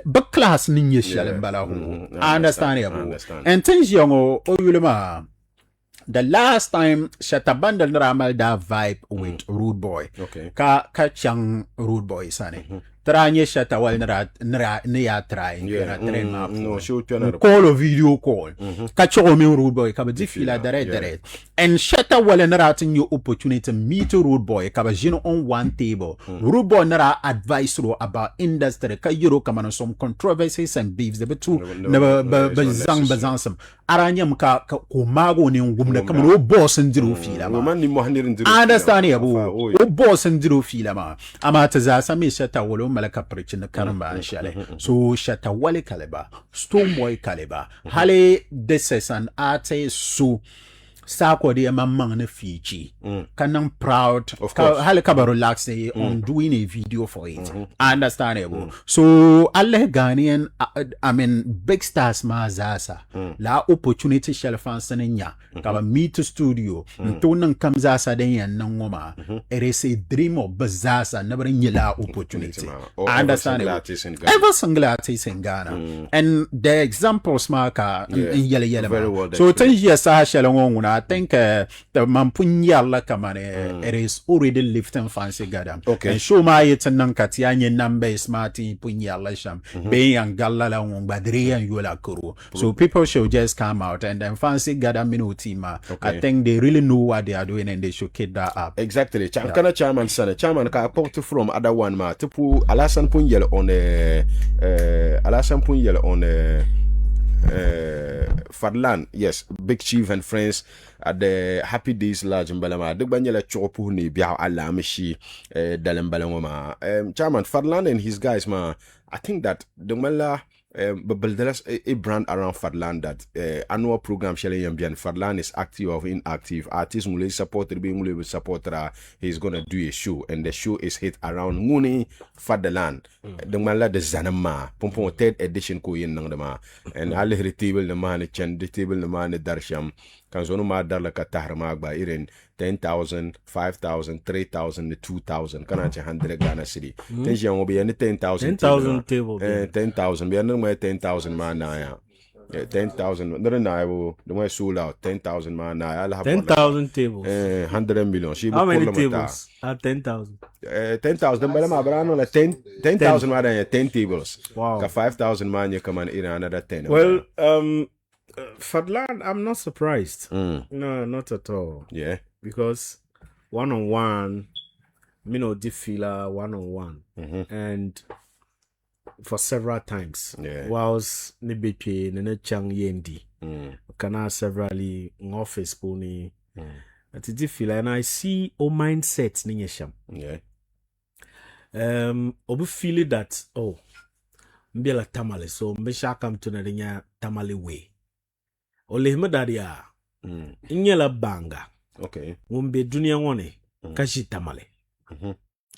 but class ninye shalen balahu. Understand it. And things young oyulema. The last time Shatabandal Ramal da vibe with Rude Boy. Okay. Ka chang Rude Boy sane. Tranye Shatawal nera try. No, shoot you call a video call. Catch all me Rude Boy. Kaba difila direct. And Shatawal nera new opportunity to meet Rude Boy. Kaba jino on one table. Rude Boy nera advice about industry. Ka yuro kama some controversies and beefs. The two never bazang. Aranyam ka kumago ni ngumna kama no boss ndiro fila ma. Understand ya bu. O boss ndiro fila ma. Ama taza me Shatawal malaka preaching the karamba anshale. So Shatawale caliber, Stone Boy caliber. Hale this is an artist so Sako de mamang ne Fiji. Kanang proud of course. Hale kaba relax on doing a video for it. Understandable. So alle Ghanaian I mean big stars ma zasa. La opportunity shall fancy kaba meet to studio. Ntonang kamzasa den yan nangoma. It is a dream of bazasa never nyela opportunity. Understandable. Every single artist in Ghana. And the examples marka in yellow. So 10 years I think the Mampunya Kamane it is already lifting fancy gadam. Okay. And show my it's a nankatianya number smarty punya lasham being and galala badri and yola kuru. So people should just come out and then fancy gadam minutima. I think they really know what they are doing and they should keep that up. Exactly. Kana chairman sana. Chairman ka port from other one ma. Tipu alasan punyel on alasan punyel on Fadlan, yes, Big Chief and friends at the Happy Days Lodge in Balama. The Banyala Chopu ni Bia Alamishi Dalembalama. Chairman Fadlan and his guys, ma. I think that the Mala but a brand around Fadlan that annual program Shelly and Fadlan is active or inactive. Artists will support being supporter. He's gonna do a show, and the show is hit around Mooney Fadlan. The Mala the Zanama, Pompon 3rd edition Koyin Nangdama, and Ali table the man, Chen the table the man, Darsham. Kanzonuma Dalaka Taharmagba Irin 10,000, 5,000, 3,000, 2,000. Kanacha 100 Ghana City. Tension will be any 10,000. 10,000 table. 10,000. We are no more 10,000 man now. 10,000. No, I will. The way sold out 10,000 man now. I'll have 10,000 tables. 100 million. How many tables? 10,000. 10,000. But I'm like 10,000 man. 10 tables. Wow. 5,000 man. You come and in another 10. Well, Fadlan, I'm not surprised. No, not at all. Yeah. Because one-on-one, defila one-on-one. And for several times. Yeah. Whilst Nibepe, Nene Chang Yendi, Kana severally in office pony. At defila, and I see all mindsets Ninyesham. Yeah. Obu feel that, Mbela Tamale, so Mbesha come to Nadinya Tamale way. Ole himadaria inyela banga okay ngombe dunia ngone kashi tamale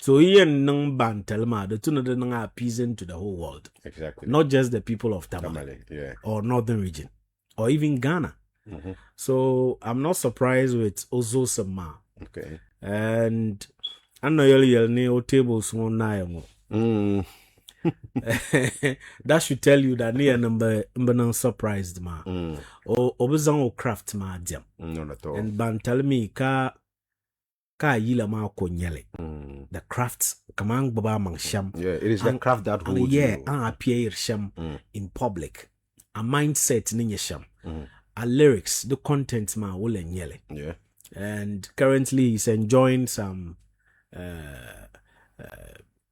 So here nang bantelma the two the nang appeasing to the whole world. Exactly. Not just the people of Tamale Tamale, yeah. or northern region or even Ghana. So I'm not surprised with Ozo Sama. Okay. And I know you'll need tables one night. That should tell you that near number not surprised ma. Or obizan craft ma jam. Not at all. And ban tell me ka yila ma konyele. The crafts kamang baba mang sham. Yeah, it is the craft that holds yeah, you. and appear sham in public. A mindset ni sham. A lyrics, the content ma will nyele. Yeah. And currently he's enjoying some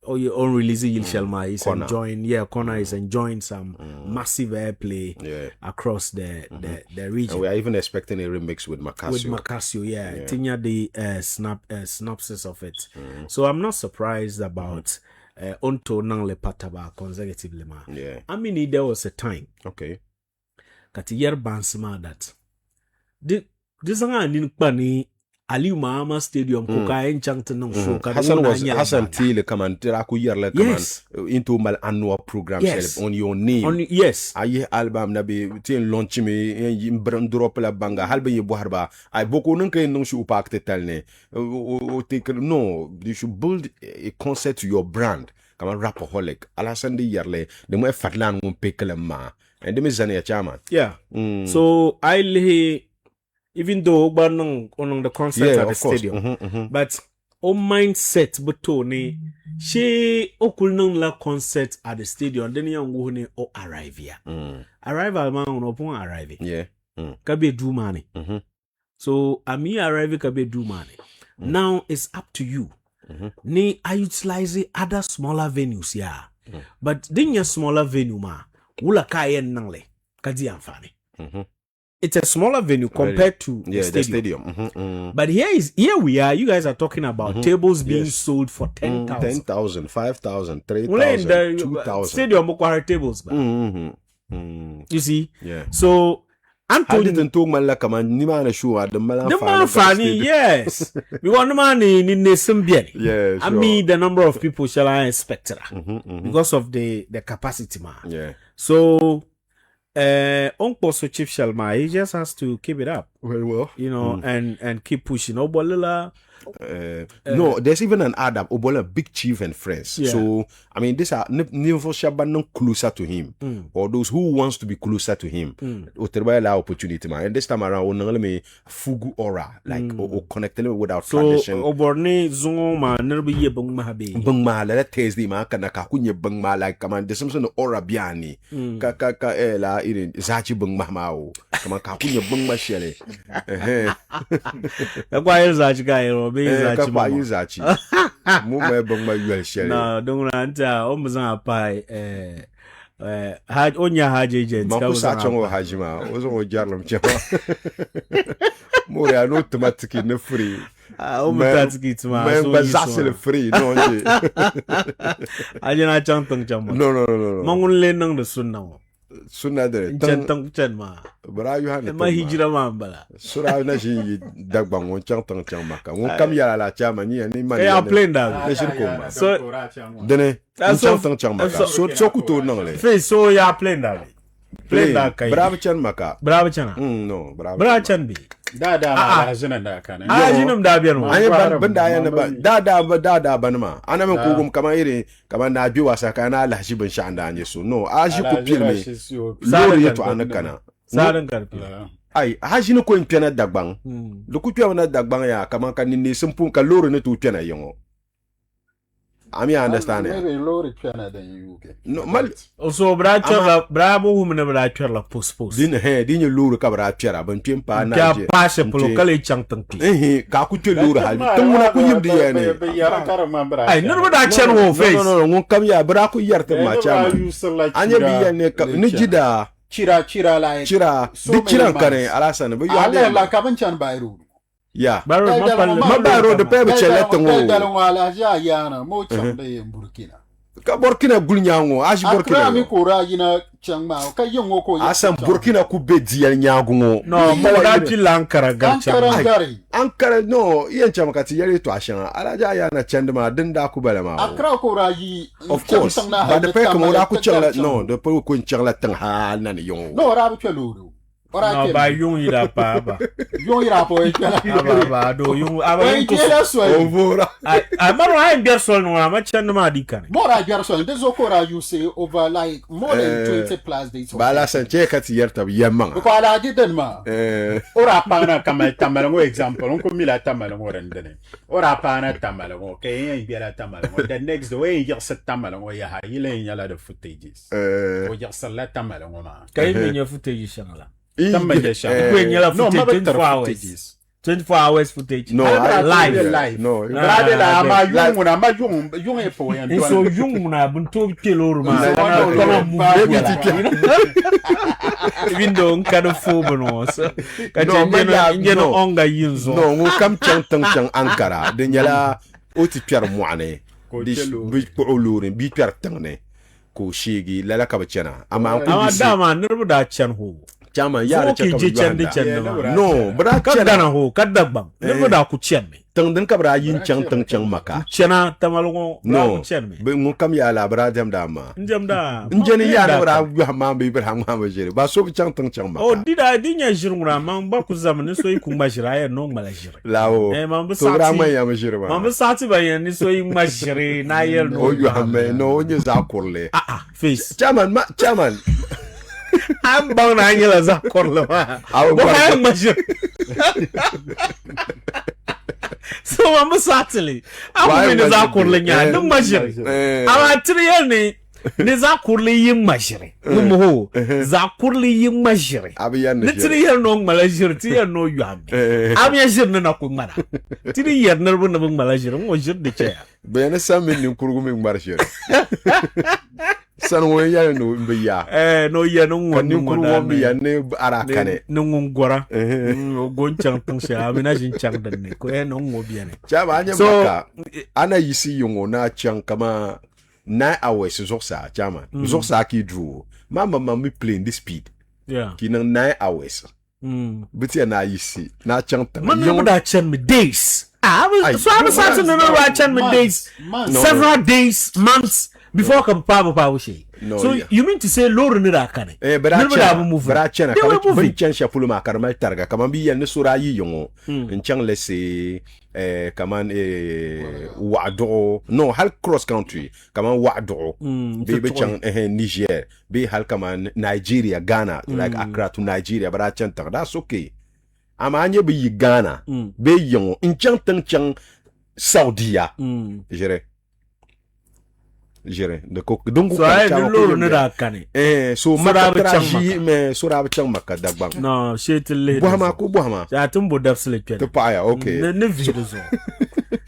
your own release Shelma is Corner. enjoying Connor is enjoying some massive airplay across the region. And we are even expecting a remix with Macasio. With Macasio, Tinya the synopsis of it. So I'm not surprised about Onto Nangle Pataba consecutively. Yeah. I mean there was a time. Okay. Kati yer bansima that. This is pani Aliu Mahama Stadium kuka enchant nang show Hassan Tile come and Tiraku Yerle come into my annual program on your name. Yes. Aye album na be tin launch me in drop la banga halbe ye boharba ay boko nunke nung shu pak te telne no you should build a concept to your brand come rapaholic ala sande yerle de mo fatlan mo pekelema and dem is ya chama so I lay even though on the concert at the stadium, but o mindset butoni she okulnung la concert at the stadium then young woman o arrive here. Arrival man on upon arrive. Yeah. Kabe do money. So ami arrive kabe do money. Now it's up to you. Ni I utilize other smaller venues but then your smaller venue ma wula kayen nangle kadi amfani. It's a smaller venue compared to the stadium. But here we are. You guys are talking about tables being sold for 10,000. 10,000, 5,000, 3,000, 2,000. Stadium require tables. You see? Yeah. So Anthony didn't talk man like a man. Ni man show at the man funny, yes. We want the money in the yeah. I mean the number of people shall I expect because of the capacity man. Yeah. So Uncle Chief Shalma, he just has to keep it up. Well, you know, and keep pushing. Obolila. No, there's even an ad up Obola, big chief and friends. Yeah. So I mean, these are never shaban closer to him, or those who wants to be closer to him. Oterba opportunity man. And this time around, only me fugu aura like or connecting without tradition. So oborne zongo ma nerbi ye bang mahabe. Bang ma la Thursday ma kana kakunye bang ma like come on. There's some aura biani. Ka la irin zachi bang ma o. Come on kakunye bang ma shele. Kwa zachi guy. Kapa yuzachi. Mume bangma yuel shele. No, don't anta omuzan apai haj onya haj agent. Makusa chongo hajima. Ozo ojarlam chama. More ya no automatic ne free. Automatic tuma. Men bazasele free no nje. Ajena chantang chama. No. Mangun le nang de sunna. Sunna de. Chantang chanma. Bra yu hane. Ma hijira mambala. Sura na shi dagbang won chantang chama ka. Won kam ya la chama ni man. Ya plain da. So dene chantang chama ka. So kuto nang le. Fe so ya plain da. Plain da kai. Bravo chan maka. Bravo chana. No, bravo. Bravo chan bi. Da ma jinan da kana. Jinam da biyan ma. Anye banda ya na ba da ban ma. Ana men kugum kama iri kama na bi wasa kana la shi ban sha anda anye so. No, aji ku pilme. Lori yeto anakana. Sadan karpi. Ai, haji no ko impena dagbang. Do ku na dagbang ya kama kan ni simpun ka lori ne tu pena yongo. Ami understand it. Maybe lori pena than you get. No, mal. So brabo humne bra la post. Din you lori ka bra pera ban tempa na je. Ka passe polo kale changtang ti. Ka ku lori hal. Tumuna ku yim di yene. Ai no da chen wo face. No, ngon kam ya bra ku yarte ma chama. Anya bi yene ka ni jida. Chira la. Chira. Di chira kare alasan ba yo ale la kaban chan bayru. Yeah. Baro ma baro de pe chele tango. Dalon wala ja yana mo chande Burkina. ka Burkina gulnyango aji Akra mi Burkina kora yina changma ka yongo ko asan Burkina ku be diya nyango no mo da pila Ankara garcha Ankara no yen chama kati yari to ashan alaja ya na chandma dinda ku bala ma Akra kora yi of course but the pe ko ra ku changla no the pe ku changla tang ha na ni yongo no ra bu chelo no ba yung ira pa ba yung ira po e ba do yung aba yung so ovora I maro I get so no ma chandma dikane more I get so this okora you say over like more than 20 plus days bala san che kati yerta yemma ko ala diden ma ora pana kama tamalango example on ko mila tamalango rendene ora pana tamalango ke yen biara tamalango the next way you set tamalango ya ha ile yala the footages o ya sala tamalango ma kay menyo footage shangala tamaje sha when you have no ma 24 hours 24 hours footage no live no grade la ma yung e po yan so yung na bunto kelor ma window kado fobo no so ka no onga yinzo no ngo kam chang Ankara de nyala oti pier moane bi ko olurin bi pier tangne ko shigi lala ka bacana ama dama nirbu da chan ho chama ya ki je chen de chen no bra kadana ho kadabang nirbu da ku chen me tang den kabra yin chang maka chena tamalgo no chen me be ngo kam ya la bra jam dama njam da njeni ya na bra ma be ber hang ma jere ba so chang maka oh dida dinya jirungura man ba ku zamani so yi kuma jira ya no mala jira lawo man bu to bra ma ya ma jere ba man bu sati ba yan ni so yi ma jire na yel no o yu hamme no nyi za kurle face chairman am ba na yela za kurle ma bo ha ma jire so man bu satili am ni za kurle nya dum ma jire ama triyel ni za kurle yin mashire ho za kurle yin mashire ni tiri yer no malajir ti yer no yuam am ya jir na ku mara tiri yer na bu na bu malajir mo jir de che be na samin ni kurgu mi marshir san wo ya no mbe ya no ya no ni kurgu mi ya ne arakane no ngora o gonchang tung sha amina jin chang dan ne ko no ngobi ne chaba anya maka ana yisi yungo na chang kama 9 hours zoksa chama zoksa ki drew mama me playing the speed ki nang 9 hours biti na yisi na chang man no da chan me days so I'm starting to know I chan me days several days months before ka pa she so you mean to say lord ni da kane bra chana ka bin chan sha puluma karmal targa kama bi yan sura yi yongo in chang lese kaman wa'do no hal cross country kaman wa'do be chang Niger be hal kaman Nigeria Ghana like Accra to Nigeria bra chan tar that's okay ama anye be Ghana be yongo in chang Saudiya jere de ko donc so ay lolu ne da kane so marabachi me surab chang makka dagbang no shetle buhama ya tumbo dafsle to paya okay ne video zo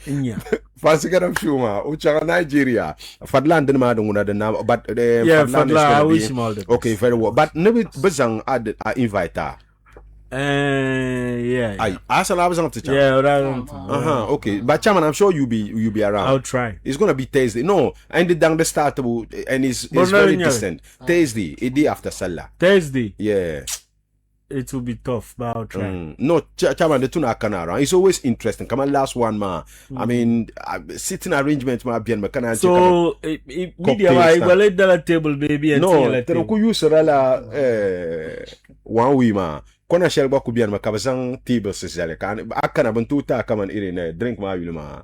nya fasigara shuma o changa Nigeria fadlan den ma dunguna de na but fadlan wish mal okay very well but ne bezang ad invite yeah. Asala was on to chat. Yeah, okay. But Chairman, I'm sure you'll be around. I'll try. It's gonna be Thursday. No, and down the start and it's very distant. Thursday, a day after Salah. Thursday. Yeah. It will be tough, but I'll try. No, Chairman, the two na around. It's always interesting. Come on, last one, ma. I mean, sitting arrangement, ma, bien, ma. So, media, I will let the table, baby, and no, te ku use rala one we ma. Kona shelba kubian makabasang table sesale kan akana bantuta kaman irene drink ma yulma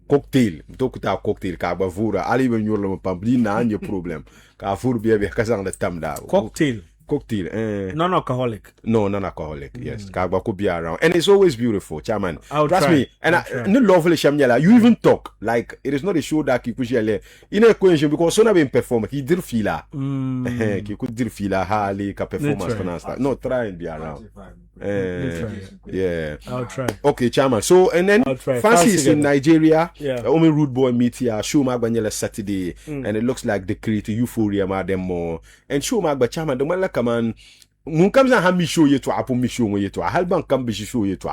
cocktail dokuta cocktail ka ba vura ali ben yurlo pambli na anye problem ka fur be kasang de tamda cocktail non-alcoholic. No, non-alcoholic. Yes, Kagba could be around, and it's always beautiful, Chairman. Trust me. And no lovely Shamyala. You even talk like it is not a show that you could share. In a question because Sona been perform, he did feel he could did feel Harley performance. No, try and be around. Yeah, I'll try. Okay, Chairman. So and then Francis in Nigeria. Yeah. Only Rude Boy meet here. Show Magbanyela Saturday, and it looks like the creative euphoria, madam more. And show Magba Chairman. The man like man. mun kam za ha mi show ye to apo mi show ye to halban kam bi show ye to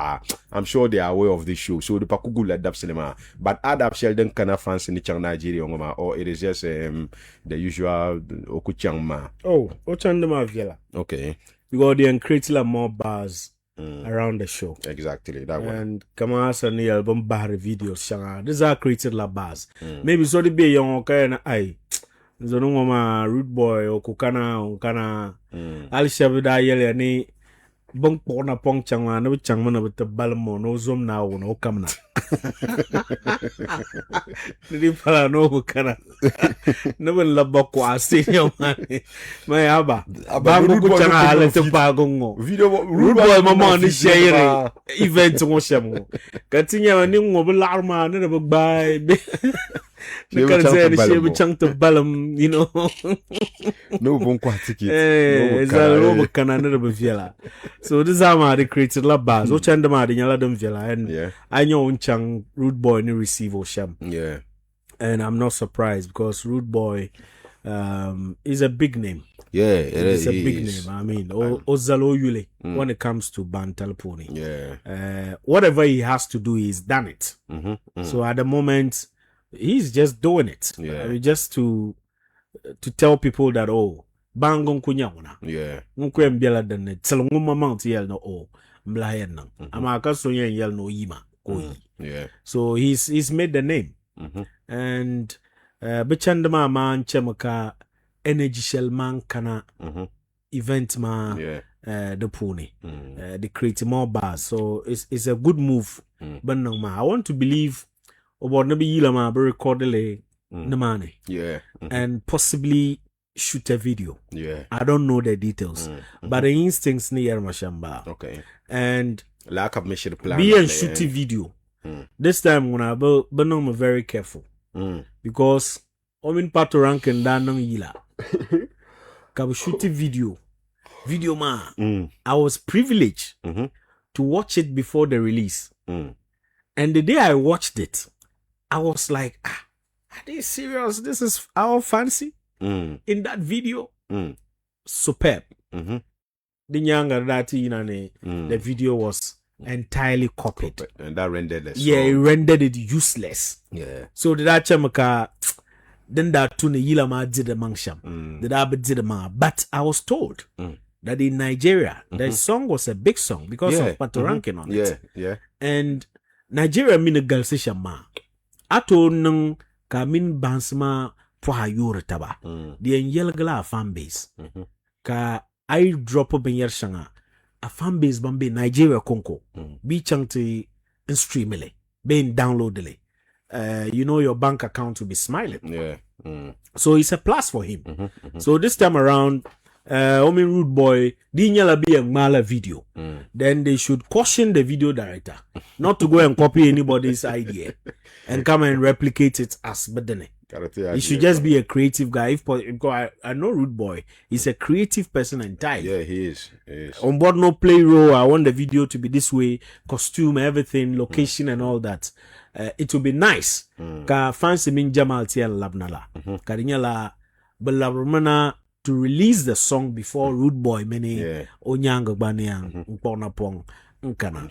I'm sure they are aware of this show so the pakugula dab cinema but adap sheldon kana fans in chang Nigeria ngoma or it is just the usual okuchang ma. Oh, Ochandama Villa. Okay. Because they create more bars around the show. Exactly that one. And come on, the album bar videos. Shanga, these are created la bars. Maybe so the be young okay na ai. Zono ngoma root boy o kukana Ali Shabda yele ni bong pona pong changwa na changma na bit balmo no zoom na no kamna. Nidi pala no kukana. No ben labba kwa senior man. May aba. Bangu kuchanga halete bagongo. Video Root boy mama ni share event mo shamo. Katinya ni ngob larma na bagbai. Because she chunk to balam, you know. No bon quantity. It's a robo canana villa. So this is how they created la bars. Which end them in Yaladam Villa. And I know Chang Root Boy ni receive Osham. Yeah. And I'm not surprised because Root Boy is a big name. Yeah, it's a big name. I mean, Ozalo Yule when it comes to Bantalponi. Yeah. Whatever he has to do, he's done it. So at the moment, he's just doing it. Yeah. I mean, just to tell people that bangon kunyawna. Yeah. Nkwe mbiala dane tsalonguma mount yel no mlayen nang. Ama akasonya yel no yima koi. Yeah. So he's made the name. And bichandama man chemaka energy shell man kana event ma the pony. They create more bars. So it's a good move. But no ma I want to believe about maybe yilama be recordele namane. Yeah. And possibly shoot a video. Yeah. I don't know the details. But the instincts near Mashamba. Okay. And lack of mission plan. Be and shoot a video. This time when I'm very careful. Because I'm in Patorank and Danang Yila. Can shoot a video. Video ma. I was privileged to watch it before the release. And the day I watched it, I was like, are they serious? This is our fancy? In that video? Superb. The younger that the video was entirely copied. And that rendered it. Yeah, it rendered it useless. Yeah. So did that chamaka then that tune yila ma did the mangsham. Did I did the ma. But I was told that in Nigeria, the song was a big song because of Patoranking on it. Yeah. And Nigeria mean a girl say ma. Ato nung kamin bansma poha yore taba. The yelgala fan base. Ka I drop up in yer shanga. A fan base bambe Nigeria konko. Be changti in streamele. Being downloadele. You know your bank account will be smiling. Yeah. So it's a plus for him. So this time around, Omi Rude Boy, Dinyala be a mala video. Then they should caution the video director not to go and copy anybody's idea and come and replicate it as Bedene. He should just be a creative guy. Because I know Rude Boy, he's a creative person entirely. Yeah, he is. On board no play role. I want the video to be this way, costume, everything, location, and all that. It will be nice. Ka fancy min Jamal Tiel Labnala. Karinyala Belabumana to release the song before Rude Boy many Onyanga Banyang Mpona Pong Nkana.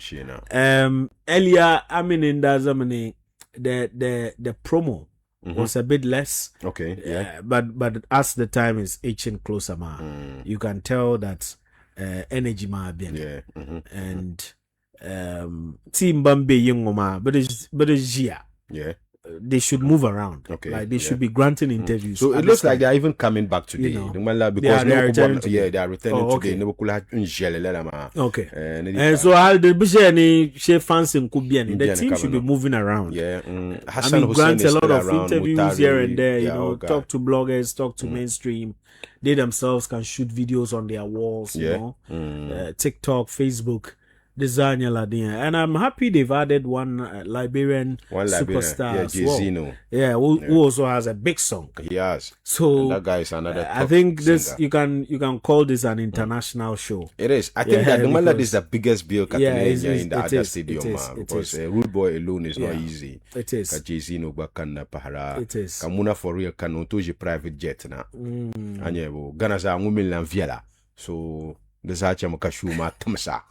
Earlier, I mean in that zamani the promo was a bit less. Okay. Yeah. But as the time is itching closer, you can tell that energy ma bien. Yeah. And Team Bambi Yungoma, but it's yeah. Yeah. They should move around. Okay. Like they should be granting interviews. So it looks like they're even coming back today. You know. Because they are returning today. They are returning today. Okay. And so I'll the she fans in Kubian. The team should be moving around. Yeah. Hassan grant a lot of interviews here and there, you know, talk to bloggers, talk to mainstream. They themselves can shoot videos on their walls, you know. TikTok, Facebook. And I'm happy they've added one Liberian superstar as well. Yeah, who also has a big song. He has. So and that guy is another. I think this you can call this an international show. It is. I think that the this is the biggest bill in the other stadium, because Rude Boy alone is not easy. It is. It is. Kamuna for real can private jet na. Anyebo Ghana za ngumil na viela. So da za ce maka shuma tamsa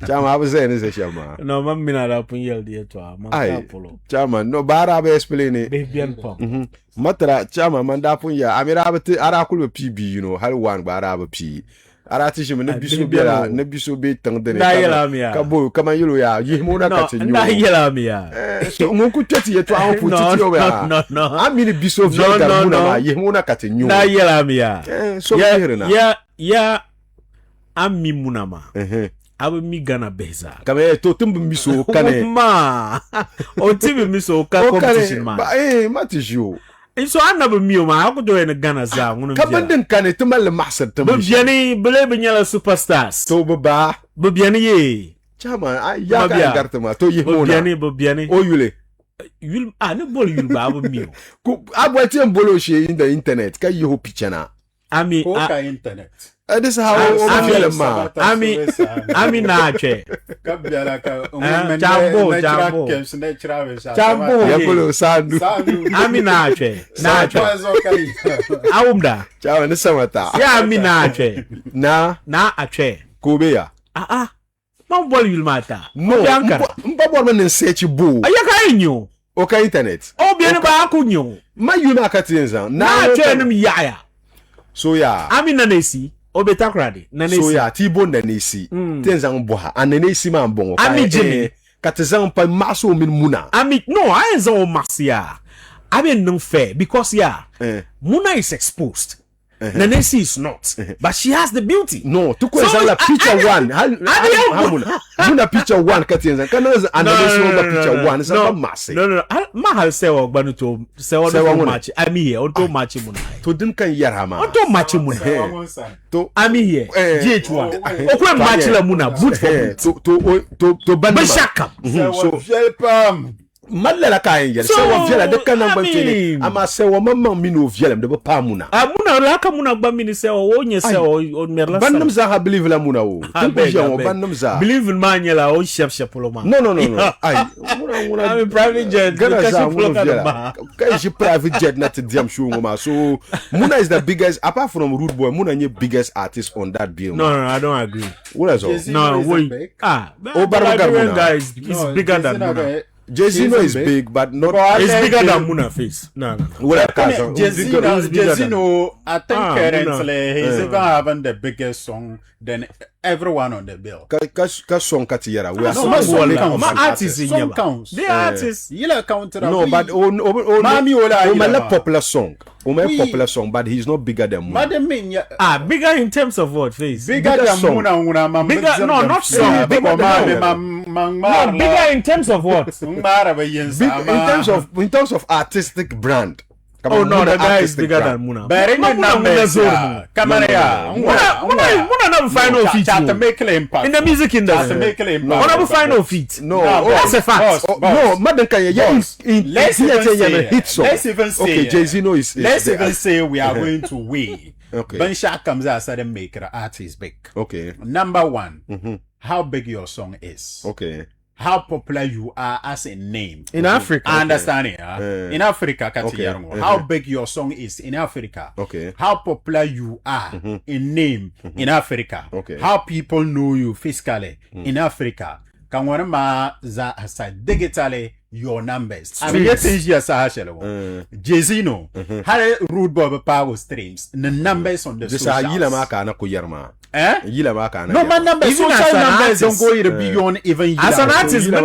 chama abu zai ne sai shama no man mina da pun yel dia to man ka polo chama no bara ba explain be bien pom matra chama man da pun ya amira ba ara kulbe pb you know hal wan bara ba p ara ti shi na biso biara na biso be tang de ka bo kama yelo ya yihmuna ka tinyo na yela mi ya so ngon ku tati yeto an fu titi o ya no amini biso vya da muna ma yihmuna ka tinyo na yela mi ya so hirna ya ami munama abu mi gana beza kama to tumbu miso kane ma o tibi miso ka competition ma matiju so anabu miyo ma akudo en gana za ngunu kabandin kane tumal mahsad tumal biani bele binyala superstars to baba biani ye chama ya ka gartama to yihmuna biani o yule yul ne bol yul ba abu miyo ku abwati mbolo she in the internet ka yiho pichana ami ka internet this is how ami na che kabiara ka jambo ya bolo sandu ami na che aumda chawa ni samata ya ami na che na ache kobe ya man bol yul mata no mba bol men search bu ayaka enyo o ka internet o bien ba akunyo ma yuma ka tinza na che nim yaya so ya ami na nesi obetakrade na nesi so ya tibo na nesi tenza ngboha anenesi ma mbongo ami jimi katezan pa maso min muna ami no ayenza o masia abi no fair because muna is exposed Nanesi is not, but she has the beauty. No, to go so, la picture one. Muna picture one katenza. Kana Nanesi over picture one. It's not massive. No. Ma hal sewa banuto sewa no match. Ami here onto match muna. To din kan yara ma. Onto match muna. To ami here. GH1. Okwe match la muna boot for to ban. Bashaka. So jelpam. Madela ka engel sewa viela de kana mbantini ama sewa mama mino viela de pa muna muna la ka muna gba mini sewa onye sewa on merla bandam za ha believe la muna o tinko bandam za believe in manyela o chef lo ma no ai muna I'm private jet gana za muna viela ka ji private jet na tidiam show ngoma so muna is the biggest apart from Rude Boy muna nye biggest artist on that bill no I don't agree what is no wait Obarga guys is bigger than Muna. Jezino is big, but not. It's bigger than Muna face. No. Well, Jezino, I think currently he's even having the biggest song than everyone on the bill. Ka song katiyara. We are some artists in song counts. They artists. Yila counted. No, but Mami Ola. Popular song. Popular song, but he's not bigger than Muna. Bigger in terms of what face? Bigger than Muna. Bigger, no, not song. No, bigger in terms of what? In terms of artistic brand. Oh no, the guy is bigger than Muna. Muna never find no feet in the music industry. Muna never find no feet. No, that's a fact. No, Madam Kaya, let's even say, okay, Jezino is. Let's even say we are going to win. Okay. Bensha comes out and make an artist big. Okay. Number one, how big your song is. Okay. How popular you are as a name in Africa. I understand it. In Africa, how big your song is in Africa. Okay. How popular you are in name in Africa. Okay. How people know you physically in Africa. Can one ma za digitally your numbers. I mean, Jezino, how Rude Boy power streams the numbers on the socials. No, my numbers, social numbers don't go even beyond even as an artist. High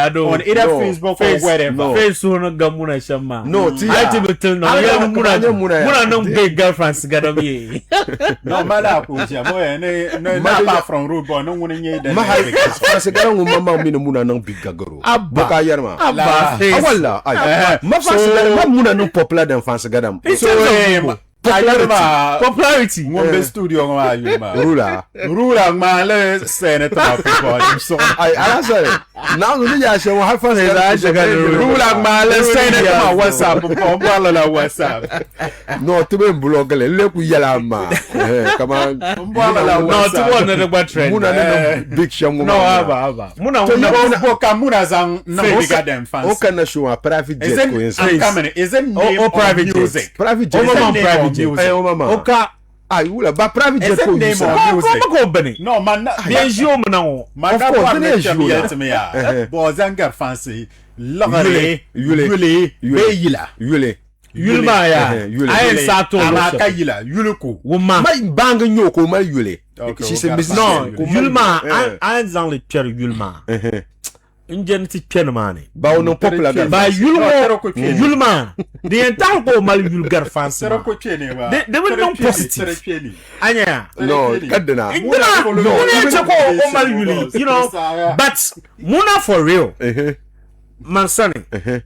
on either Facebook or wherever. Facebook Gamuna Shama. No, Muna no big girlfriends gotta be. No, Mala from Rude Boy, no one in the Mama Muna no big gagoro. Abba Yarma. Awala. Mafasa Muna no popular than Fancy Gadam. Popularity. Ngombe studio ngoma yuma. Ruler. Ruler man le senator people. So I say now the ya show have fun ruler man le senator WhatsApp bomba la WhatsApp. no to be blog le ku yala ma come on Bomba la No, to WhatsApp. one of the trend. muna ne big sham No, aba. Muna Muna zang na bigger than fans. o kana show a private jet Isn't ko I'm inside coming? Isn't name Oh, of private jet. music? private jet Isn't mama name private of jet. music? eh mama Oka. ai wula ba private jet Isn't ko name inside of music? Come company. No man. Bien joué maintenant. Man, Of that course, one it make is them you, yell yeah. to me, yeah. But Zanga fancy. Logare, Yule. Beyila. yule Yulma ya. Yule. Ayen sato. Amaka yila, Yuluku. Woman. mai bang nyoko mai yule Okay, she we said got business No, Yule. Yulma. Eh. Ayen zang le pierre Yulma. Injen ti pierre mani. ba on popular guy By No, Yulma. Tero Kuchini. Yulma. The entire go mal vulgar fans. Tero Kuchini, wa. They were Tero non Kuchini, positive. Tero Kuchini. Anya. no kadena No, mal Yuli. You know. But Muna for real. Mansani.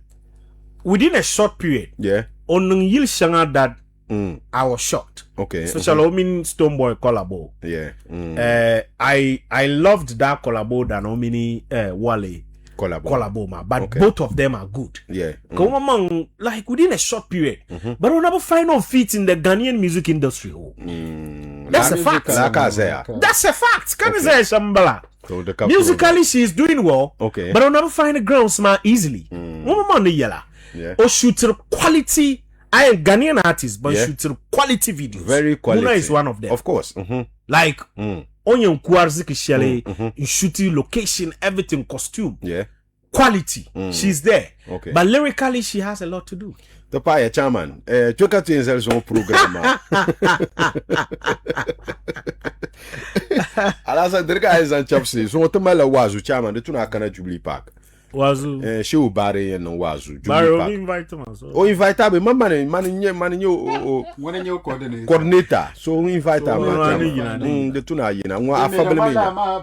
Within a short period. yeah On yil shanga that I was shocked. okay Especially Omin Stoneboy collabo. yeah I loved that collabo than Omini Wale collabo ma. But Okay. both of them are good. yeah Come on, like within a short period. But we'll never find no feet in the Ghanaian music industry. That's a fact. That's a fact. Can you say Shambhala? so the Musically, she's doing well. Okay. But I'll never find a ground smart easily. Woman the yella. Yeah. Or shoot quality. I am Ghanaian artist, but Yeah. shoot quality videos. very quality Muna is one of them. of course Like Onyon Kwarzik Shelley, shooting location, everything, costume, yeah quality. She's there. Okay. But lyrically, she has a lot to do. the paya chairman choka tu yenzel zo program ala sa dirka ay zan chapsi so to mala wazu chairman de tuna kana Jubilee Park Wazu. she u bare yen no wazu Barry, Jubilee we Park invite him. So. o invite abi man When are you coordinating? coordinator so we invite So, am we are de tuna yina ngwa afable me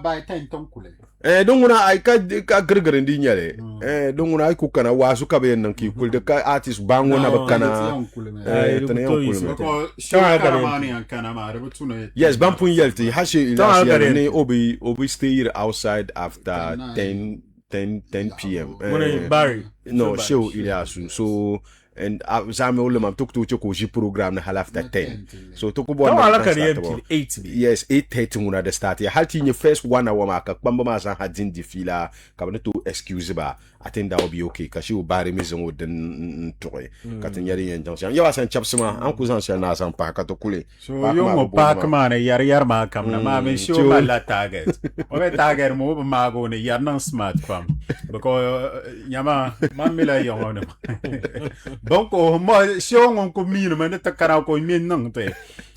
By 10 tonkule. don nguna ay ka grgr ndi nyale don nguna ay ku kana wazu ka be nan ki kul de ka artist bango na bakana tana yan kul Because show Karamani and Kanama, Rebutuna. yes bampun yelti hashi Don't last year forget ne obi stay here outside after 10 p.m. Barry. No, show Ilyasu. So and Zame Ulema took to Chokoji program na hal after 10. So took Don't look at the 8 Yes, 8:30 muna the start. Ya halti in your first 1 hour mark. Bamba maza hadin di fila. Kabane to excuse ba. I think that will be okay. Kashi u bari mizongo den toy. Katin yari yen junction. Yawa san chapsima. Anku zan share na san pa katokule. So yung pak man yar ma kam na ma men show ma la target. Obe target mo ma go ne yar nan smart fam. Because yama mamila yung ono. Donc mo show ngon ko min man ta kara ko min nan te.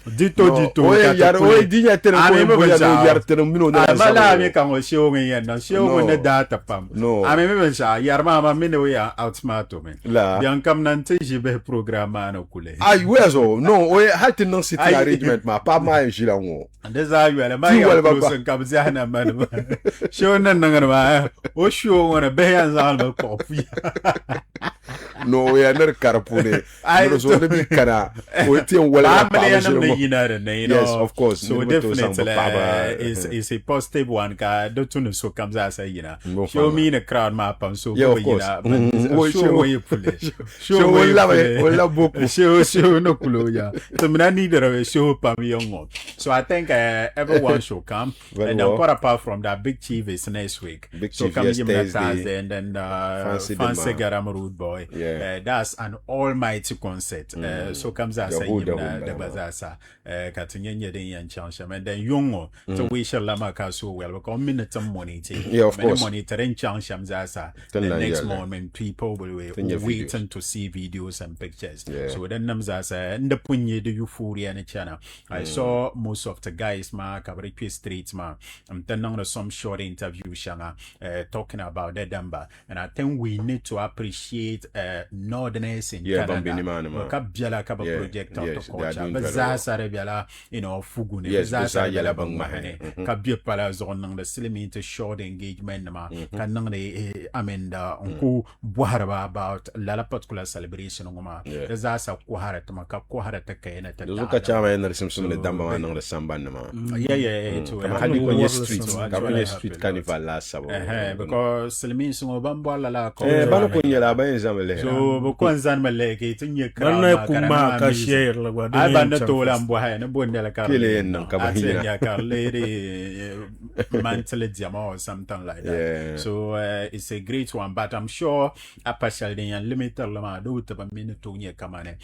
Dito Oye yar oye dinya tere ko yar tere mino na sa. Mala mi kan o show ngen yan na show ngon data pam. No. Ame me sa yar ma min we ya outsmart me. La. Yan kam nan te jibe programme na kule. Ay wezo no oye halti non city arrangement ma pa ma jila ngo. Ndeza yule ma ya close kam zana man. Show nan nan ma o show ngona be yan zal ba ko fi. No we are not carpune. No so the big kana. O ti on wala pa you know, yes, of course. So definitely is a positive one. Ka do tunu so comes as you know. Show me in a crowd map and so yeah, of course. Show where you pull it. Show where you love it. Show no kulo ya. So me need a show pam young. So I think everyone should come. And then what apart from that, Big Chief is next week. Big so Chief, come yes, Thursday and then Fancy Garam Rude Boy. Yeah. That's an almighty concert. So comes as the bazaar. Katunyenye den yan chansha and then yongo to we shall lama so well because minute money yeah of course monitoring chansham zasa the next moment people will waiting to see videos and pictures so then namzasa and the punye the euphoria and channel I saw most of the guys ma Kabrikwe streets ma I'm telling some short interview shanga talking about that number and I think we need to appreciate Northerners in Yeah, Canada. Bambini man, man. Ka biala ka ba Yeah, project out yes, to they are culture. doing Ba very za well. sare biala fugune. Yes, Ba za sare yala biala bang mahane. Ka bia pala zon nang the slim to short engagement ma. Ka nang de amenda onku buharaba about la particular celebration ngoma. Yeah. Ba za sa kuhara to ma ka kuhara ta kayena ta. Dozo ka chama yana simsum le damba man the samba ma. Yeah. To Kama hadi kwenye World street, Samba. kama kwenye street carnival la sabo. Because slimin sungo bambo la ko. Bana kwenye la bayin zamele. So bu kwanzan maleke tinye Bana kuma ka share la gwa. Ay banda to la mbo hay na bonde la kar. Kile yen nan kaba hina. Ya kar lady mantle diamond or something like that. Yeah. So it's a great one, but I'm sure a partial den limiter la ma do ta ba min to nye kamane.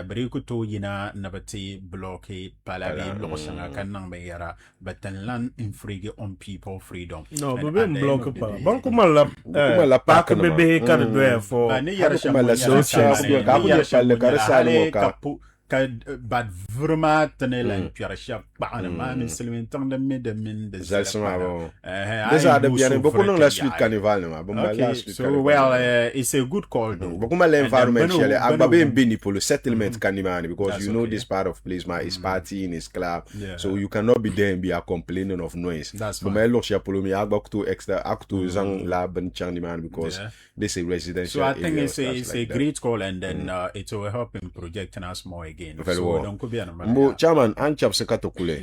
Bari ku to yina nabati blocky palabi lo sanga kanang be yara but then land in free on people freedom. No, And bebe at the end block of the pa. day- Bon kuma la la pak bebe ka do for. Ba ni yara kuma la shamu social media, ka kunya palle ka rasa mo ka. But vraiment tenez la pierre chap ba ma muslimin tang de min de Zalsuma bo. I Desa de go bien so beaucoup non for la it, street yeah. carnival ma. Bon la Okay, street so carnival. well, it's a good call though. Beaucoup mal environment And then shele. Beno- Agbabe Beno- mbini polo settlement carnival because That's you know okay. this part of place ma is partying is club. Yeah. So you cannot be there and be complaining of noise. That's But fine. my look polo mi agba to extra acto zang la ben changni man because Yeah. this is residential. So I think area, it's stuff a like that. great call, and then it will help in projecting us more again. Very so well. don't could be an Mbo chairman an chap se katokule.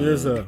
Yes sir.